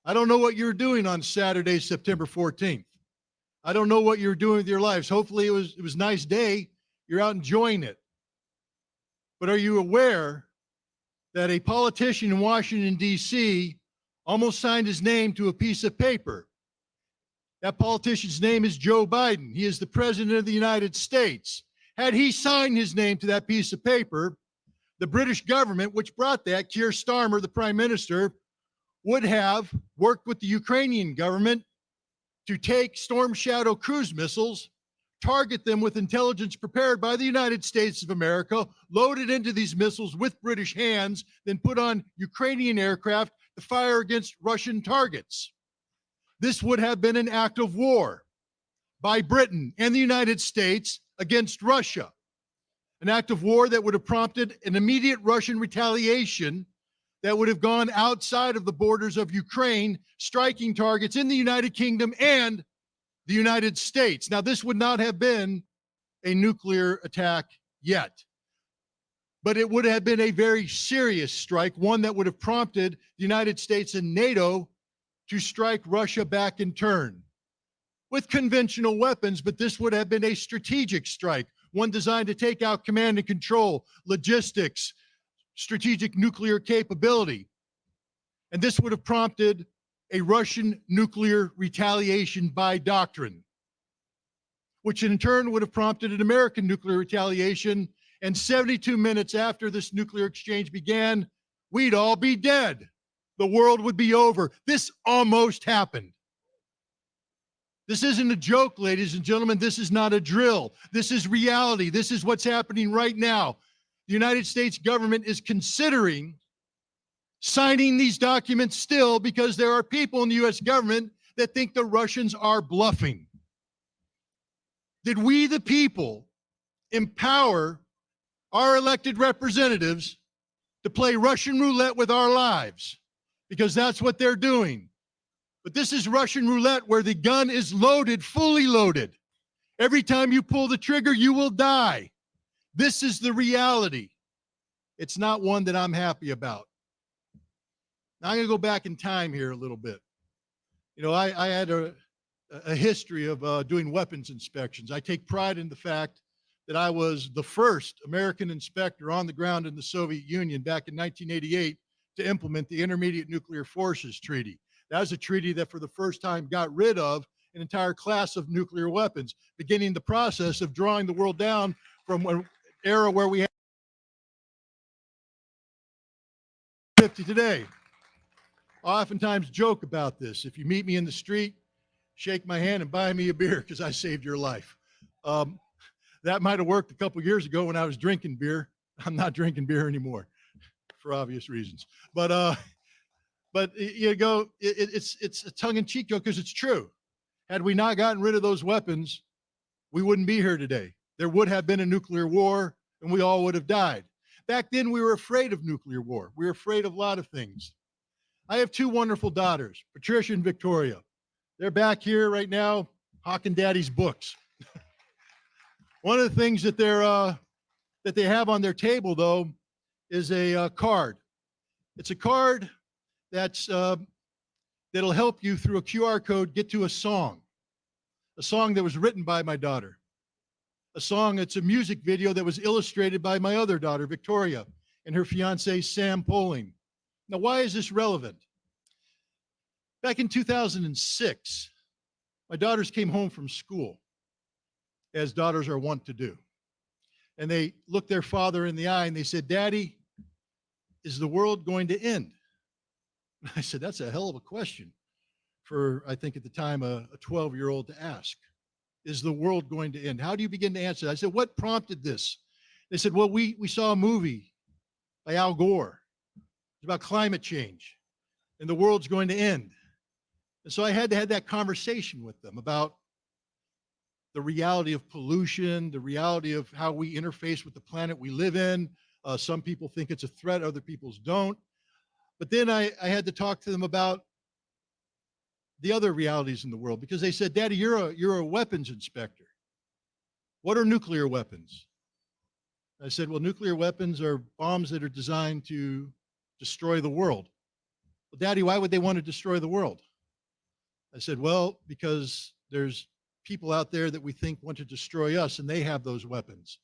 I don't know what you're doing on Saturday, September 14th. I don't know what you're doing with your lives. Hopefully it was a nice day. You're out enjoying it. But are you aware that a politician in Washington, D.C. almost signed his name to a piece of paper? That politician's name is Joe Biden. He is the president of the United States. Had he signed his name to that piece of paper, the British government, which brought that, Keir Starmer, the prime minister, would have worked with the Ukrainian government to take Storm Shadow cruise missiles, target them with intelligence prepared by the United States of America, loaded into these missiles with British hands, then put on Ukrainian aircraft to fire against Russian targets. This would have been an act of war by Britain and the United States against Russia, an act of war that would have prompted an immediate Russian retaliation that would have gone outside of the borders of Ukraine, striking targets in the United Kingdom and the United States. Now, this would not have been a nuclear attack yet, but it would have been a very serious strike, one that would have prompted the United States and NATO to strike Russia back in turn with conventional weapons, but this would have been a strategic strike, one designed to take out command and control, logistics, strategic nuclear capability. And this would have prompted a Russian nuclear retaliation by doctrine, which in turn would have prompted an American nuclear retaliation. And 72 minutes after this nuclear exchange began, we'd all be dead. The world would be over. This almost happened. This isn't a joke, ladies and gentlemen. This is not a drill. This is reality. This is what's happening right now. The United States government is considering signing these documents still because there are people in the U.S. government that think the Russians are bluffing. Did we, the people, empower our elected representatives to play Russian roulette with our lives? Because that's what they're doing. But this is Russian roulette where the gun is loaded, fully loaded. Every time you pull the trigger, you will die. This is the reality. It's not one that I'm happy about. Now I'm going to go back in time here a little bit. You know, I had a history of doing weapons inspections. I take pride in the fact that I was the first American inspector on the ground in the Soviet Union back in 1988 to implement the Intermediate Nuclear Forces Treaty. That was a treaty that for the first time got rid of an entire class of nuclear weapons, beginning the process of drawing the world down from an era where we had 50 today. I oftentimes joke about this. If you meet me in the street, shake my hand and buy me a beer because I saved your life. That might have worked a couple years ago when I was drinking beer. I'm not drinking beer anymore for obvious reasons. But you go, it's a tongue-in-cheek joke because it's true. Had we not gotten rid of those weapons, we wouldn't be here today. There would have been a nuclear war and we all would have died. Back then, we were afraid of nuclear war. We were afraid of a lot of things. I have two wonderful daughters, Patricia and Victoria. They're back here right now hawking daddy's books. One of the things that they have on their table, though, is a card. It's a card that'll help you through a QR code get to a song that was written by my daughter. It's a music video that was illustrated by my other daughter, Victoria, and her fiance, Sam Poling. Now, why is this relevant? Back in 2006, my daughters came home from school, as daughters are wont to do. And they looked their father in the eye and they said, "Daddy, is the world going to end?" And I said, "That's a hell of a question for, I think at the time, a 12-year-old to ask. Is the world going to end? How do you begin to answer that?" I said, "What prompted this?" They said, "Well, we saw a movie by Al Gore. It's about climate change and the world's going to end." And so I had to have that conversation with them about the reality of pollution, the reality of how we interface with the planet we live in. Some people think it's a threat, other people don't. But then I had to talk to them about the other realities in the world, because they said, "Daddy, you're a weapons inspector. What are nuclear weapons?" I said, "Well, nuclear weapons are bombs that are designed to destroy the world." "Well, Daddy, why would they want to destroy the world?" I said, "Well, because there's people out there that we think want to destroy us, and they have those weapons.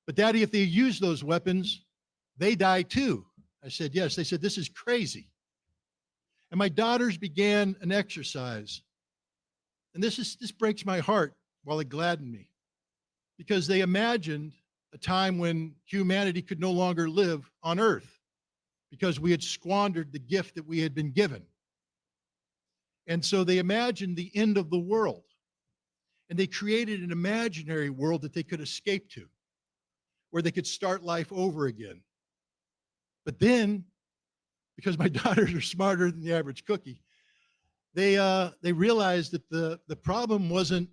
But Daddy, if they use those weapons, they die too." I said, "Yes." They said, "This is crazy." And my daughters began an exercise. And this breaks my heart while it gladdened me, because they imagined a time when humanity could no longer live on Earth because we had squandered the gift that we had been given. And so they imagined the end of the world. And they created an imaginary world that they could escape to, where they could start life over again. But then, because my daughters are smarter than the average cookie, they realized that the problem wasn't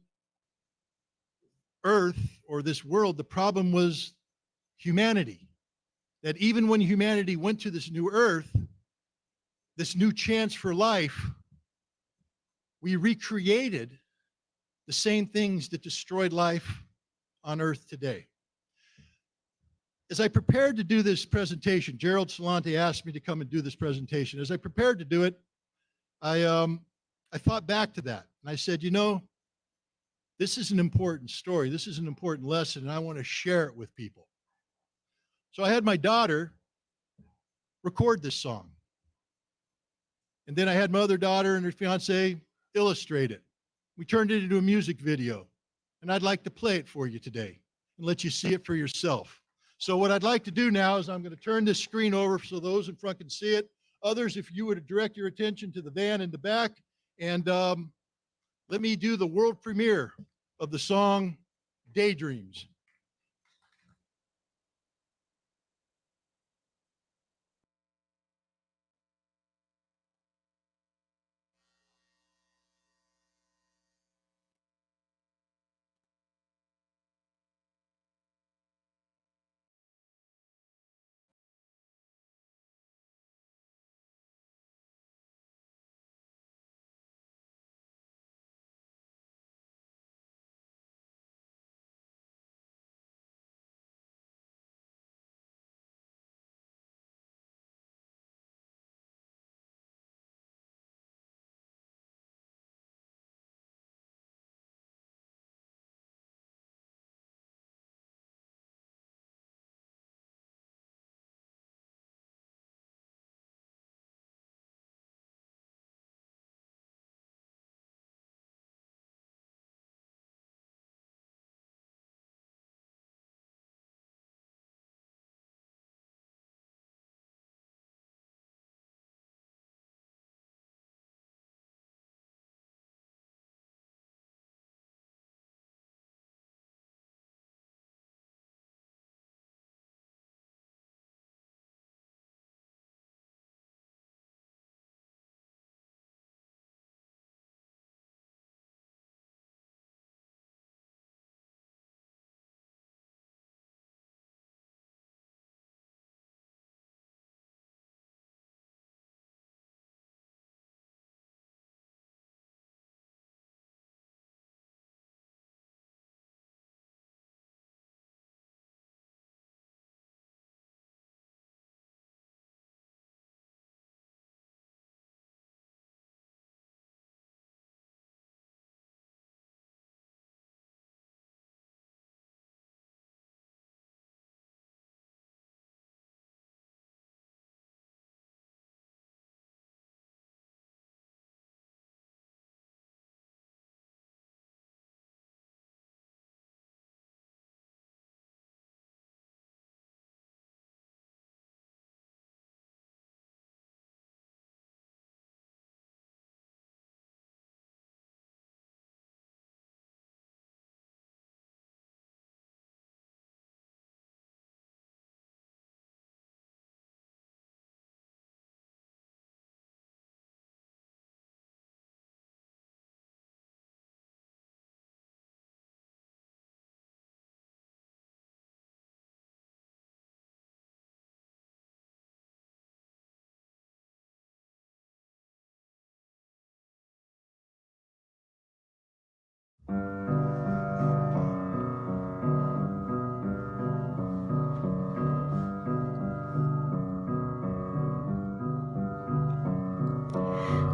Earth or this world. The problem was humanity. That even when humanity went to this new Earth, this new chance for life, we recreated the same things that destroyed life on Earth today. As I prepared to do this presentation, Gerald Celente asked me to come and do this presentation. As I prepared to do it, I thought back to that, and I said, this is an important story. This is an important lesson, and I want to share it with people. So I had my daughter record this song. And then I had my other daughter and her fiance illustrate it. We turned it into a music video, and I'd like to play it for you today and let you see it for yourself. So what I'd like to do now is I'm going to turn this screen over so those in front can see it. Others, if you would direct your attention to the van in the back, and let me do the world premiere of the song Daydreams.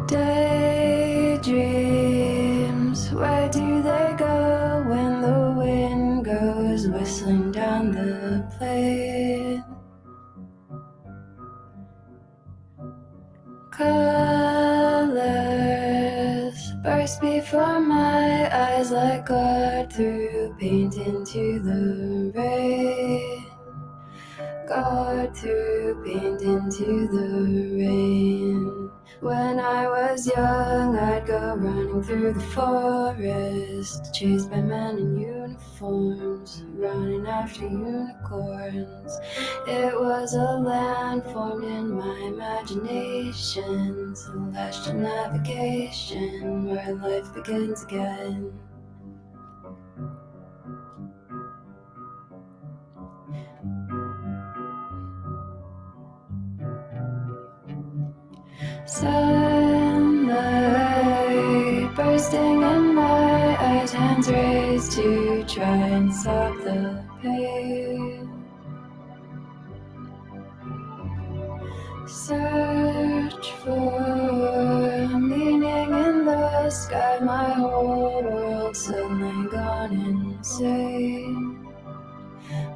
Daydreams, where do they go when the wind goes whistling down the plain? Colors burst before my eyes like God threw paint into the rain. God threw paint into the rain. When I was young, I'd go running through the forest, chased by men in uniforms, running after unicorns. It was a land formed in my imagination, celestial navigation, where life begins again. Sunlight bursting in my eyes, hands raised to try and stop the pain. Search for meaning in the sky, my whole world suddenly gone insane.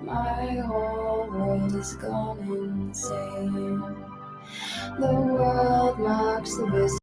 My whole world is gone insane. The world mocks the wisdom.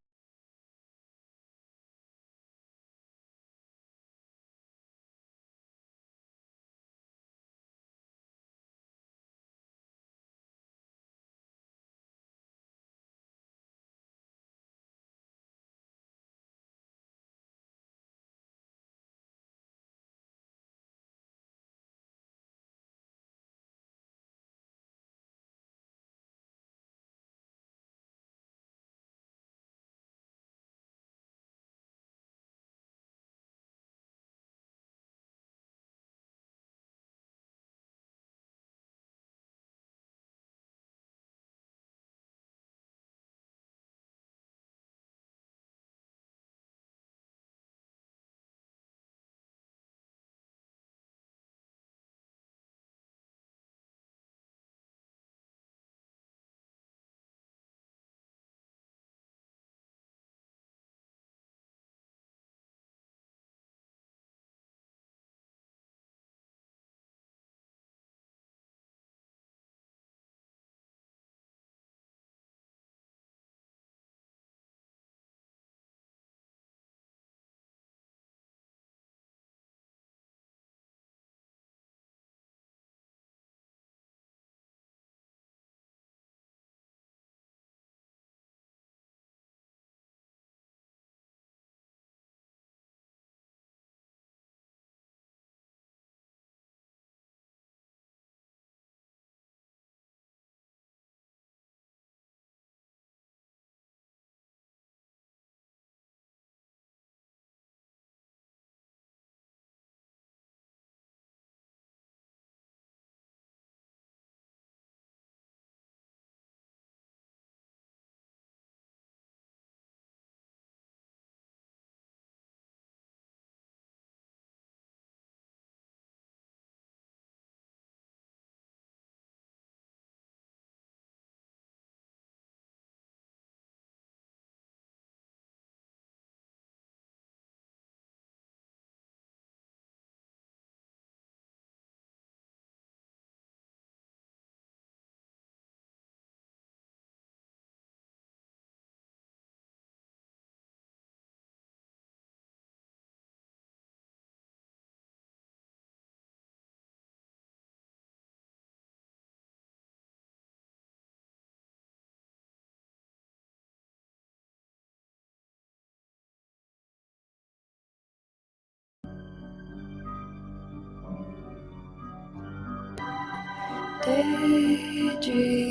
Daydream.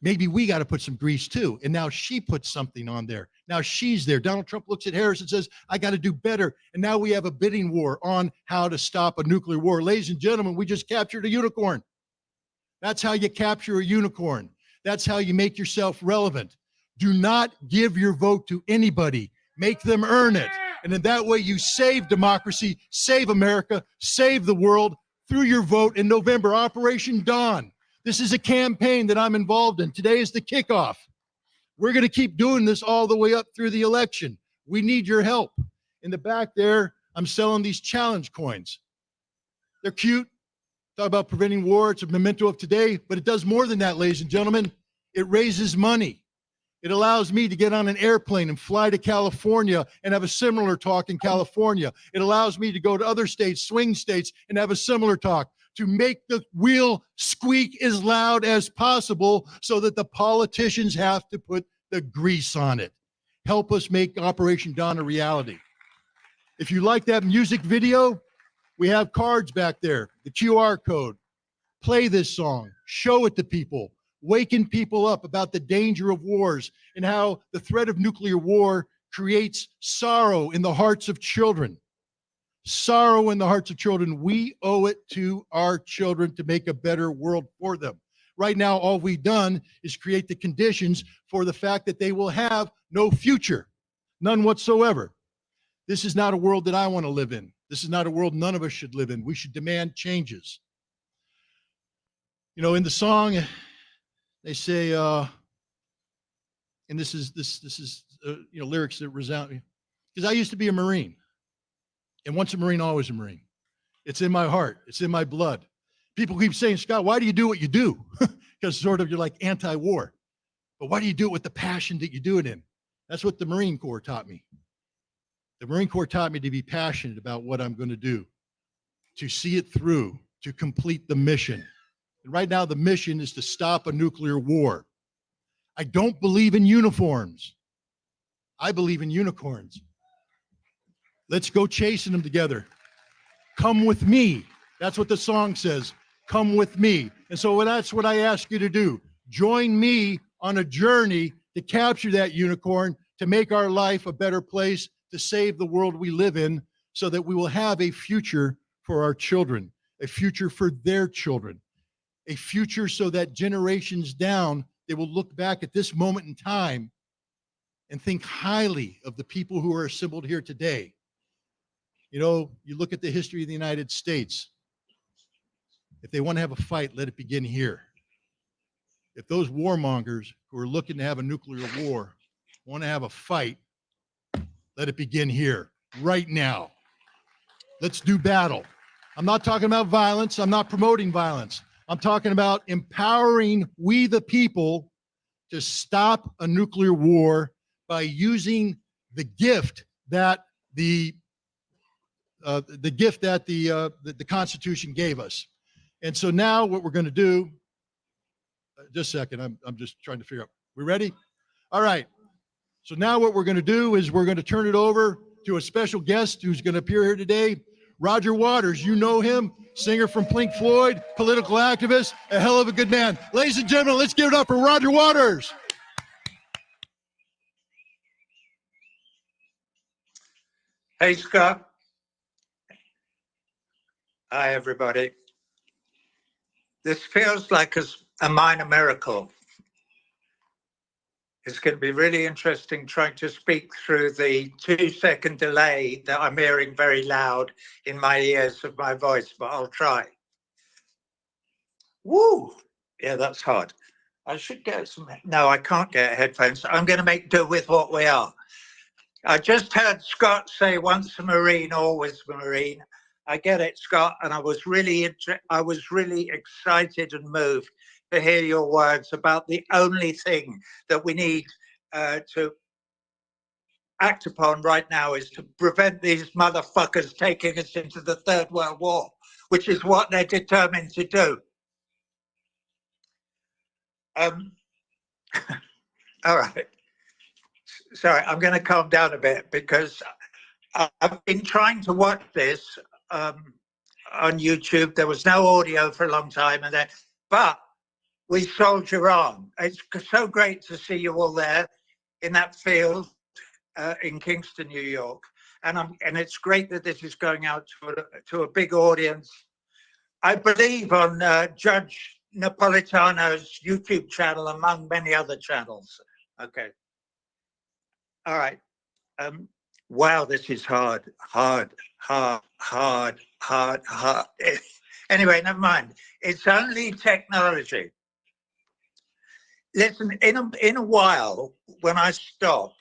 Maybe we got to put some grease too. And now she puts something on there. Now she's there. Donald Trump looks at Harris and says, I got to do better. And now we have a bidding war on how to stop a nuclear war. Ladies and gentlemen, we just captured a unicorn. That's how you capture a unicorn. That's how you make yourself relevant. Do not give your vote to anybody. Make them earn it. And in that way, you save democracy, save America, save the world through your vote in November. Operation Dawn. This is a campaign that I'm involved in. Today is the kickoff. We're going to keep doing this all the way up through the election. We need your help. In the back there, I'm selling these challenge coins. They're cute. Talk about preventing war. It's a memento of today, but it does more than that, ladies and gentlemen. It raises money. It allows me to get on an airplane and fly to California and have a similar talk in California. It allows me to go to other states, swing states, and have a similar talk, to make the wheel squeak as loud as possible so that the politicians have to put the grease on it. Help us make Operation Dawn a reality. If you like that music video, we have cards back there, the QR code. Play this song, show it to people, waken people up about the danger of wars and how the threat of nuclear war creates sorrow in the hearts of children. Sorrow in the hearts of children. We owe it to our children to make a better world for them. Right now, all we've done is create the conditions for the fact that they will have no future, none whatsoever. This is not a world that I want to live in. This is not a world none of us should live in. We should demand changes. You know, in the song, they say, and this is lyrics that resound, because I used to be a Marine. And once a Marine, always a Marine. It's in my heart. It's in my blood. People keep saying, Scott, why do you do what you do? Because sort of you're like anti-war. But why do you do it with the passion that you do it in? That's what the Marine Corps taught me. The Marine Corps taught me to be passionate about what I'm going to do, to see it through, to complete the mission. And right now, the mission is to stop a nuclear war. I don't believe in uniforms. I believe in unicorns. Let's go chasing them together. Come with me. That's what the song says. Come with me. And so that's what I ask you to do. Join me on a journey to capture that unicorn, to make our life a better place, to save the world we live in, so that we will have a future for our children, a future for their children, a future so that generations down, they will look back at this moment in time and think highly of the people who are assembled here today. You know, you look at the history of the United States. If they want to have a fight, let it begin here. If those warmongers who are looking to have a nuclear war want to have a fight, let it begin here, right now. Let's do battle. I'm not talking about violence. I'm not promoting violence. I'm talking about empowering we the people to stop a nuclear war by using the gift that the Constitution gave us. And so now what we're going to do, just a second, I'm just trying to figure out, we ready? All right. So now what we're going to do is we're going to turn it over to a special guest who's going to appear here today, Roger Waters. You know him, singer from Pink Floyd, political activist, a hell of a good man. Ladies and gentlemen, let's give it up for Roger Waters. Hey, Scott. Hi, everybody. This feels like a minor miracle. It's going to be really interesting trying to speak through the 2-second delay that I'm hearing very loud in my ears of my voice, but I'll try. Woo! Yeah, that's hard. I should get some. No, I can't get headphones. I'm going to make do with what we are. I just heard Scott say, once a Marine, always a Marine. I get it, Scott, and I was really excited and moved to hear your words about the only thing that we need to act upon right now is to prevent these motherfuckers taking us into the Third World War, which is what they're determined to do. All right. Sorry, I'm going to calm down a bit because I've been trying to watch this on YouTube. There was no audio for a long time, but we soldier on. It's so great to see you all there in that field in Kingston, New York. And it's great that this is going out to a big audience. I believe on Judge Napolitano's YouTube channel, among many other channels. Okay. All right. Wow, this is hard. Anyway, never mind. It's only technology. Listen, in a while, when I stop,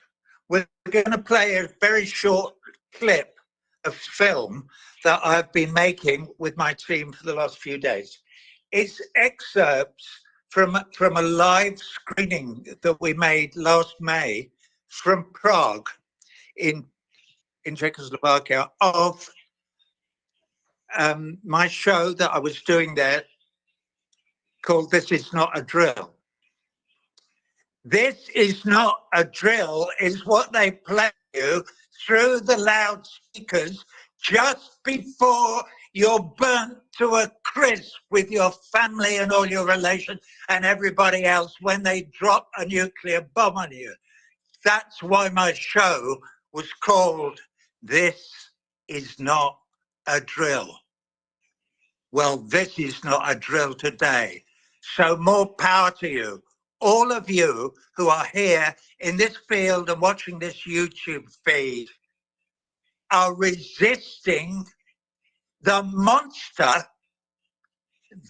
we're going to play a very short clip of film that I've been making with my team for the last few days. It's excerpts from a live screening that we made last May from Prague in Czechoslovakia of my show that I was doing there called This Is Not a Drill. This is not a drill is what they play you through the loudspeakers just before you're burnt to a crisp with your family and all your relations and everybody else when they drop a nuclear bomb on you. That's why my show was called This Is Not a Drill. Well, this is not a drill today. So more power to you. All of you who are here in this field and watching this YouTube feed are resisting the monster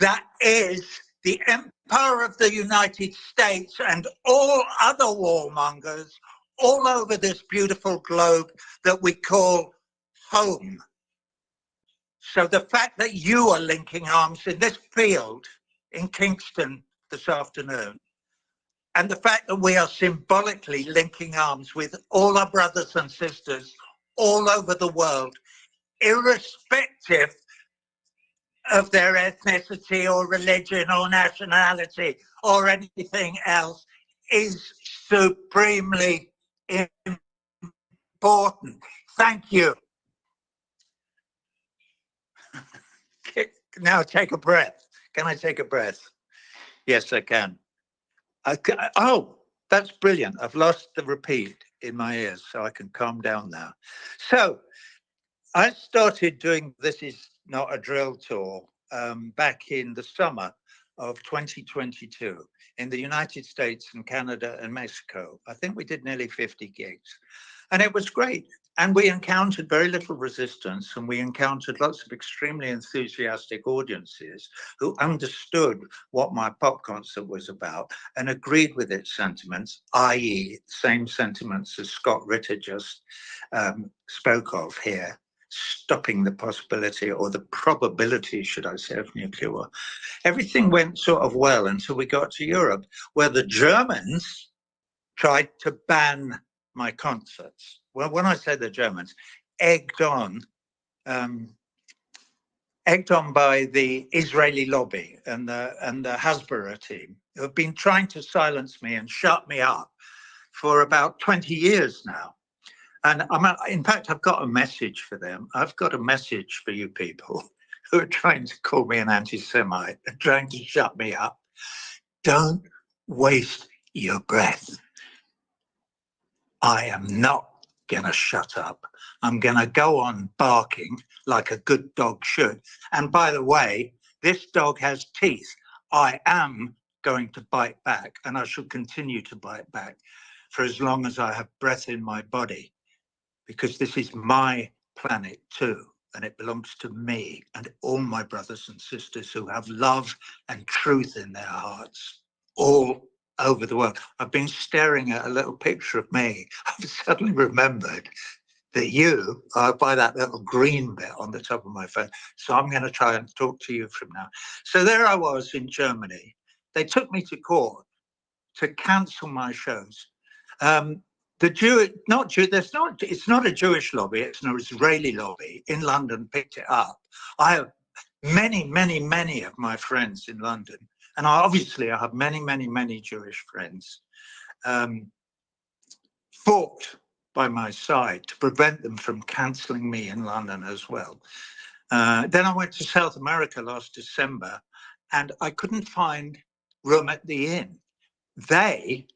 that is the empire of the United States and all other warmongers all over this beautiful globe that we call home. So the fact that you are linking arms in this field in Kingston this afternoon, and the fact that we are symbolically linking arms with all our brothers and sisters all over the world, irrespective of their ethnicity or religion or nationality or anything else, is supremely important. Thank you. Now take a breath. Can I take a breath? Yes, I can. Oh, that's brilliant. I've lost the repeat in my ears, so I can calm down now. So I started doing This Is Not a Drill tour back in the summer of 2022 in the United States and Canada and Mexico. I think we did nearly 50 gigs. And it was great. And we encountered very little resistance, and we encountered lots of extremely enthusiastic audiences who understood what my pop concert was about and agreed with its sentiments, i.e. same sentiments as Scott Ritter just spoke of here, stopping the possibility or the probability, should I say, of nuclear war. Everything went sort of well until we got to Europe, where the Germans tried to ban my concerts. Well, when I say the Germans, egged on by the Israeli lobby and the Hasbara team, who have been trying to silence me and shut me up for about 20 years now. And in fact, I've got a message for them. I've got a message for you people who are trying to call me an anti-Semite and trying to shut me up. Don't waste your breath. I am not going to shut up. I'm going to go on barking like a good dog should. And by the way, this dog has teeth. I am going to bite back, and I shall continue to bite back for as long as I have breath in my body, because this is my planet too, and it belongs to me and all my brothers and sisters who have love and truth in their hearts all over the world. I've been staring at a little picture of me. I've suddenly remembered that you are by that little green bit on the top of my phone. So I'm going to try and talk to you from now. So there I was in Germany. They took me to court to cancel my shows. It's not a Jewish lobby, it's an Israeli lobby in London picked it up. I have many of my friends in London, and I have many Jewish friends, fought by my side to prevent them from cancelling me in London as well. Then I went to South America last December, and I couldn't find room at the inn. They,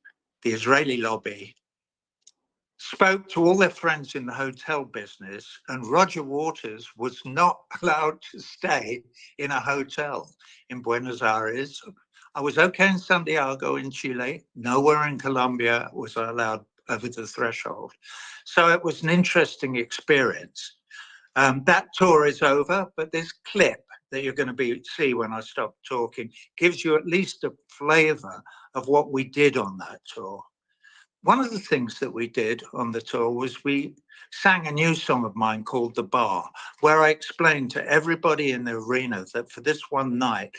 the Israeli lobby, spoke to all their friends in the hotel business, and Roger Waters was not allowed to stay in a hotel in Buenos Aires. I was okay in Santiago in Chile. Nowhere in Colombia was I allowed over the threshold. So it was an interesting experience. That tour is over, but this clip that you're going to see when I stop talking gives you at least a flavor of what we did on that tour. One of the things that we did on the tour was we sang a new song of mine called The Bar, where I explained to everybody in the arena that for this one night,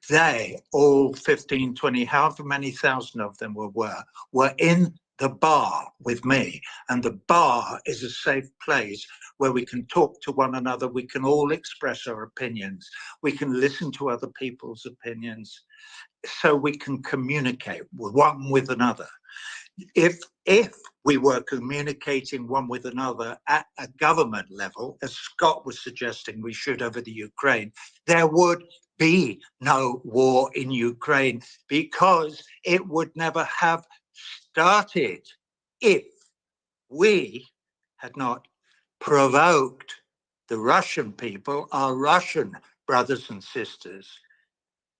they, all 15, 20, however many thousand of them were in the bar with me. And the bar is a safe place where we can talk to one another. We can all express our opinions. We can listen to other people's opinions so we can communicate one with another. If we were communicating one with another at a government level, as Scott was suggesting we should over the Ukraine, there would be no war in Ukraine because it would never have started if we had not provoked the Russian people, our Russian brothers and sisters,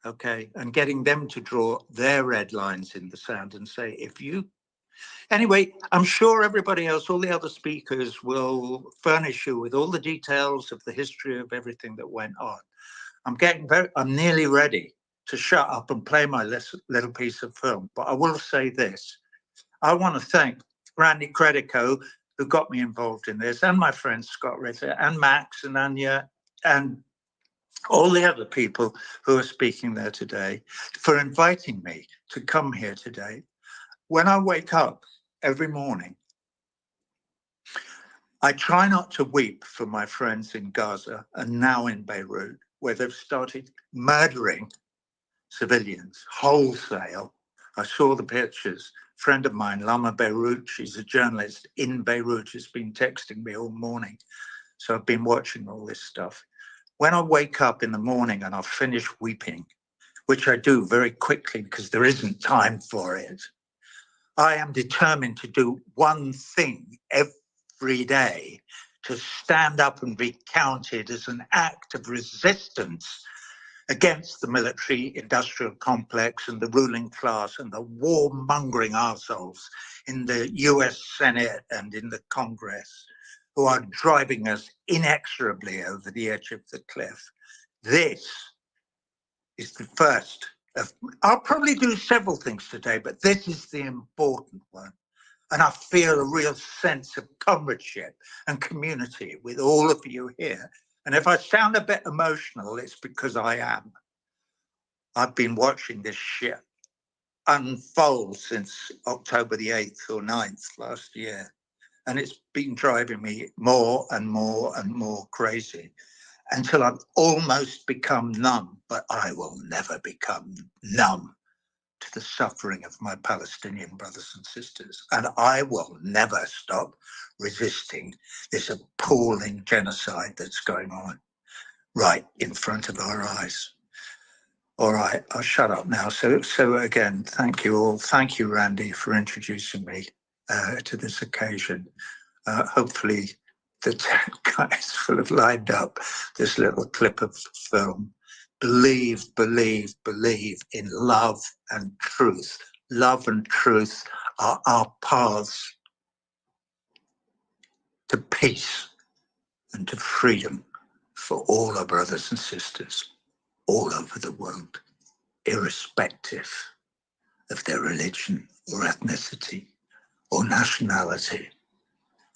okay, and getting them to draw their red lines in the sand and say, if you Anyway, I'm sure everybody else, all the other speakers will furnish you with all the details of the history of everything that went on. I'm nearly ready to shut up and play my little piece of film, but I will say this. I want to thank Randy Credico, who got me involved in this, and my friends Scott Ritter and Max and Anya and all the other people who are speaking there today for inviting me to come here today. When I wake up every morning, I try not to weep for my friends in Gaza and now in Beirut, where they've started murdering civilians wholesale. I saw the pictures. A friend of mine, Lama Beirut, she's a journalist in Beirut, has been texting me all morning. So I've been watching all this stuff. When I wake up in the morning and I finish weeping, which I do very quickly because there isn't time for it, I am determined to do one thing every day, to stand up and be counted as an act of resistance against the military industrial complex and the ruling class and the warmongering arseholes in the US Senate and in the Congress who are driving us inexorably over the edge of the cliff. This is the first. I'll probably do several things today, but this is the important one. And I feel a real sense of comradeship and community with all of you here. And if I sound a bit emotional, it's because I am. I've been watching this shit unfold since October the 8th or 9th last year. And it's been driving me more and more and more crazy, until I've almost become numb, but I will never become numb to the suffering of my Palestinian brothers and sisters. And I will never stop resisting this appalling genocide that's going on right in front of our eyes. All right, I'll shut up now. So again, thank you all. Thank you, Randy, for introducing me to this occasion. Hopefully the guys will have lined up this little clip of film. Believe, believe, believe in love and truth. Love and truth are our paths to peace and to freedom for all our brothers and sisters all over the world, irrespective of their religion or ethnicity or nationality.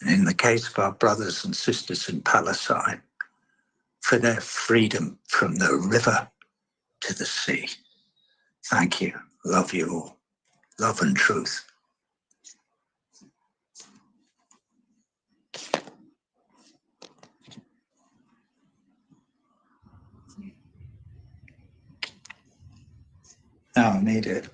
And in the case of our brothers and sisters in Palestine, for their freedom from the river to the sea. Thank you. Love you all. Love and truth. Now I need it.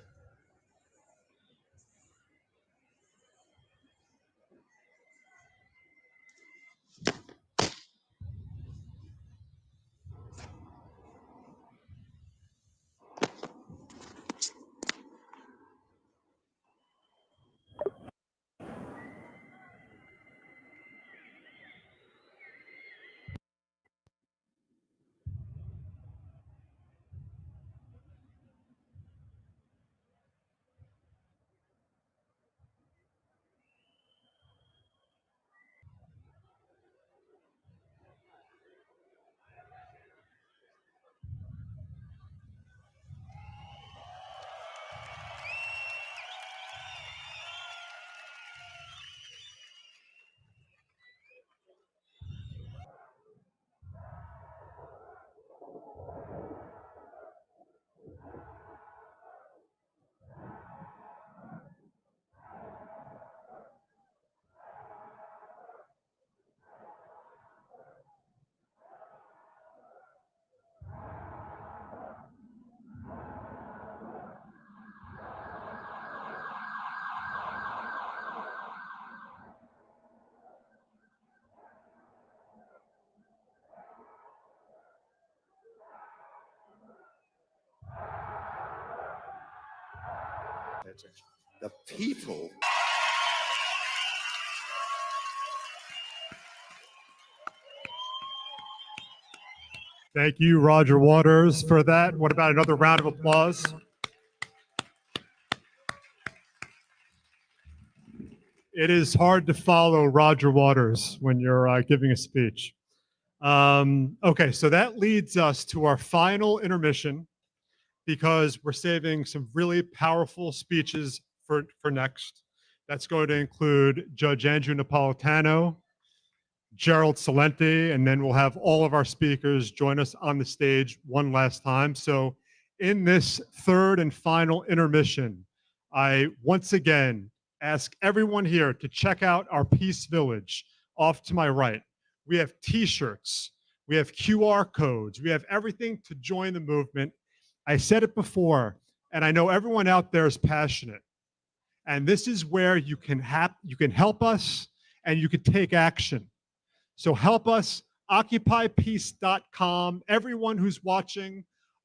The people. Thank you, Roger Waters, for that. What about another round of applause? It is hard to follow Roger Waters when you're giving a speech. Okay, so that leads us to our final intermission, because we're saving some really powerful speeches for next. That's going to include Judge Andrew Napolitano, Gerald Celente, and then we'll have all of our speakers join us on the stage one last time. So in this third and final intermission, I once again ask everyone here to check out our Peace Village off to my right. We have t-shirts, we have QR codes, we have everything to join the movement. I said it before, and I know everyone out there is passionate. And this is where you can help us and you can take action. So help us, occupypeace.com. Everyone who's watching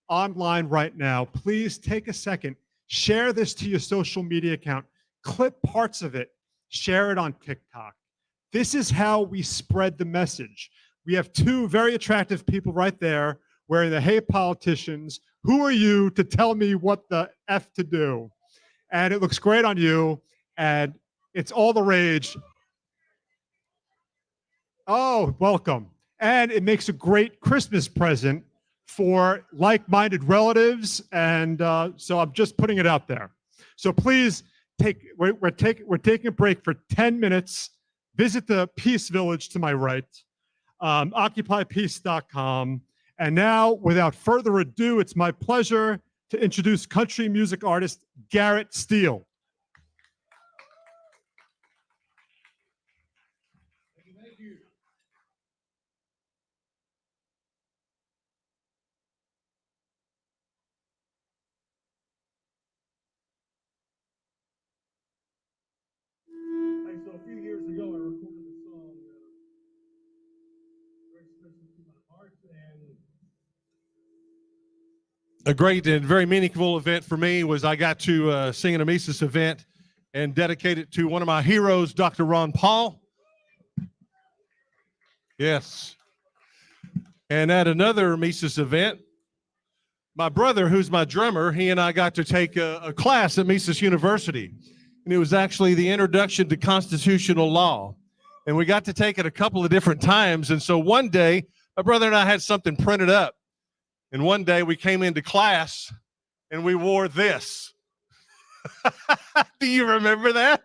online right now, please take a second, share this to your social media account, clip parts of it, share it on TikTok. This is how we spread the message. We have two very attractive people right there wearing the "Hey Politicians, who are you to tell me what the F to do?" And it looks great on you, and it's all the rage. Oh, welcome. And it makes a great Christmas present for like-minded relatives, and so I'm just putting it out there. So please, we're taking a break for 10 minutes. Visit the Peace Village to my right, occupypeace.com. And now, without further ado, it's my pleasure to introduce country music artist Garrett Steele. Thank you. So a few years ago, I recorded a song very special to my heart, and a great and very meaningful event for me was I got to sing at a Mises event and dedicate it to one of my heroes, Dr. Ron Paul. Yes. And at another Mises event, my brother, who's my drummer, he and I got to take a class at Mises University. And it was actually the introduction to constitutional law. And we got to take it a couple of different times. And so one day, my brother and I had something printed up. And one day we came into class and we wore this. Do you remember that?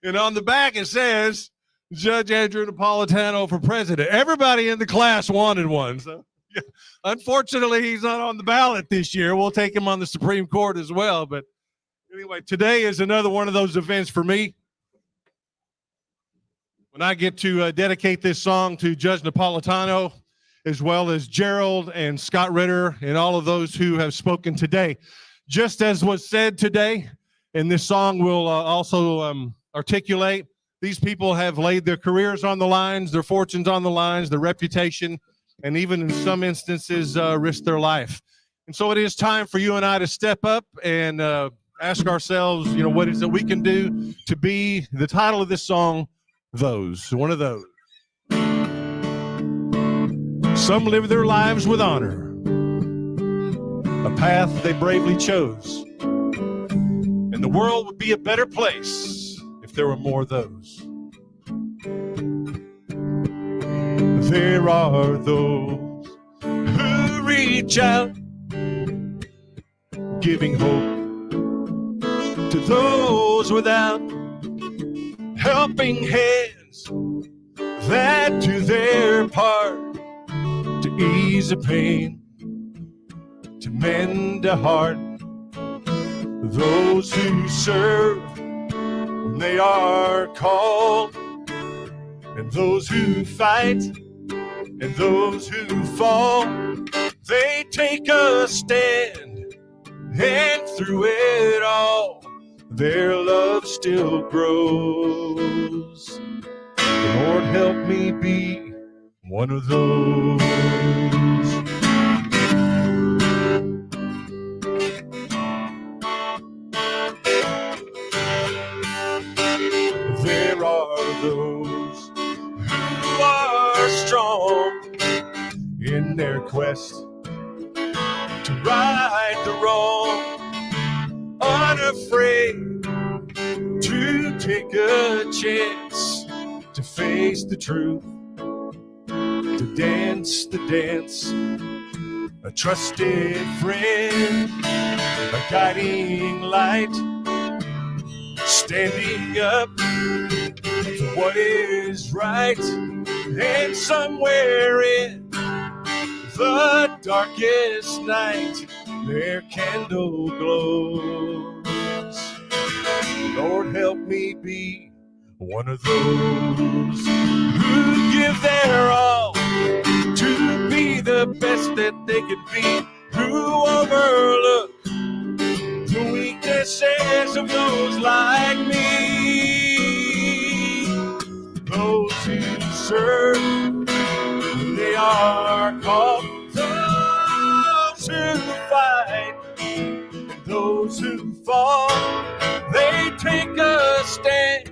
And on the back it says, Judge Andrew Napolitano for president. Everybody in the class wanted one. So unfortunately, he's not on the ballot this year. We'll take him on the Supreme Court as well. But anyway, today is another one of those events for me when I get to dedicate this song to Judge Napolitano, as well as Gerald and Scott Ritter and all of those who have spoken today. Just as was said today, and this song will also articulate, these people have laid their careers on the lines, their fortunes on the lines, their reputation, and even in some instances risked their life. And so it is time for you and I to step up and ask ourselves, you know, what is it we can do to be the title of this song, Those, one of those. Some live their lives with honor, a path they bravely chose. And the world would be a better place if there were more of those. There are those who reach out, giving hope to those without, helping hands that do their part to ease a pain, to mend a heart. Those who serve when they are called, and those who fight, and those who fall. They take a stand, and through it all, their love still grows. Lord, help me be one of those. their quest to right the wrong, unafraid to take a chance to face the truth, to dance the dance, a trusted friend, a guiding light, standing up for what is right. And somewhere in the darkest night, their candle glows. Lord, help me be one of those who give their all to be the best that they can be, who overlook the weaknesses of those like me, those who serve, they are called, those who fight, those who fall, they take a stand,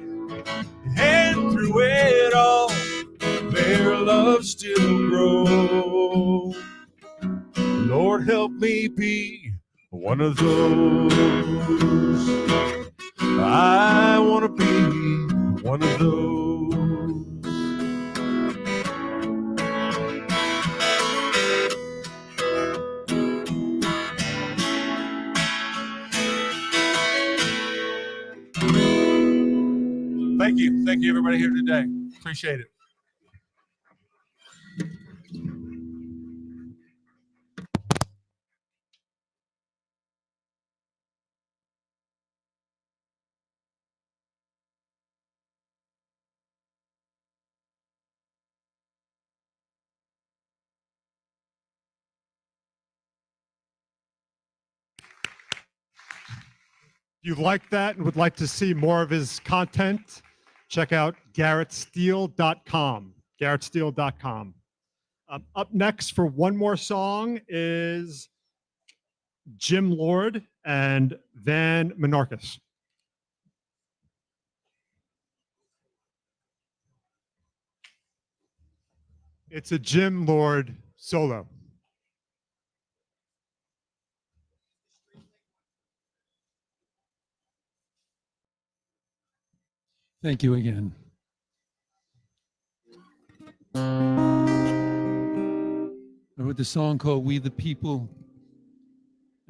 and through it all, their love still grows. Lord, help me be one of those. I want to be one of those. Thank you. Thank you, everybody here today. Appreciate it. If you like that and would like to see more of his content, check out garrettsteele.com. garrettsteele.com. Up next for one more song is Jim Lord and Van Menorcas. It's a Jim Lord solo. Thank you again. I wrote the song called We the People.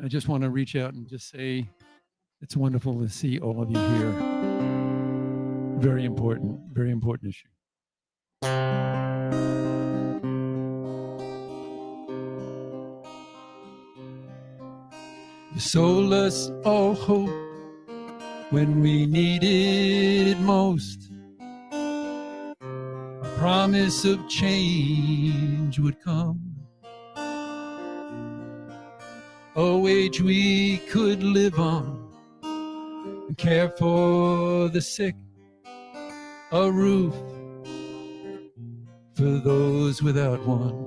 I just want to reach out and just say it's wonderful to see all of you here. Very important issue. You sold us all hope when we needed it most. A promise of change would come. A wage we could live on and care for the sick. A roof for those without one.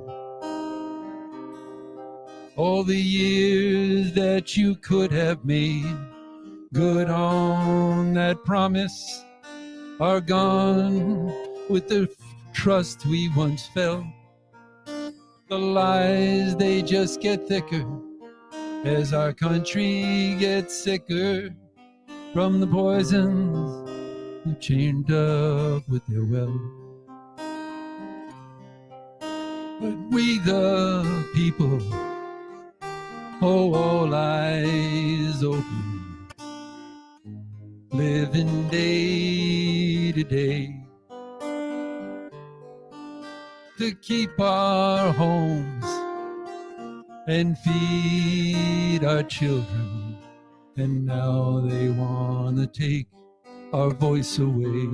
All the years that you could have made good on that promise are gone with the trust we once felt. The lies, they just get thicker as our country gets sicker from the poisons who chained up with their wealth. But we the people, oh, all eyes open, living day to day to keep our homes and feed our children, and now they want to take our voice away.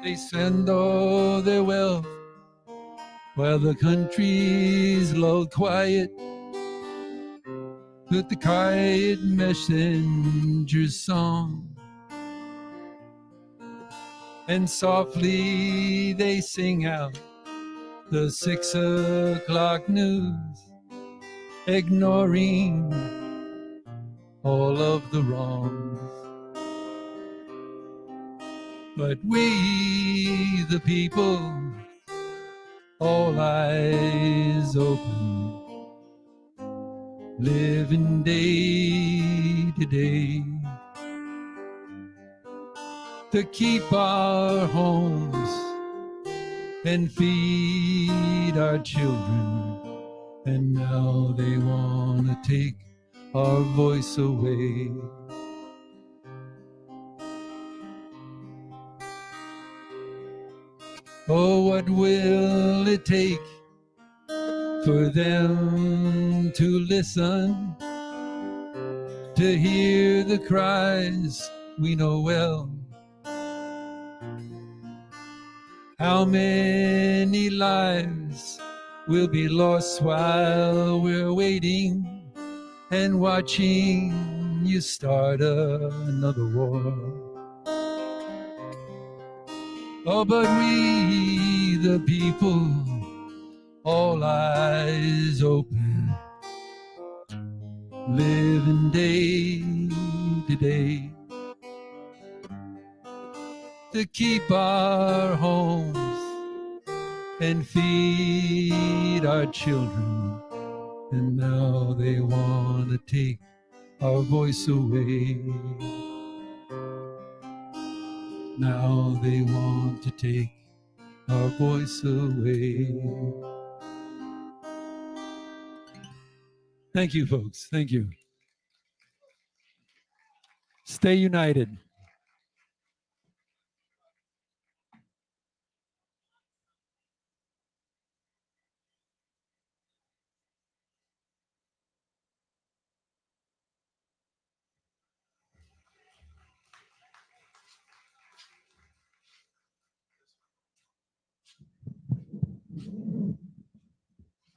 They spend all their wealth while the country's lulled quiet. With the quiet messenger's song, and softly they sing out the 6 o'clock news, ignoring all of the wrongs. But we, the people, all eyes open, living day to day, to keep our homes and feed our children. And now they want to take our voice away. Oh, what will it take for them to listen, to hear the cries we know well? How many lives will be lost while we're waiting and watching you start another war? Oh, but we, the people, all eyes open, living day to day, to keep our homes and feed our children. And now they want to take our voice away. Now they want to take our voice away. Thank you, folks. Thank you. Stay united.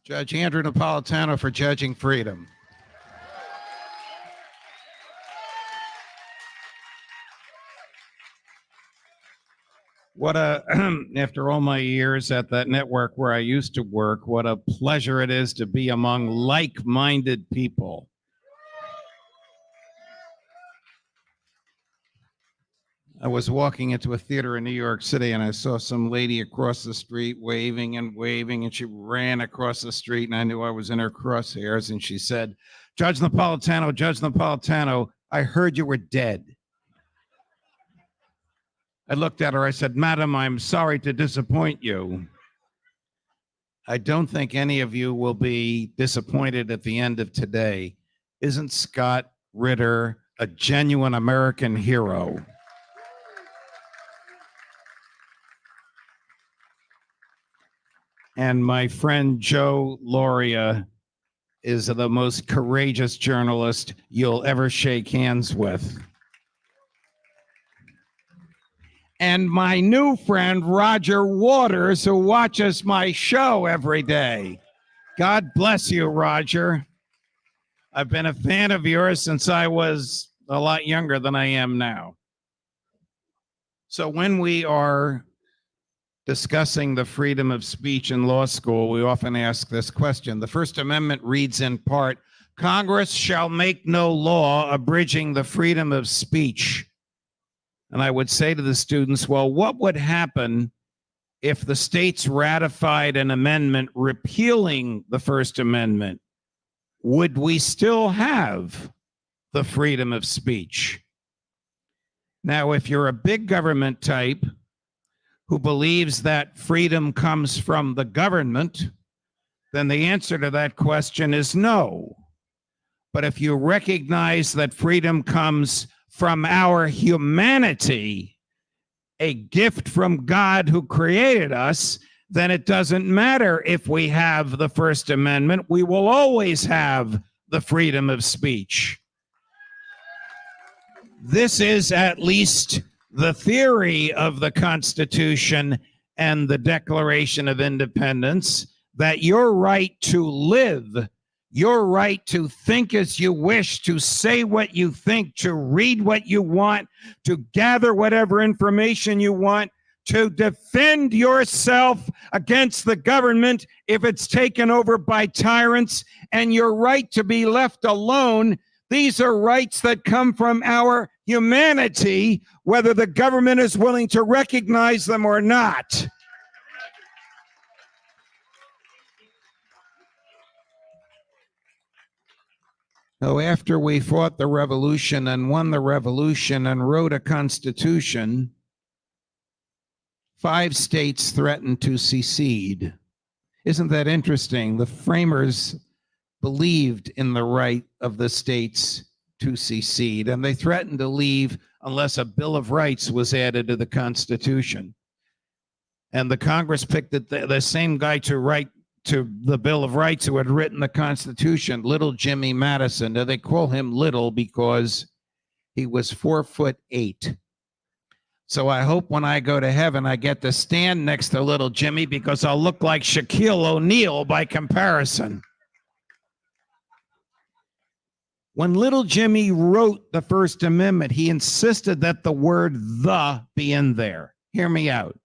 Judge Andrew Napolitano for Judging Freedom. What a, after all my years at that network where I used to work, what a pleasure it is to be among like-minded people. I was walking into a theater in New York City and I saw some lady across the street waving and waving, and she ran across the street and I knew I was in her crosshairs, and she said, Judge Napolitano, I heard you were dead. I looked at her, I said, Madam, I'm sorry to disappoint you. I don't think any of you will be disappointed at the end of today. Isn't Scott Ritter a genuine American hero? And my friend Joe Lauria is the most courageous journalist you'll ever shake hands with. And my new friend, Roger Waters, who watches my show every day. God bless you, Roger. I've been a fan of yours since I was a lot younger than I am now. So when we are discussing the freedom of speech in law school, we often ask this question. The First Amendment reads in part, Congress shall make no law abridging the freedom of speech. And I would say to the students, well, what would happen if the states ratified an amendment repealing the First Amendment? Would we still have the freedom of speech? Now, if you're a big government type who believes that freedom comes from the government, then the answer to that question is no. But if you recognize that freedom comes from our humanity, a gift from God who created us, then it doesn't matter if we have the First Amendment. We will always have the freedom of speech. This is at least the theory of the Constitution and the Declaration of Independence, that your right to live, your right to think as you wish, to say what you think, to read what you want, to gather whatever information you want, to defend yourself against the government if it's taken over by tyrants, and your right to be left alone. These are rights that come from our humanity, whether the government is willing to recognize them or not. So after we fought the revolution and won the revolution and wrote a constitution, 5 states threatened to secede. Isn't that interesting? The framers believed in the right of the states to secede, and they threatened to leave unless a Bill of Rights was added to the Constitution. And the Congress picked the same guy to write to the Bill of Rights who had written the Constitution, Little Jimmy Madison. Now, they call him Little because he was 4'8". So I hope when I go to heaven, I get to stand next to Little Jimmy because I'll look like Shaquille O'Neal by comparison. When Little Jimmy wrote the First Amendment, he insisted that the word "the" be in there. Hear me out.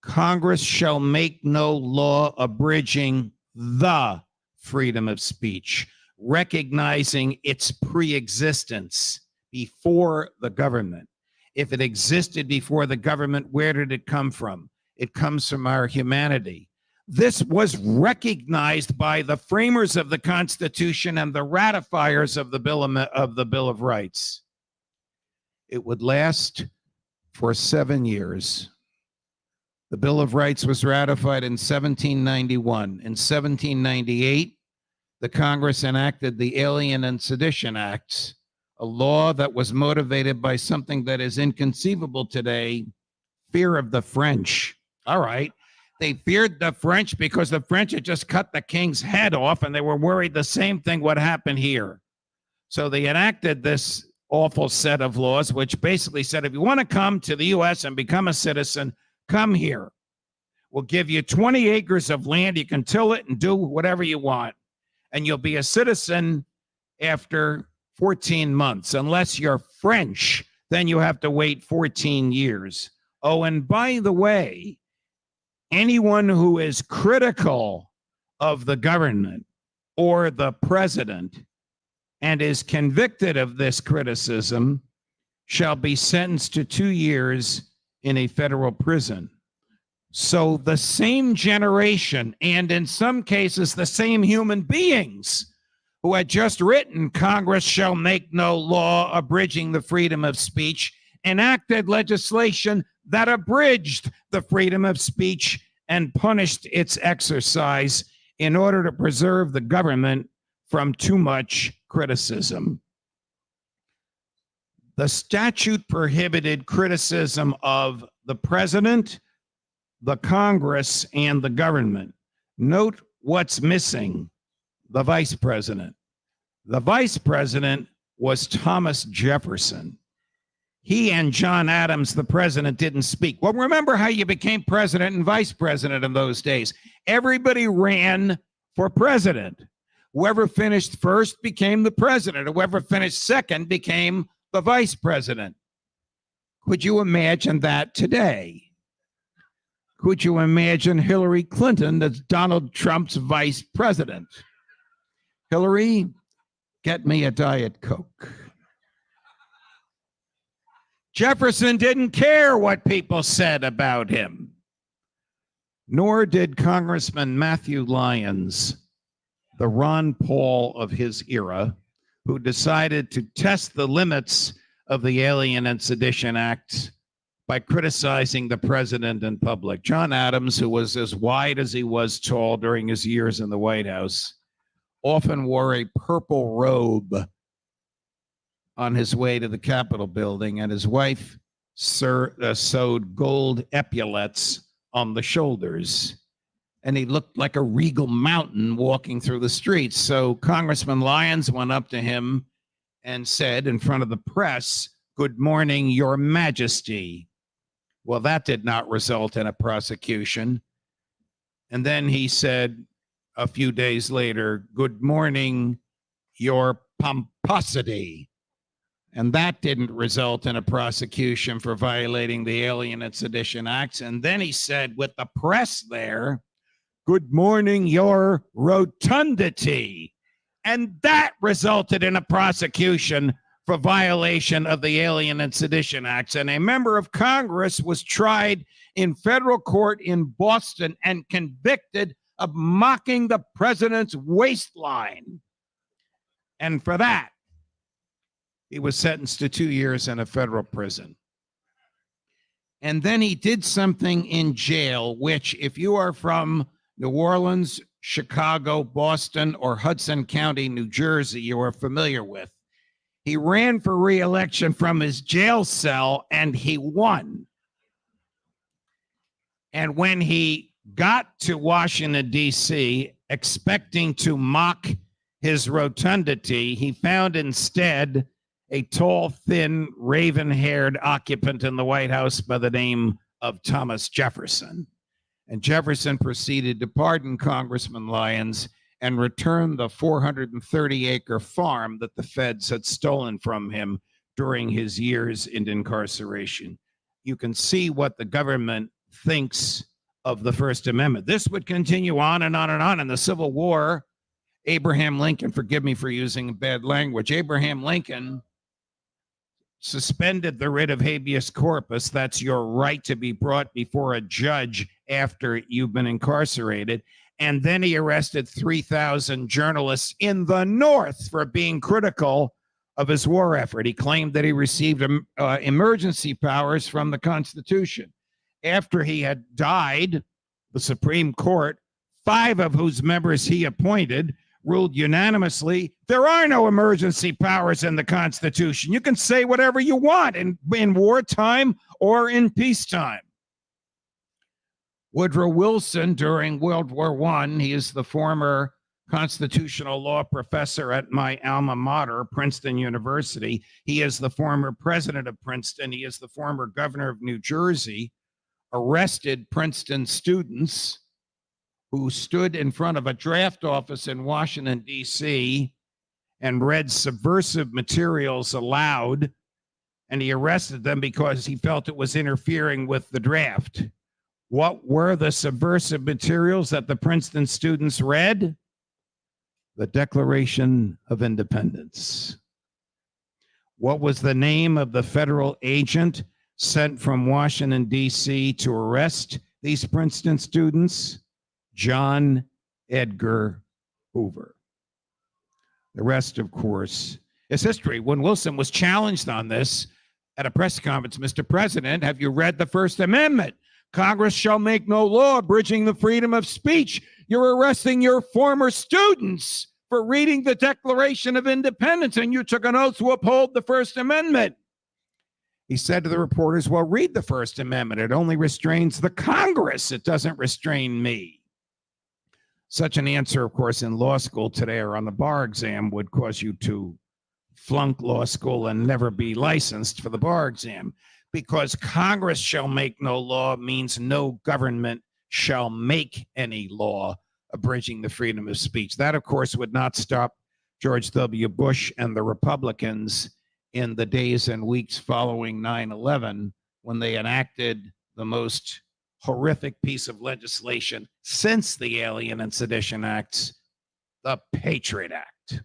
Congress shall make no law abridging the freedom of speech, recognizing its pre-existence before the government. If it existed before the government, where did it come from? It comes from our humanity. This was recognized by the framers of the Constitution and the ratifiers of the Bill of Rights. It would last for 7 years. The Bill of Rights was ratified in 1791. In 1798, the Congress enacted the Alien and Sedition Acts, a law that was motivated by something that is inconceivable today, fear of the French. All right. They feared the French because the French had just cut the king's head off, and they were worried the same thing would happen here. So they enacted this awful set of laws, which basically said, if you want to come to the U.S. and become a citizen, come here. We'll give you 20 acres of land. You can till it and do whatever you want. And you'll be a citizen after 14 months. Unless you're French, then you have to wait 14 years. Oh, and by the way, anyone who is critical of the government or the president and is convicted of this criticism shall be sentenced to 2 years in a federal prison. So the same generation, and in some cases the same human beings who had just written Congress shall make no law abridging the freedom of speech, enacted legislation that abridged the freedom of speech and punished its exercise in order to preserve the government from too much criticism. The statute prohibited criticism of the president, the Congress, and the government. Note what's missing: the vice president. The vice president was Thomas Jefferson. He and John Adams, the president, didn't speak. Well, remember how you became president and vice president in those days. Everybody ran for president. Whoever finished first became the president. Whoever finished second became the vice president. Could you imagine that today? Could you imagine Hillary Clinton as Donald Trump's vice president? Hillary, get me a Diet Coke. Jefferson didn't care what people said about him, nor did Congressman Matthew Lyons, the Ron Paul of his era, who decided to test the limits of the Alien and Sedition Acts by criticizing the president in public. John Adams, who was as wide as he was tall during his years in the White House, often wore a purple robe on his way to the Capitol building, and his wife sewed gold epaulets on the shoulders. And he looked like a regal mountain walking through the streets. So Congressman Lyons went up to him and said in front of the press, "Good morning, Your Majesty." Well, that did not result in a prosecution. And then he said a few days later, "Good morning, Your Pomposity." And that didn't result in a prosecution for violating the Alien and Sedition Acts. And then he said, with the press there, "Good morning, Your Rotundity." And that resulted in a prosecution for violation of the Alien and Sedition Acts. And a member of Congress was tried in federal court in Boston and convicted of mocking the president's waistline. And for that, he was sentenced to 2 years in a federal prison. And then he did something in jail, which, if you are from New Orleans, Chicago, Boston, or Hudson County, New Jersey, you are familiar with. He ran for re-election from his jail cell and he won. And when he got to Washington, D.C., expecting to mock his rotundity, he found instead a tall, thin, raven-haired occupant in the White House by the name of Thomas Jefferson. And Jefferson proceeded to pardon Congressman Lyons and return the 430-acre farm that the feds had stolen from him during his years in incarceration. You can see what the government thinks of the First Amendment. This would continue on and on and on. In the Civil War, Abraham Lincoln, forgive me for using bad language, Abraham Lincoln suspended the writ of habeas corpus. That's your right to be brought before a judge after you've been incarcerated. And then he arrested 3,000 journalists in the North for being critical of his war effort. He claimed that he received emergency powers from the Constitution. After he had died, the Supreme Court, 5 of whose members he appointed, ruled unanimously, there are no emergency powers in the Constitution. You can say whatever you want in wartime or in peacetime. Woodrow Wilson, during World War I, he is the former constitutional law professor at my alma mater, Princeton University. He is the former president of Princeton. He is the former governor of New Jersey, arrested Princeton students who stood in front of a draft office in Washington, D.C., and read subversive materials aloud, and he arrested them because he felt it was interfering with the draft. What were the subversive materials that the Princeton students read? The Declaration of Independence. What was the name of the federal agent sent from Washington, D.C. to arrest these Princeton students? John Edgar Hoover. The rest, of course, is history. When Wilson was challenged on this at a press conference, Mr. President, have you read the First Amendment? Congress shall make no law abridging the freedom of speech. You're arresting your former students for reading the Declaration of Independence, and you took an oath to uphold the First Amendment. He said to the reporters, well, read the First Amendment. It only restrains the Congress. It doesn't restrain me. Such an answer, of course, in law school today or on the bar exam would cause you to flunk law school and never be licensed for the bar exam, because Congress shall make no law means no government shall make any law abridging the freedom of speech. That, of course, would not stop George W. Bush and the Republicans in the days and weeks following 9/11, when they enacted the most horrific piece of legislation since the Alien and Sedition Acts, the Patriot Act.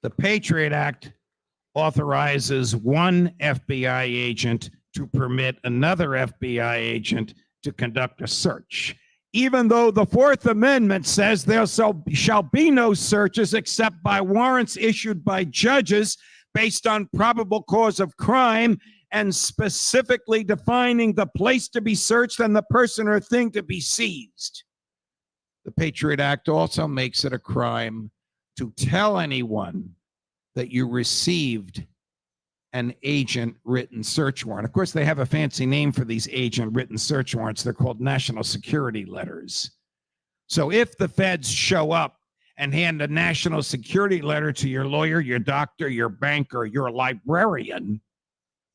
The Patriot Act authorizes one FBI agent to permit another FBI agent to conduct a search, even though the Fourth Amendment says there shall be no searches except by warrants issued by judges based on probable cause of crime and specifically defining the place to be searched and the person or thing to be seized. The Patriot Act also makes it a crime to tell anyone that you received an agent-written search warrant. Of course, they have a fancy name for these agent-written search warrants. They're called national security letters. So if the feds show up and hand a national security letter to your lawyer, your doctor, your banker, your librarian,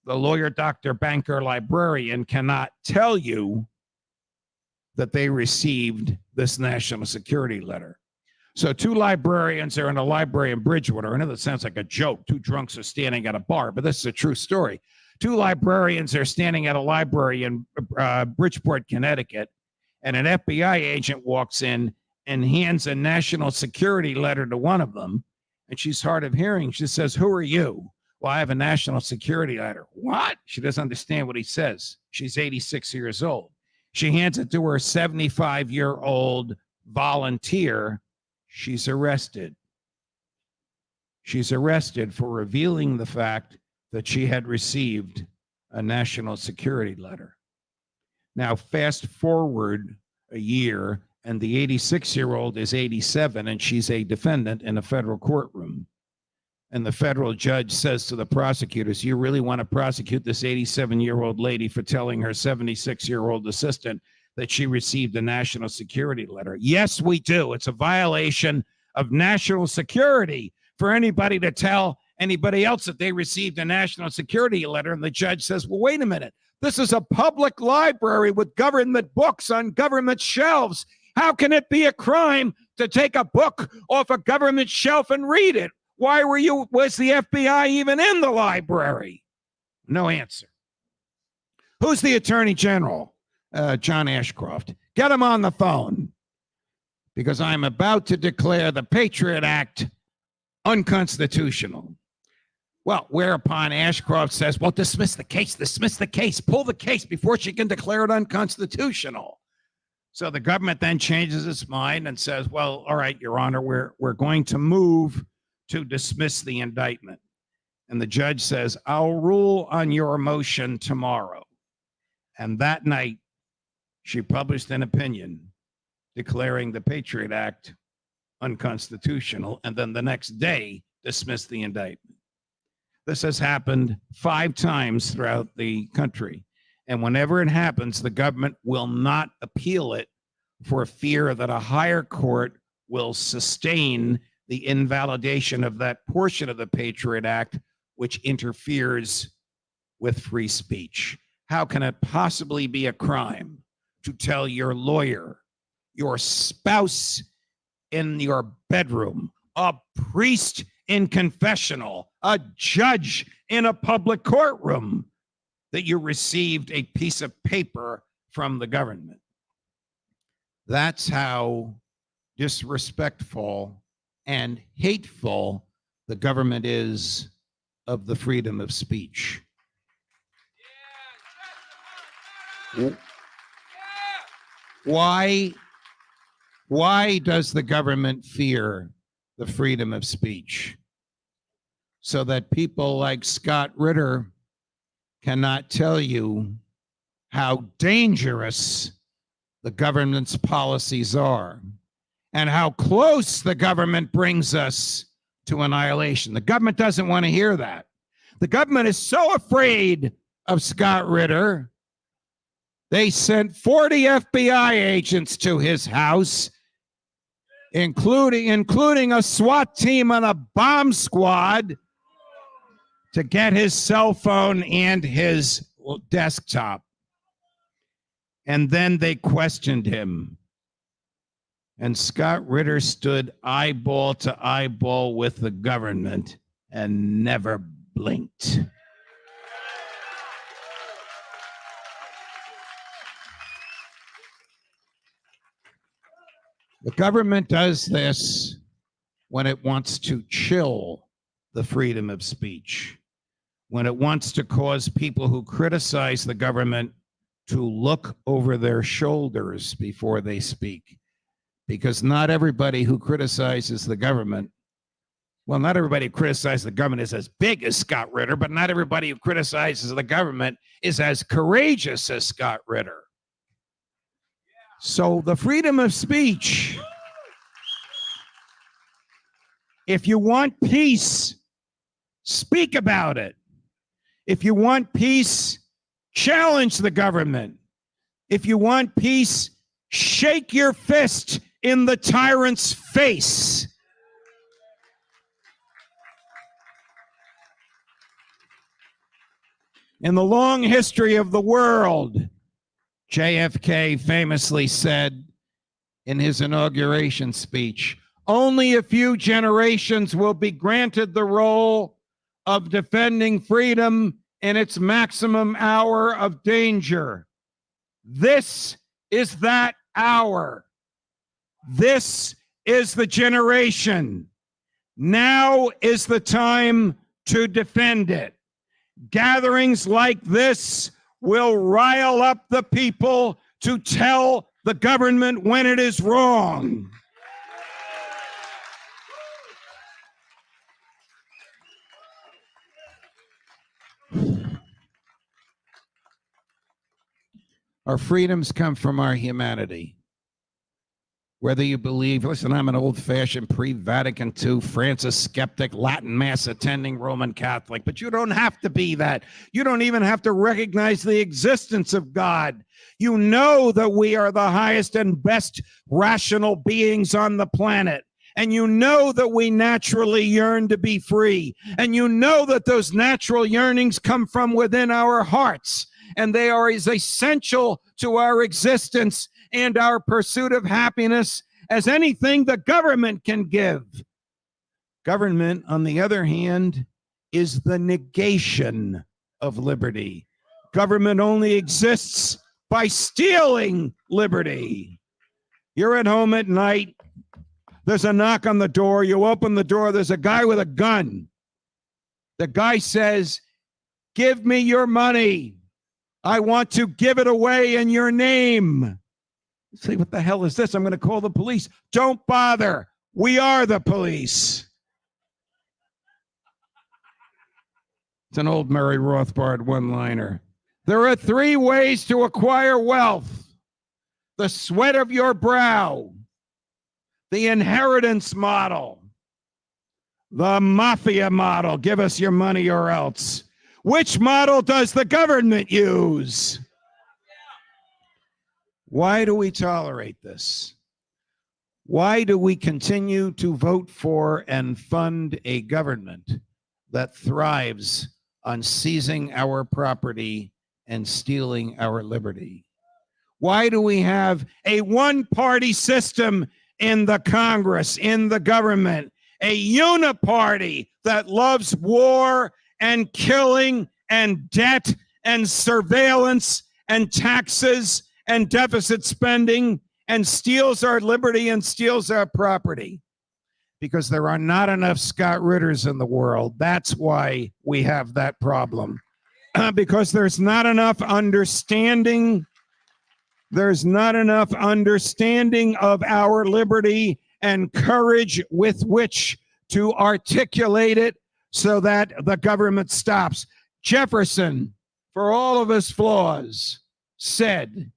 the lawyer, doctor, banker, librarian cannot tell you that they received this national security letter. So 2 librarians are in a library in Bridgewater. I know that sounds like a joke. 2 drunks are standing at a bar, but this is a true story. 2 librarians are standing at a library in Bridgeport, Connecticut, and an FBI agent walks in and hands a national security letter to one of them. And she's hard of hearing. She says, "Who are you?" "Well, I have a national security letter." "What?" She doesn't understand what he says. She's 86 years old. She hands it to her 75-year-old volunteer. She's arrested. She's arrested for revealing the fact that she had received a national security letter. Now, fast forward a year, and the 86-year-old is 87, and she's a defendant in a federal courtroom. And the federal judge says to the prosecutors, "You really want to prosecute this 87-year-old lady for telling her 76-year-old assistant that she received a national security letter?" "Yes, we do. It's a violation of national security for anybody to tell anybody else that they received a national security letter." And the judge says, "Well, wait a minute. This is a public library with government books on government shelves. How can it be a crime to take a book off a government shelf and read it? Why was the FBI even in the library?" No answer. "Who's the Attorney General?" John Ashcroft. "Get him on the phone, because I'm about to declare the Patriot Act unconstitutional." Well, whereupon Ashcroft says, "Well, dismiss the case, pull the case before she can declare it unconstitutional." So the government then changes its mind and says, "Well, all right, Your Honor, we're going to move to dismiss the indictment." And the judge says, "I'll rule on your motion tomorrow." And that night, she published an opinion declaring the Patriot Act unconstitutional, and then the next day dismissed the indictment. This has happened 5 times throughout the country. And whenever it happens, the government will not appeal it for fear that a higher court will sustain the invalidation of that portion of the Patriot Act which interferes with free speech. How can it possibly be a crime to tell your lawyer, your spouse in your bedroom, a priest in confessional, a judge in a public courtroom, that you received a piece of paper from the government? That's how disrespectful and hateful the government is of the freedom of speech. Why does the government fear the freedom of speech? So that people like Scott Ritter cannot tell you how dangerous the government's policies are and how close the government brings us to annihilation. The government doesn't want to hear that. The government is so afraid of Scott Ritter, they sent 40 FBI agents to his house, including a SWAT team and a bomb squad, to get his cell phone and his desktop. And then they questioned him. And Scott Ritter stood eyeball to eyeball with the government and never blinked. The government does this when it wants to chill the freedom of speech, when it wants to cause people who criticize the government to look over their shoulders before they speak. Because not everybody who criticizes the government, well, not everybody who criticizes the government is as big as Scott Ritter, but not everybody who criticizes the government is as courageous as Scott Ritter. So the freedom of speech, if you want peace, speak about it. If you want peace, challenge the government. If you want peace, shake your fist in the tyrant's face. In the long history of the world, JFK famously said in his inauguration speech, only a few generations will be granted the role of defending freedom in its maximum hour of danger. This is that hour. This is the generation. Now is the time to defend it. Gatherings like this will rile up the people to tell the government when it is wrong. Our freedoms come from our humanity. Whether you believe, listen, I'm an old-fashioned pre-Vatican II Francis skeptic, Latin Mass attending Roman Catholic, but you don't have to be that. You don't even have to recognize the existence of God. You know that we are the highest and best rational beings on the planet. And you know that we naturally yearn to be free. And you know that those natural yearnings come from within our hearts. And they are as essential to our existence and our pursuit of happiness as anything the government can give. Government, on the other hand, is the negation of liberty. Government only exists by stealing liberty. You're at home at night. There's a knock on the door. You open the door. There's a guy with a gun. The guy says, "Give me your money. I want to give it away in your name." You say, "What the hell is this? I'm going to call the police." Don't bother. We are the police. It's an old Murray Rothbard one-liner. There are 3 ways to acquire wealth: the sweat of your brow, the inheritance model, the mafia model. Give us your money or else. Which model does the government use? Why do we tolerate this? Why do we continue to vote for and fund a government that thrives on seizing our property and stealing our liberty? Why do we have a one-party system in the Congress, in the government, a uniparty that loves war and killing and debt and surveillance and taxes and deficit spending and steals our liberty and steals our property? Because there are not enough Scott Ritters in the world. That's why we have that problem. Because there's not enough understanding. There's not enough understanding of our liberty and courage with which to articulate it so that the government stops. Jefferson, for all of his flaws, said,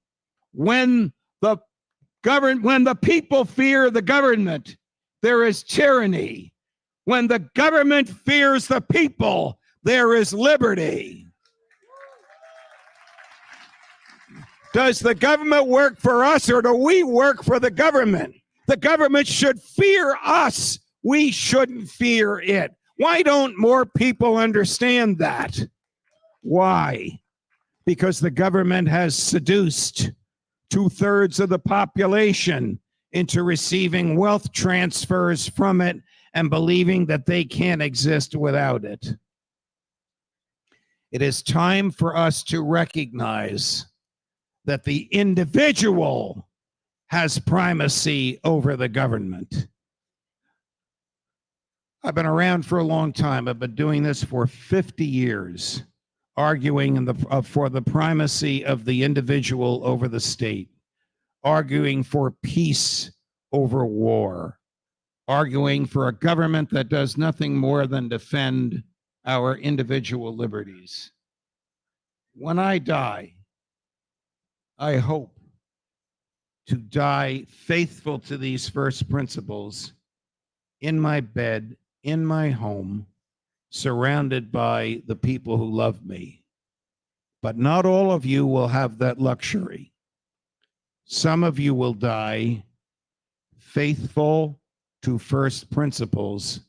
when the people fear the government, there is tyranny. When the government fears the people, there is liberty. Does the government work for us, or do we work for the government? The government should fear us. We shouldn't fear it. Why don't more people understand that? Why? Because the government has seduced 2/3 of the population into receiving wealth transfers from it and believing that they can't exist without it. It is time for us to recognize that the individual has primacy over the government. I've been around for a long time. I've been doing this for 50 years, arguing for the primacy of the individual over the state, arguing for peace over war, arguing for a government that does nothing more than defend our individual liberties. When I die, I hope to die faithful to these first principles in my bed, in my home, surrounded by the people who love me. But not all of you will have that luxury. Some of you will die faithful to first principles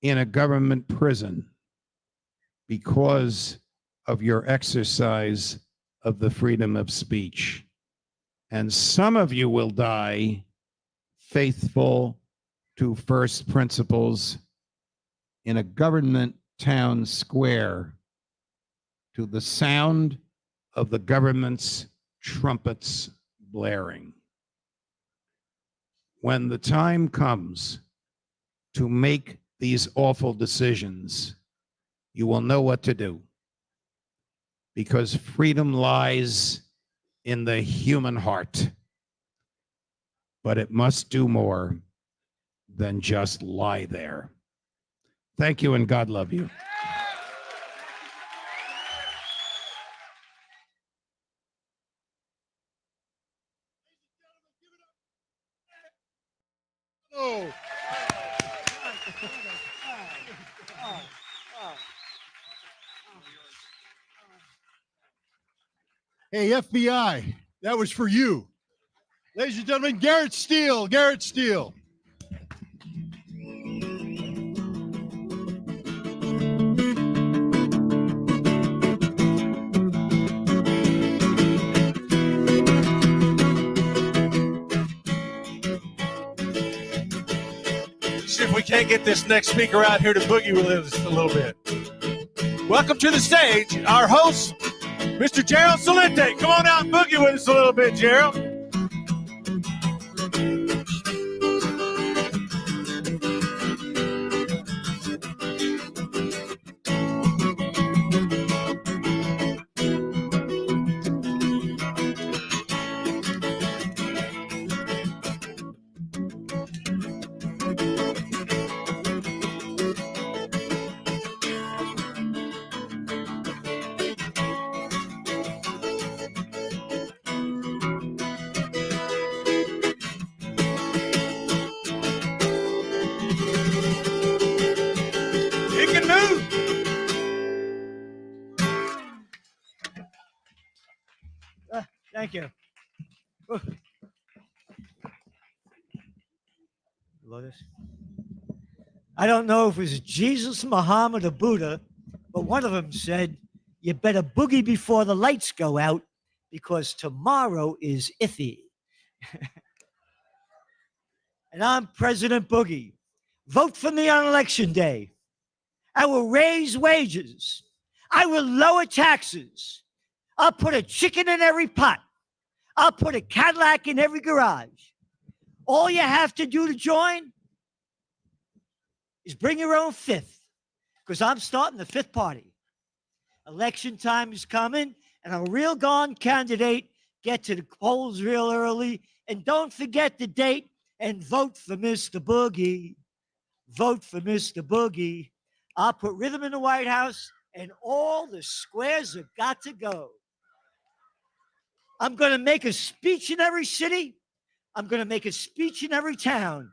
in a government prison because of your exercise of the freedom of speech. And some of you will die faithful to first principles in a government town square to the sound of the government's trumpets blaring. When the time comes to make these awful decisions, you will know what to do. Because freedom lies in the human heart. But it must do more than just lie there. Thank you, and God love you. Oh. Hey, FBI, that was for you. Ladies and gentlemen, Garrett Steele. Garrett Steele. See if we can't get this next speaker out here to boogie with us a little bit. Welcome to the stage, our host, Mr. Gerald Celente. Come on out and boogie with us a little bit, Gerald. Thank you. Lotus. I don't know if it was Jesus, Muhammad, or Buddha, but one of them said, you better boogie before the lights go out because tomorrow is iffy. And I'm President Boogie. Vote for me on election day. I will raise wages. I will lower taxes. I'll put a chicken in every pot. I'll put a Cadillac in every garage. All you have to do to join is bring your own fifth, because I'm starting the fifth party. Election time is coming, and I'm a real gone candidate. Get to the polls real early, and don't forget the date, and vote for Mr. Boogie. Vote for Mr. Boogie. I'll put rhythm in the White House, and all the squares have got to go. I'm going to make a speech in every city. I'm going to make a speech in every town.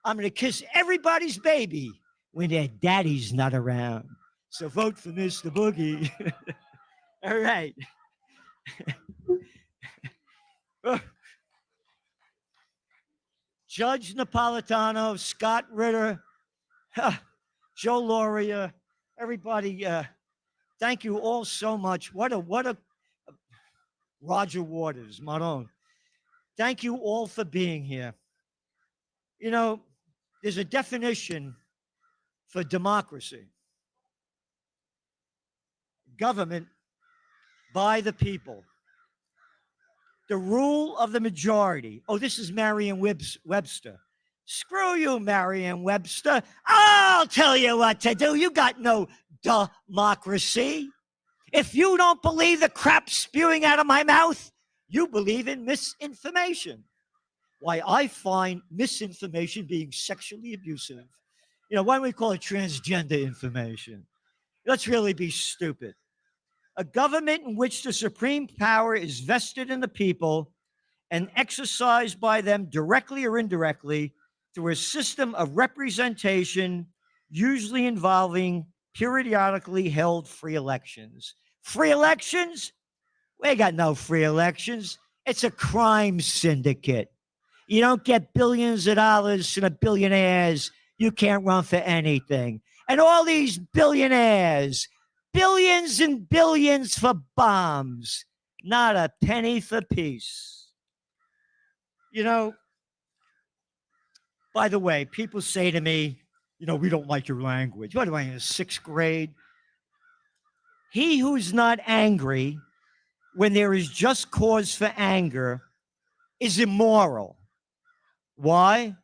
I'm going to kiss everybody's baby when their daddy's not around. So vote for Mr. Boogie. All right. Judge Napolitano, Scott Ritter, Joe Lauria, everybody, thank you all so much. What a Roger Waters, Maron. Thank you all for being here. You know, there's a definition for democracy. Government by the people. The rule of the majority. Oh, this is Merriam-Webster. Screw you, Merriam-Webster. I'll tell you what to do. You got no democracy. If you don't believe the crap spewing out of my mouth, you believe in misinformation. Why, I find misinformation being sexually abusive. You know, why don't we call it transgender information? Let's really be stupid. A government in which the supreme power is vested in the people and exercised by them directly or indirectly through a system of representation, usually involving periodically held free elections. Free elections? We got no free elections. It's a crime syndicate. You don't get billions of dollars from the billionaires. You can't run for anything. And all these billionaires, billions and billions for bombs, not a penny for peace. You know, by the way, people say to me, you know, we don't like your language. What am I in the sixth grade? He who's not angry when there is just cause for anger is immoral. Why?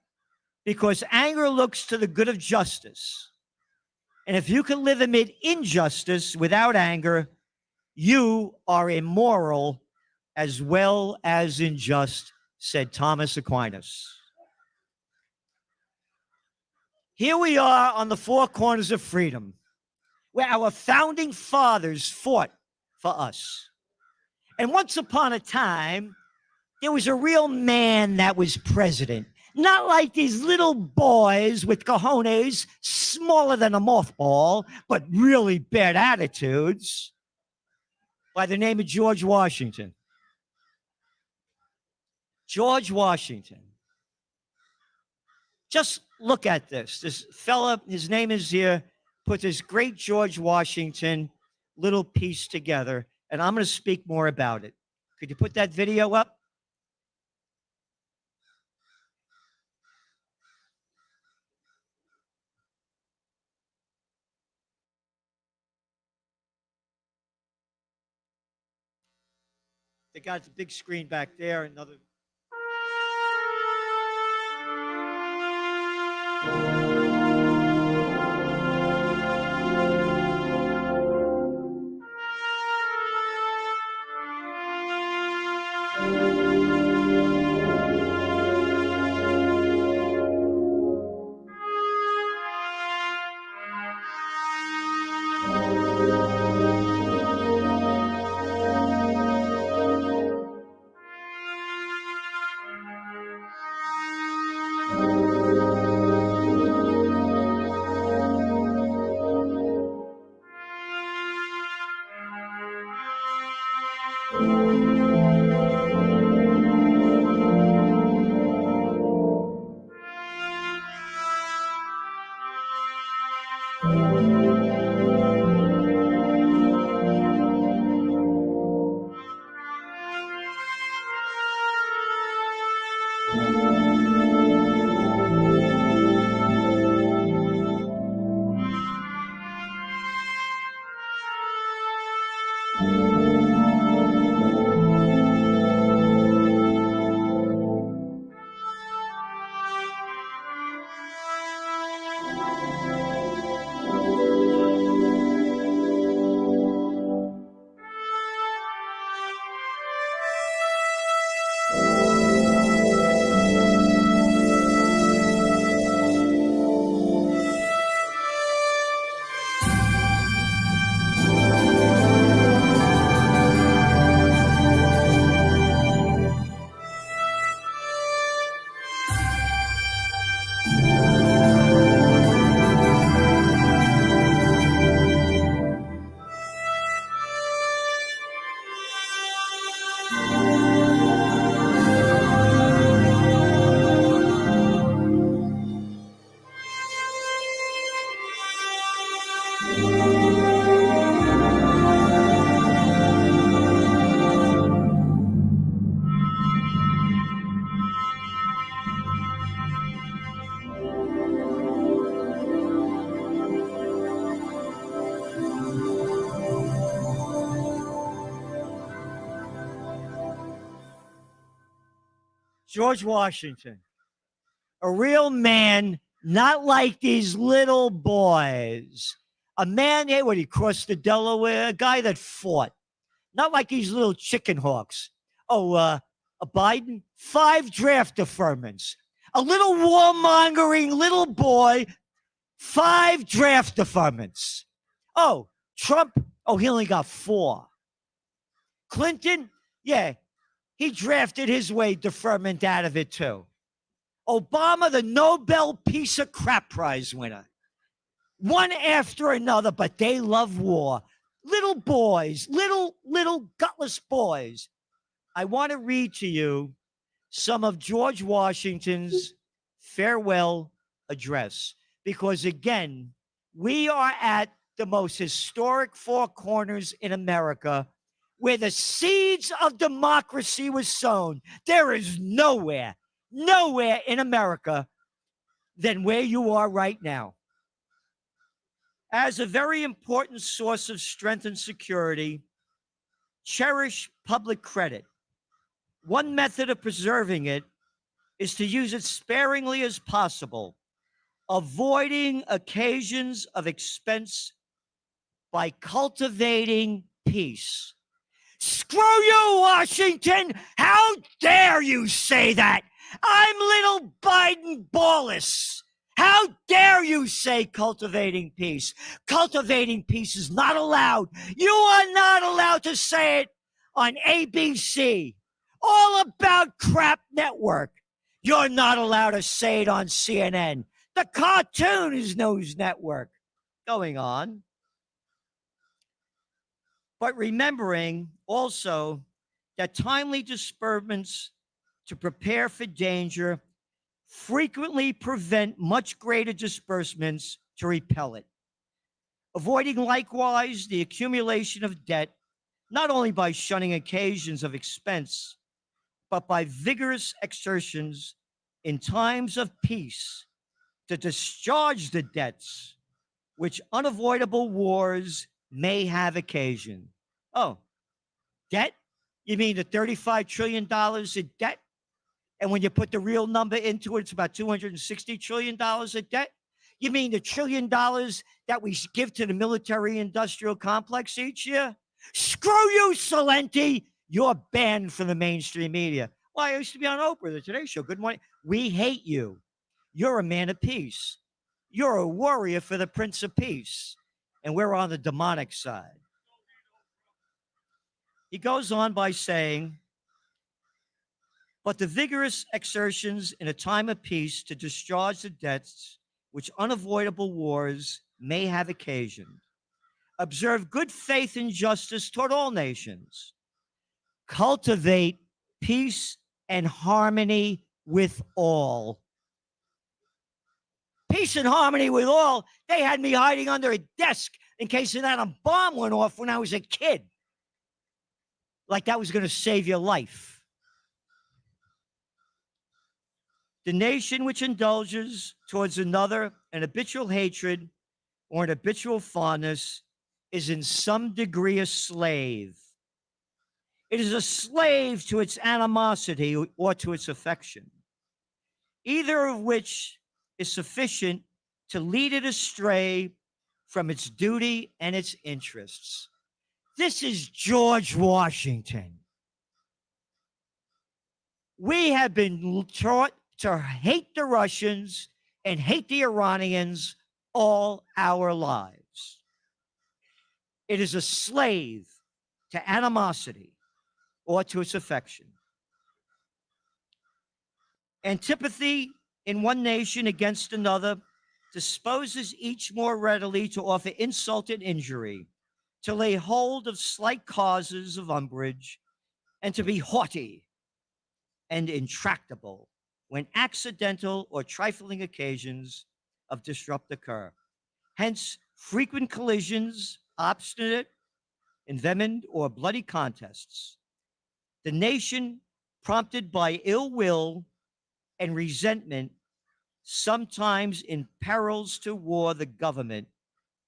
because anger looks to the good of justice. And if you can live amid injustice without anger, you are immoral as well as unjust, said Thomas Aquinas. Here we are on the four corners of freedom, where our founding fathers fought for us. And once upon a time, there was a real man that was president. Not like these little boys with cojones smaller than a mothball, but really bad attitudes, by the name of George Washington. George Washington. Just look at this. This fella, his name is here, put this great George Washington little piece together, and I'm going to speak more about it. Could you put that video up? They got the big screen back there. Another. George Washington, a real man, not like these little boys. A man, hey, when he crossed the Delaware, a guy that fought, not like these little chicken hawks. Oh, a Biden, 5 draft deferments. A little warmongering little boy, 5 draft deferments. Oh, Trump, oh, he only got 4. Clinton, yeah, he drafted his way deferment out of it too. Obama, the Nobel Peace of Crap Prize winner. One after another, but they love war. Little boys, little gutless boys. I want to read to you some of George Washington's farewell address, because again, we are at the most historic 4 corners in America, where the seeds of democracy was sown. There is nowhere in America than where you are right now. As a very important source of strength and security, cherish public credit. One method of preserving it is to use it sparingly as possible, avoiding occasions of expense by cultivating peace. Screw you, Washington! How dare you say that? I'm little Biden Ballis. How dare you say cultivating peace? Cultivating peace is not allowed. You are not allowed to say it on ABC, All About Crap Network. You're not allowed to say it on CNN. The Cartoon News Network. Going on. But remembering also that timely disbursements to prepare for danger frequently prevent much greater disbursements to repel it. Avoiding likewise the accumulation of debt, not only by shunning occasions of expense, but by vigorous exertions in times of peace to discharge the debts which unavoidable wars may have occasioned. Oh, debt? You mean the $35 trillion in debt? And when you put the real number into it, it's about $260 trillion of debt? You mean the $1 trillion that we give to the military-industrial complex each year? Screw you, Celente! You're banned from the mainstream media. Well, I used to be on Oprah, the Today Show. Good morning. We hate you. You're a man of peace. You're a warrior for the Prince of Peace. And we're on the demonic side. He goes on by saying, but the vigorous exertions in a time of peace to discharge the debts which unavoidable wars may have occasioned. Observe good faith and justice toward all nations. Cultivate peace and harmony with all. Peace and harmony with all. They had me hiding under a desk in case an atom bomb went off when I was a kid. Like that was going to save your life. The nation which indulges towards another an habitual hatred or an habitual fondness is in some degree a slave. It is a slave to its animosity or to its affection, either of which is sufficient to lead it astray from its duty and its interests. This is George Washington. We have been taught to hate the Russians and hate the Iranians all our lives. It is a slave to animosity or to its affection. Antipathy in one nation against another disposes each more readily to offer insult and injury, to lay hold of slight causes of umbrage, and to be haughty and intractable when accidental or trifling occasions of disrupt occur. Hence, frequent collisions, obstinate, envenomed, or bloody contests. The nation, prompted by ill will and resentment, sometimes imperils to war the government,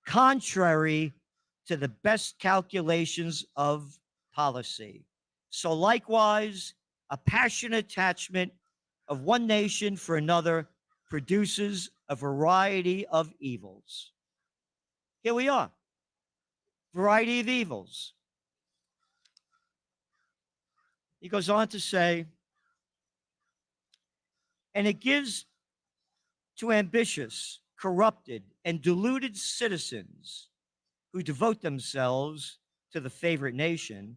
contrary to the best calculations of policy. So likewise, a passionate attachment of one nation for another produces a variety of evils. Here we are. Variety of evils. He goes on to say, and it gives to ambitious, corrupted, and deluded citizens who devote themselves to the favorite nation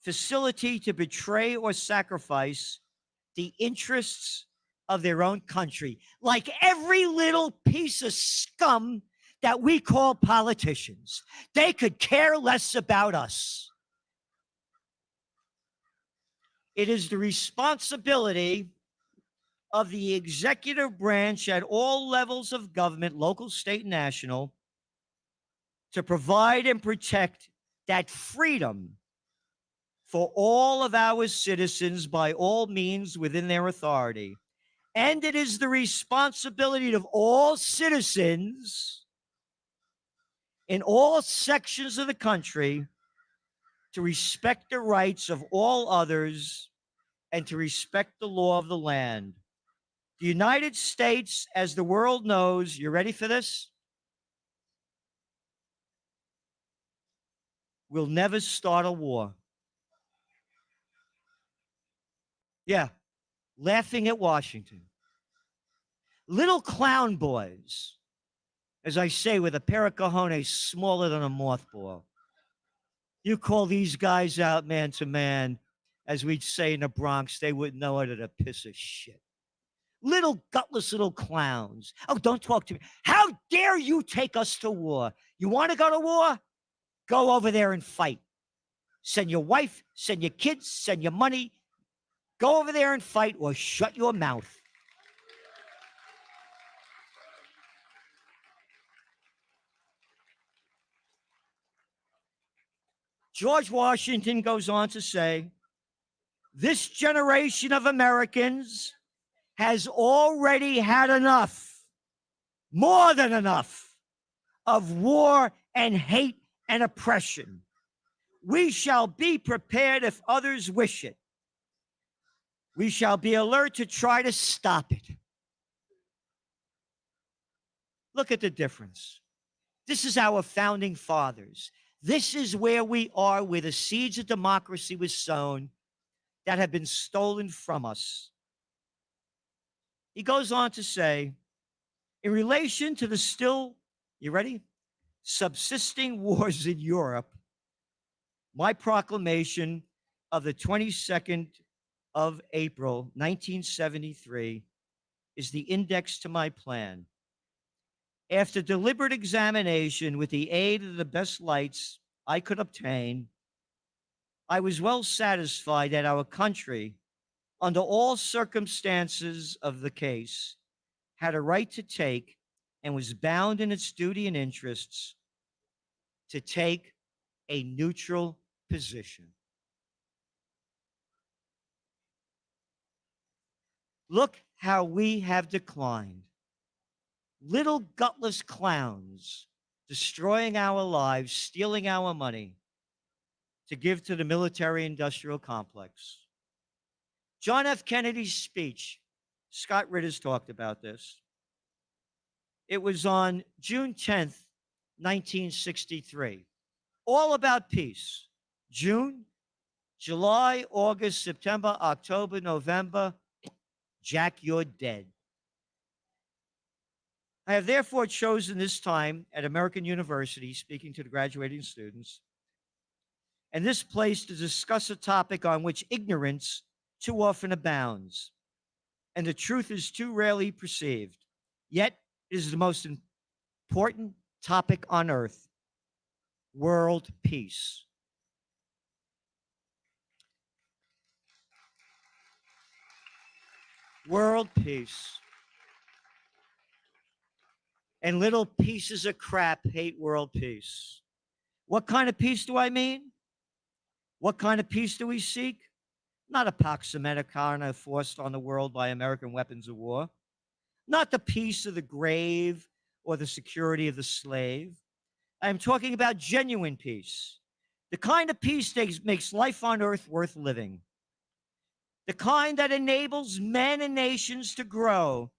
facility to betray or sacrifice the interests of their own country, like every little piece of scum that we call politicians. They could care less about us. It is the responsibility of the executive branch at all levels of government, local, state, and national, to provide and protect that freedom for all of our citizens by all means within their authority. And it is the responsibility of all citizens in all sections of the country to respect the rights of all others and to respect the law of the land. The United States, as the world knows, you ready for this? Will never start a war. Yeah, laughing at Washington. Little clown boys, as I say, with a pair of cojones smaller than a mothball. You call these guys out man to man, as we'd say in the Bronx, they wouldn't know it at a piss of shit. Little gutless little clowns. Oh, don't talk to me. How dare you take us to war? You want to go to war? Go over there and fight. Send your wife, send your kids, send your money. Go over there and fight or shut your mouth. George Washington goes on to say, this generation of Americans has already had enough, more than enough, of war and hate and oppression. We shall be prepared if others wish it. We shall be alert to try to stop it. Look at the difference. This is our founding fathers. This is where we are, where the seeds of democracy was sown that have been stolen from us. He goes on to say, in relation to the still, you ready? Subsisting wars in Europe, my proclamation of the 22nd of April, 1973, is the index to my plan. After deliberate examination with the aid of the best lights I could obtain, I was well satisfied that our country, under all circumstances of the case, had a right to take and was bound in its duty and interests to take a neutral position. Look how we have declined. Little gutless clowns destroying our lives, stealing our money to give to the military-industrial complex. John F. Kennedy's speech, Scott Ritter's talked about this. It was on June 10th, 1963. All about peace. June, July, August, September, October, November. Jack, you're dead. I have therefore chosen this time at American University, speaking to the graduating students, and this place to discuss a topic on which ignorance too often abounds, and the truth is too rarely perceived. Yet, it is the most important topic on earth: world peace. World peace. And little pieces of crap hate world peace. What kind of peace do I mean? What kind of peace do we seek? Not a pax americana forced on the world by American weapons of war. Not the peace of the grave or the security of the slave. I'm talking about genuine peace. The kind of peace that makes life on earth worth living. The kind that enables men and nations to grow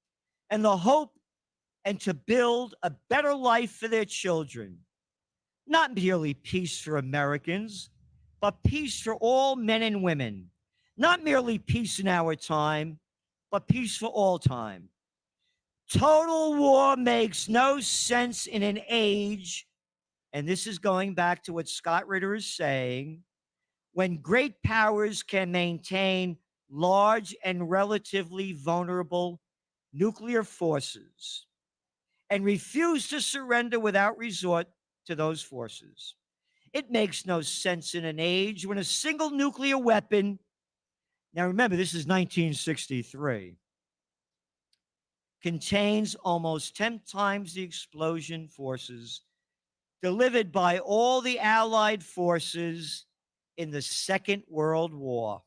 and the hope and to build a better life for their children. Not merely peace for Americans, but peace for all men and women. Not merely peace in our time, but peace for all time. Total war makes no sense in an age, and this is going back to what Scott Ritter is saying, when great powers can maintain large and relatively vulnerable nuclear forces and refuse to surrender without resort to those forces. It makes no sense in an age when a single nuclear weapon, now remember, this is 1963, contains almost 10 times the explosion forces delivered by all the Allied forces in the Second World War.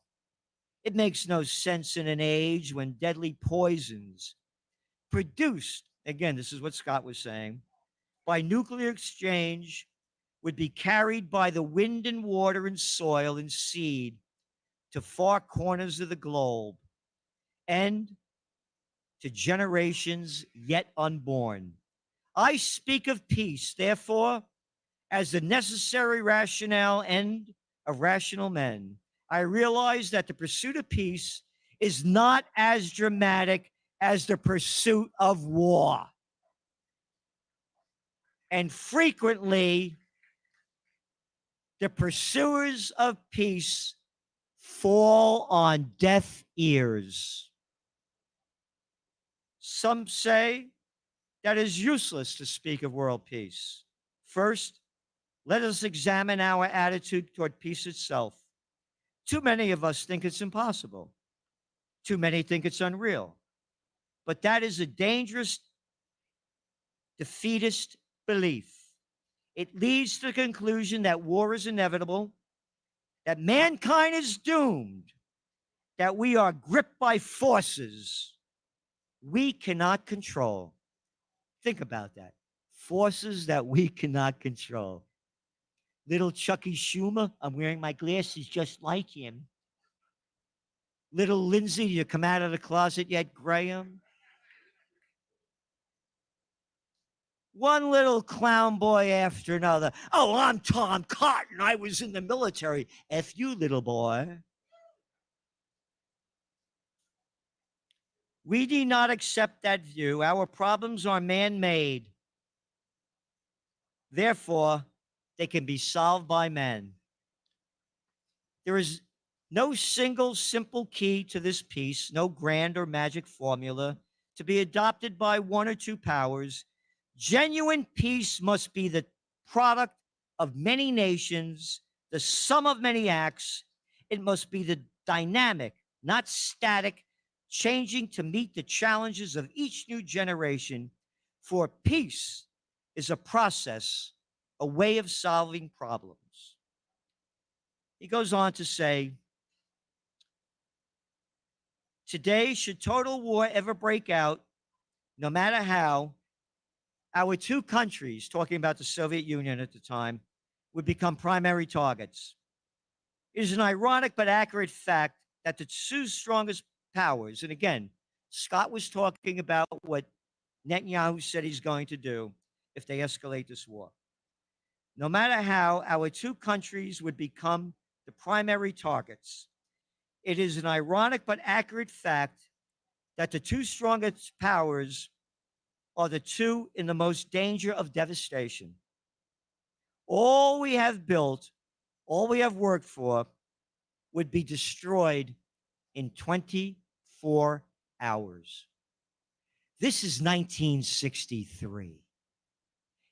It makes no sense in an age when deadly poisons produced, again, this is what Scott was saying, by nuclear exchange would be carried by the wind and water and soil and seed to far corners of the globe. And to generations yet unborn. I speak of peace, therefore, as the necessary rationale end of rational men. I realize that the pursuit of peace is not as dramatic as the pursuit of war. And frequently, the pursuers of peace fall on deaf ears. Some say that it is useless to speak of world peace. First, let us examine our attitude toward peace itself. Too many of us think it's impossible. Too many think it's unreal. But that is a dangerous, defeatist belief. It leads to the conclusion that war is inevitable, that mankind is doomed, that we are gripped by forces we cannot control. Think about that. Forces that we cannot control. Little Chucky Schumer, I'm wearing my glasses just like him. Little Lindsay, you come out of the closet yet, Graham? One little clown boy after another. Oh, I'm Tom Cotton. I was in the military. F you, little boy. We do not accept that view. Our problems are man-made. Therefore, they can be solved by men. There is no single simple key to this peace, no grand or magic formula to be adopted by one or two powers. Genuine peace must be the product of many nations, the sum of many acts. It must be the dynamic, not static, changing to meet the challenges of each new generation. For peace is a process, a way of solving problems. He goes on to say, today, should total war ever break out, no matter how, our two countries, talking about the Soviet Union at the time, would become primary targets. It is an ironic but accurate fact that the two strongest powers, and again, Scott was talking about what Netanyahu said he's going to do if they escalate this war. No matter how, our two countries would become the primary targets. It is an ironic but accurate fact that the two strongest powers are the two in the most danger of devastation. All we have built, all we have worked for, would be destroyed in 24 hours. This is 1963.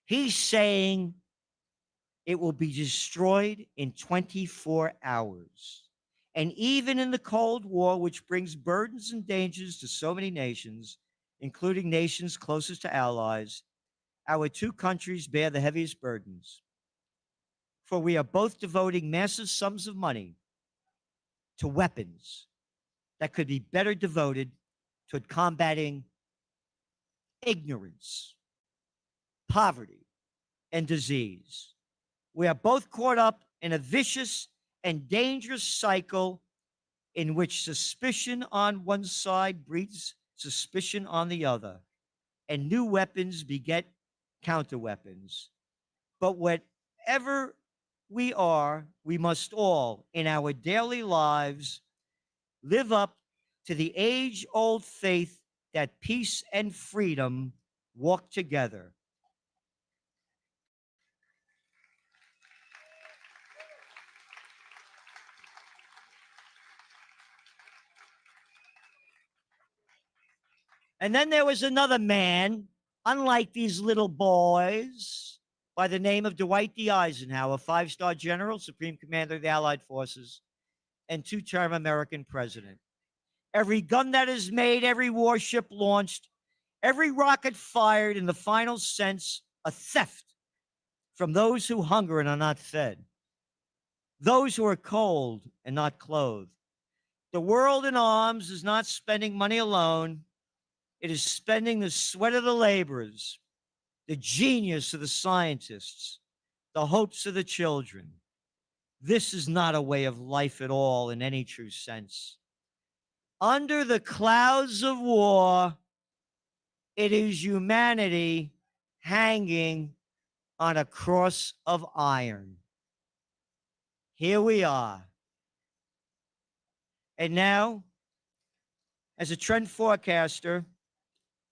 He's saying it will be destroyed in 24 hours. And even in the Cold War, which brings burdens and dangers to so many nations, including nations closest to allies, our two countries bear the heaviest burdens. For we are both devoting massive sums of money to weapons that could be better devoted to combating ignorance, poverty, and disease. We are both caught up in a vicious and dangerous cycle in which suspicion on one side breeds suspicion on the other, and new weapons beget counterweapons. But whatever we are, we must all, in our daily lives, live up to the age-old faith that peace and freedom walk together. And then there was another man, unlike these little boys, by the name of Dwight D. Eisenhower, five-star general, Supreme Commander of the Allied Forces, and two-term American president. Every gun that is made, every warship launched, every rocket fired, in the final sense, a theft from those who hunger and are not fed, those who are cold and not clothed. The world in arms is not spending money alone. It is spending the sweat of the laborers, the genius of the scientists, the hopes of the children. This is not a way of life at all in any true sense. Under the clouds of war, It is humanity hanging on a cross of iron. Here we are. And now, as a trend forecaster,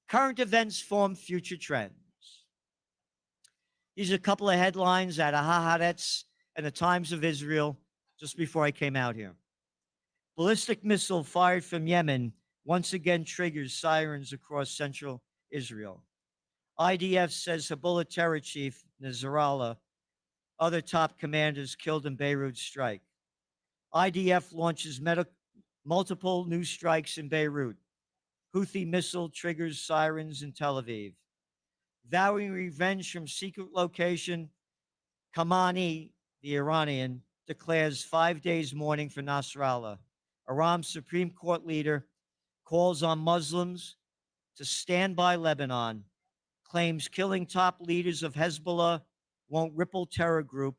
current events form future trends. These are a couple of headlines out of Haaretz and the Times of Israel just before I came out here. Ballistic missile fired from Yemen once again triggers sirens across central Israel. IDF says Hezbollah terror chief Nasrallah, other top commanders killed in Beirut strike. IDF launches multiple new strikes in Beirut. Houthi missile triggers sirens in Tel Aviv. Vowing revenge from secret location, Khamenei, the Iranian, declares 5 days mourning for Nasrallah. Iran's Supreme Court leader calls on Muslims to stand by Lebanon, claims killing top leaders of Hezbollah won't ripple terror group,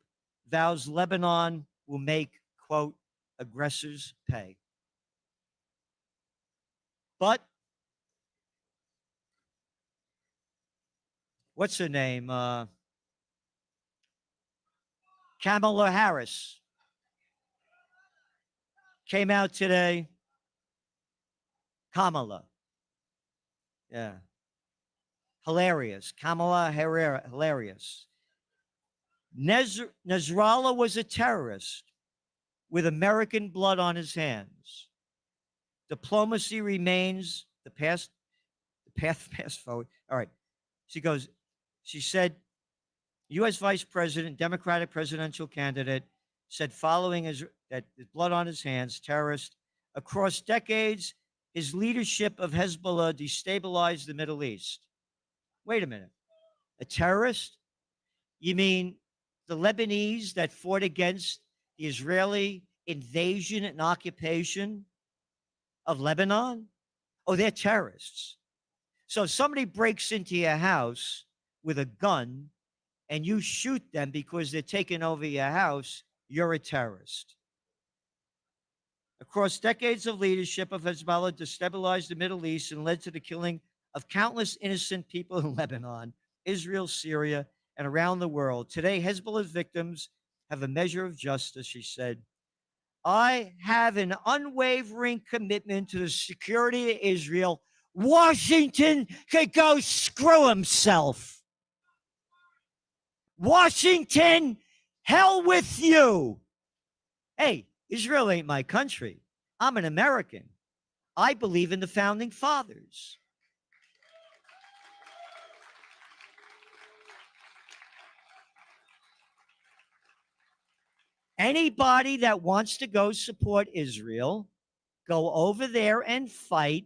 vows Lebanon will make, quote, aggressors pay. But what's her name? Kamala Harris came out today. Kamala. Yeah. Hilarious. Kamala hilarious. Nasrallah was a terrorist with American blood on his hands. Diplomacy remains the path forward. All right. She said, U.S. Vice President, Democratic presidential candidate, said following that blood on his hands, terrorist, across decades, his leadership of Hezbollah destabilized the Middle East. Wait a minute. A terrorist? You mean the Lebanese that fought against the Israeli invasion and occupation of Lebanon? Oh, they're terrorists. So if somebody breaks into your house with a gun and you shoot them because they're taking over your house, you're a terrorist. Across decades of leadership of Hezbollah destabilized the Middle East and led to the killing of countless innocent people in Lebanon, Israel, Syria, and around the world. Today, Hezbollah's victims have a measure of justice, she said. I have an unwavering commitment to the security of Israel. Washington could go screw himself. Washington, hell with you. Hey, Israel ain't my country. I'm an American. I believe in the founding fathers. Anybody that wants to go support Israel, go over there and fight.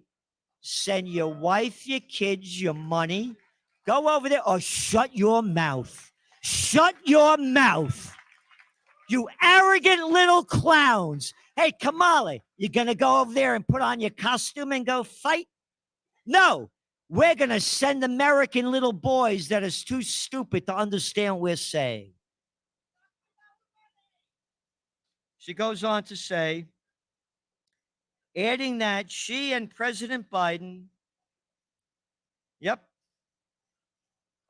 Send your wife, your kids, your money. Go over there or shut your mouth. Shut your mouth. You arrogant little clowns. Hey, Kamala, you going to go over there and put on your costume and go fight? No, we're going to send American little boys that is too stupid to understand what we're saying. She goes on to say, adding that she and President Biden,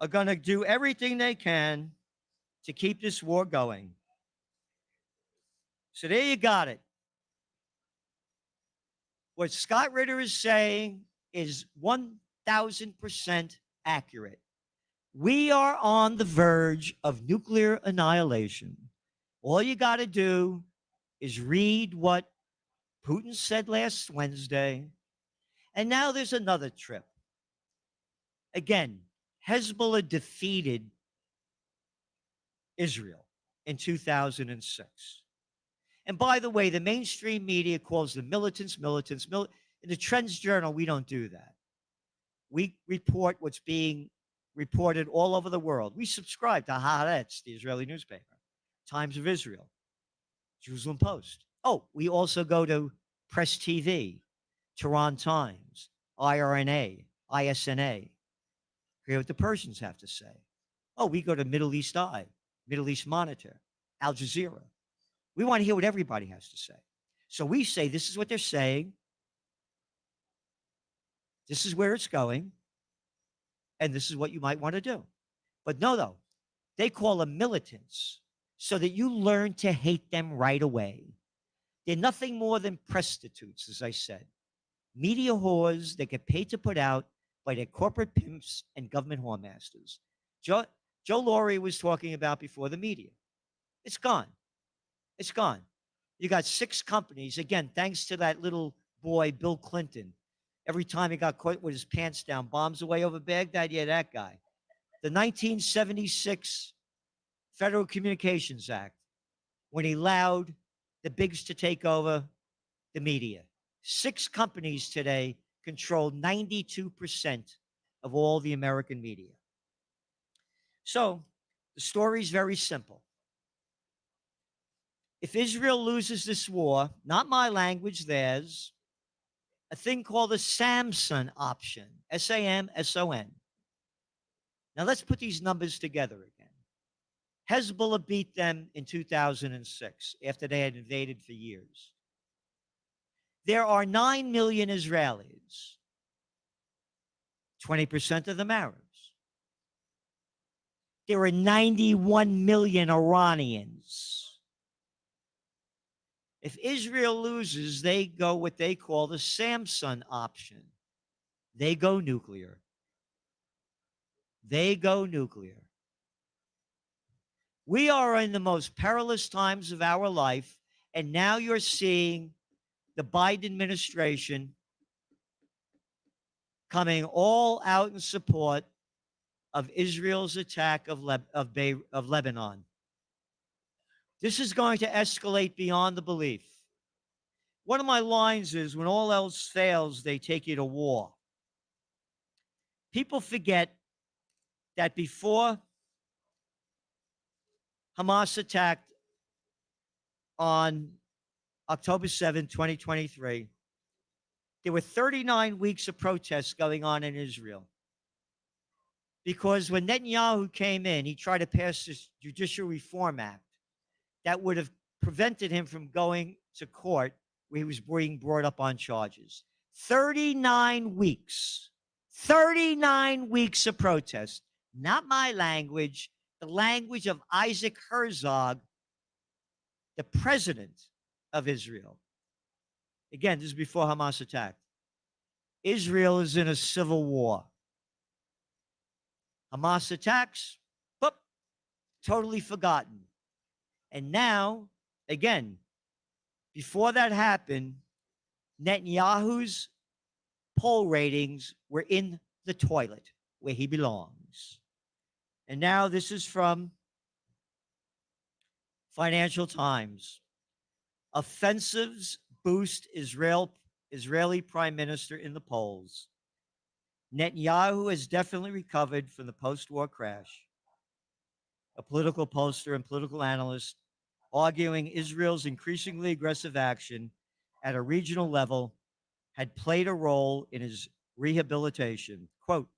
are going to do everything they can to keep this war going. So there you got it. What Scott Ritter is saying is 1,000% accurate. We are on the verge of nuclear annihilation. All you got to do is read what Putin said last Wednesday. And now there's another trip. Again, Hezbollah defeated Israel in 2006. And by the way, the mainstream media calls them militants. In the Trends Journal, we don't do that. We report what's being reported all over the world. We subscribe to Haaretz, the Israeli newspaper, Times of Israel, Jerusalem Post. Oh, we also go to Press TV, Tehran Times, IRNA, ISNA. Hear what the Persians have to say. Oh, we go to Middle East Eye, Middle East Monitor, Al Jazeera. We want to hear what everybody has to say. So we say, this is what they're saying. This is where it's going. And this is what you might want to do. But no, though, they call them militants so that you learn to hate them right away. They're nothing more than prostitutes, as I said. Media whores that get paid to put out by their corporate pimps and government whoremasters. Joe Laurie was talking about before the media. It's gone. It's gone. You got 6 companies, again, thanks to that little boy, Bill Clinton. Every time he got caught with his pants down, bombs away over Baghdad, yeah, that guy. The 1976 Federal Communications Act, when he allowed the bigs to take over the media. 6 companies today control 92% of all the American media. So the story is very simple. If Israel loses this war, not my language, theirs, a thing called the Samson option, Samson. Now let's put these numbers together again. Hezbollah beat them in 2006 after they had invaded for years. There are 9 million Israelis, 20% of them Arabs. There are 91 million Iranians. If Israel loses, they go what they call the Samson option. They go nuclear. They go nuclear. We are in the most perilous times of our life, and now you're seeing the Biden administration coming all out in support of Israel's attack of Lebanon. This is going to escalate beyond the belief. One of my lines is, when all else fails, they take you to war. People forget that before Hamas attacked on October 7, 2023, there were 39 weeks of protests going on in Israel. Because when Netanyahu came in, he tried to pass this Judicial Reform Act that would have prevented him from going to court where he was being brought up on charges. 39 weeks. 39 weeks of protest. Not my language, the language of Isaac Herzog, the president of Israel. Again, this is before Hamas attacked. Israel is in a civil war. Hamas attacks, boop, totally forgotten. And now, again, before that happened, Netanyahu's poll ratings were in the toilet where he belongs. And now this is from Financial Times. Offensives boost Israeli prime minister in the polls. Netanyahu has definitely recovered from the post-war crash. A political pollster and political analyst arguing Israel's increasingly aggressive action at a regional level had played a role in his rehabilitation. Quote,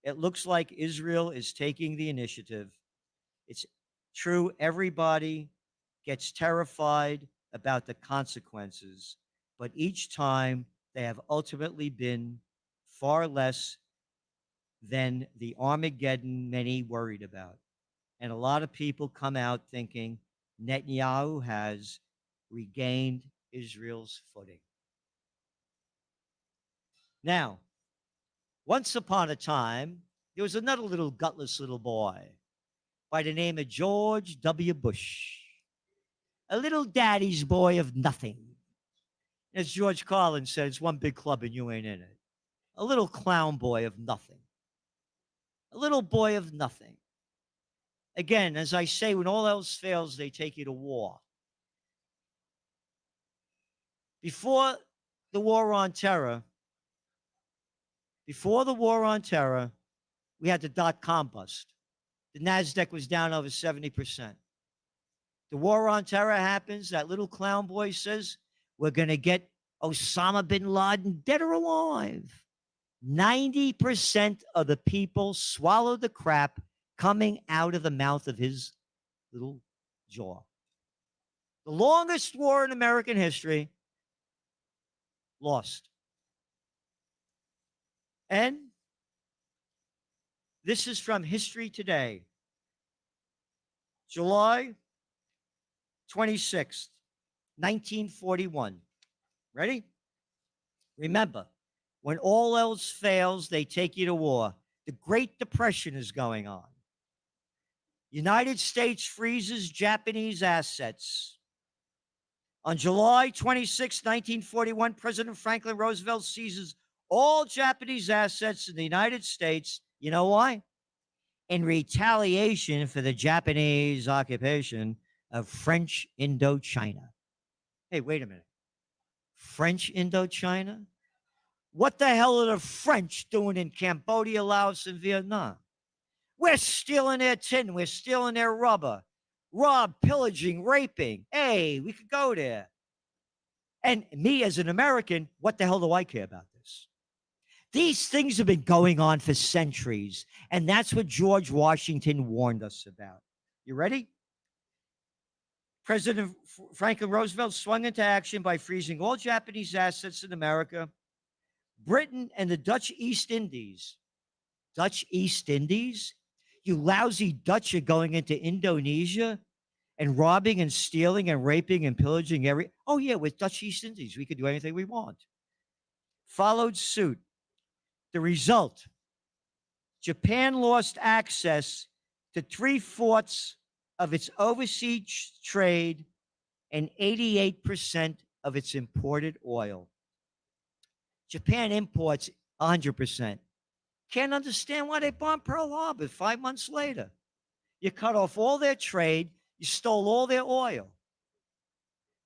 "It looks like Israel is taking the initiative. It's true, everybody gets terrified about the consequences, but each time they have ultimately been far less than the Armageddon many worried about." And a lot of people come out thinking Netanyahu has regained Israel's footing. Now, once upon a time, there was another little gutless little boy by the name of George W. Bush, a little daddy's boy of nothing. As George Carlin said, it's one big club and you ain't in it. A little clown boy of nothing. A little boy of nothing. Again, as I say, when all else fails, they take you to war. Before the war on terror, we had the dot-com bust. The NASDAQ was down over 70%. The war on terror happens. That little clown boy says, we're going to get Osama bin Laden dead or alive. 90% of the people swallowed the crap coming out of the mouth of his little jaw. The longest war in American history, lost. And This is from History Today, July 26th, 1941. Ready? Remember, when all else fails, they take you to war. The Great Depression is going on. United States freezes Japanese assets. On July 26, 1941, President Franklin Roosevelt seizes all Japanese assets in the United States. You know why? In retaliation for the Japanese occupation of French Indochina. Hey, wait a minute. French Indochina? What the hell are the French doing in Cambodia, Laos, and Vietnam? We're stealing their tin. We're stealing their rubber. Rob, pillaging, raping. Hey, we could go there. And me as an American, what the hell do I care about this? These things have been going on for centuries. And that's what George Washington warned us about. You ready? President Franklin Roosevelt swung into action by freezing all Japanese assets in America, Britain, and the Dutch East Indies. Dutch East Indies? You lousy Dutch are going into Indonesia and robbing and stealing and raping and pillaging every... Oh, yeah, with Dutch East Indies, we could do anything we want. Followed suit. The result, Japan lost access to 3/4 of its overseas trade and 88% of its imported oil. Japan imports 100%. Can't understand why they bombed Pearl Harbor 5 months later. You cut off all their trade. You stole all their oil.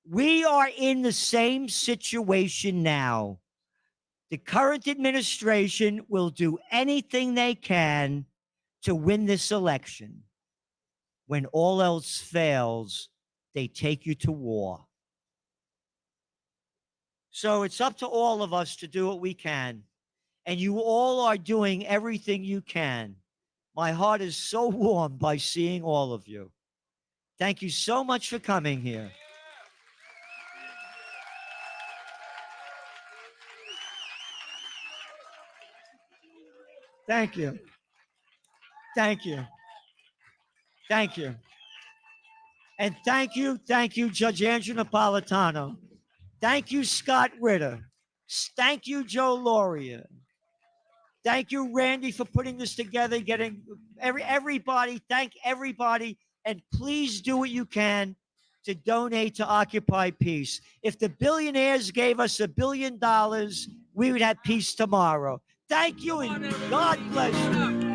We are in the same situation now. The current administration will do anything they can to win this election. When all else fails, they take you to war. So it's up to all of us to do what we can. And you all are doing everything you can. My heart is so warmed by seeing all of you. Thank you so much for coming here. Thank you. Thank you. Thank you. And thank you, Judge Andrew Napolitano. Thank you, Scott Ritter. Thank you, Joe Lauria. Thank you, Randy, for putting this together, getting everybody, thank everybody, and please do what you can to donate to Occupy Peace. If the billionaires gave us $1 billion, we would have peace tomorrow. Thank you, and God bless you.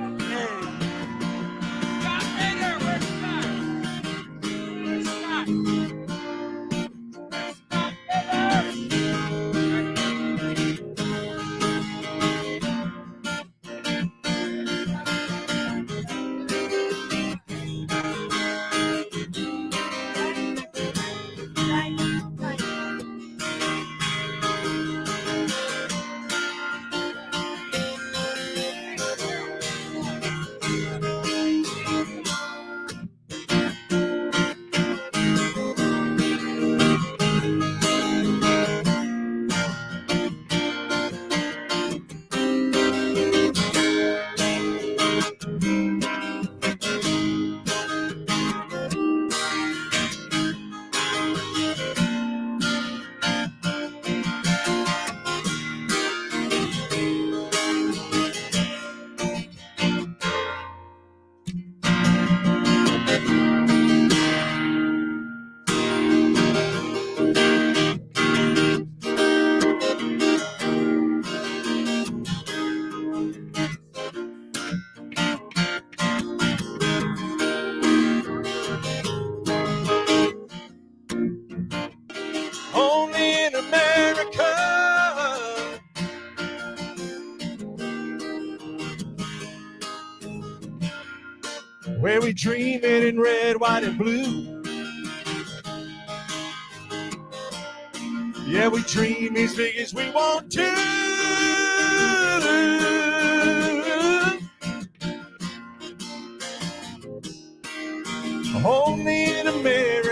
Where we dream it in red, white, and blue. Yeah, we dream as big as we want to. Only in America.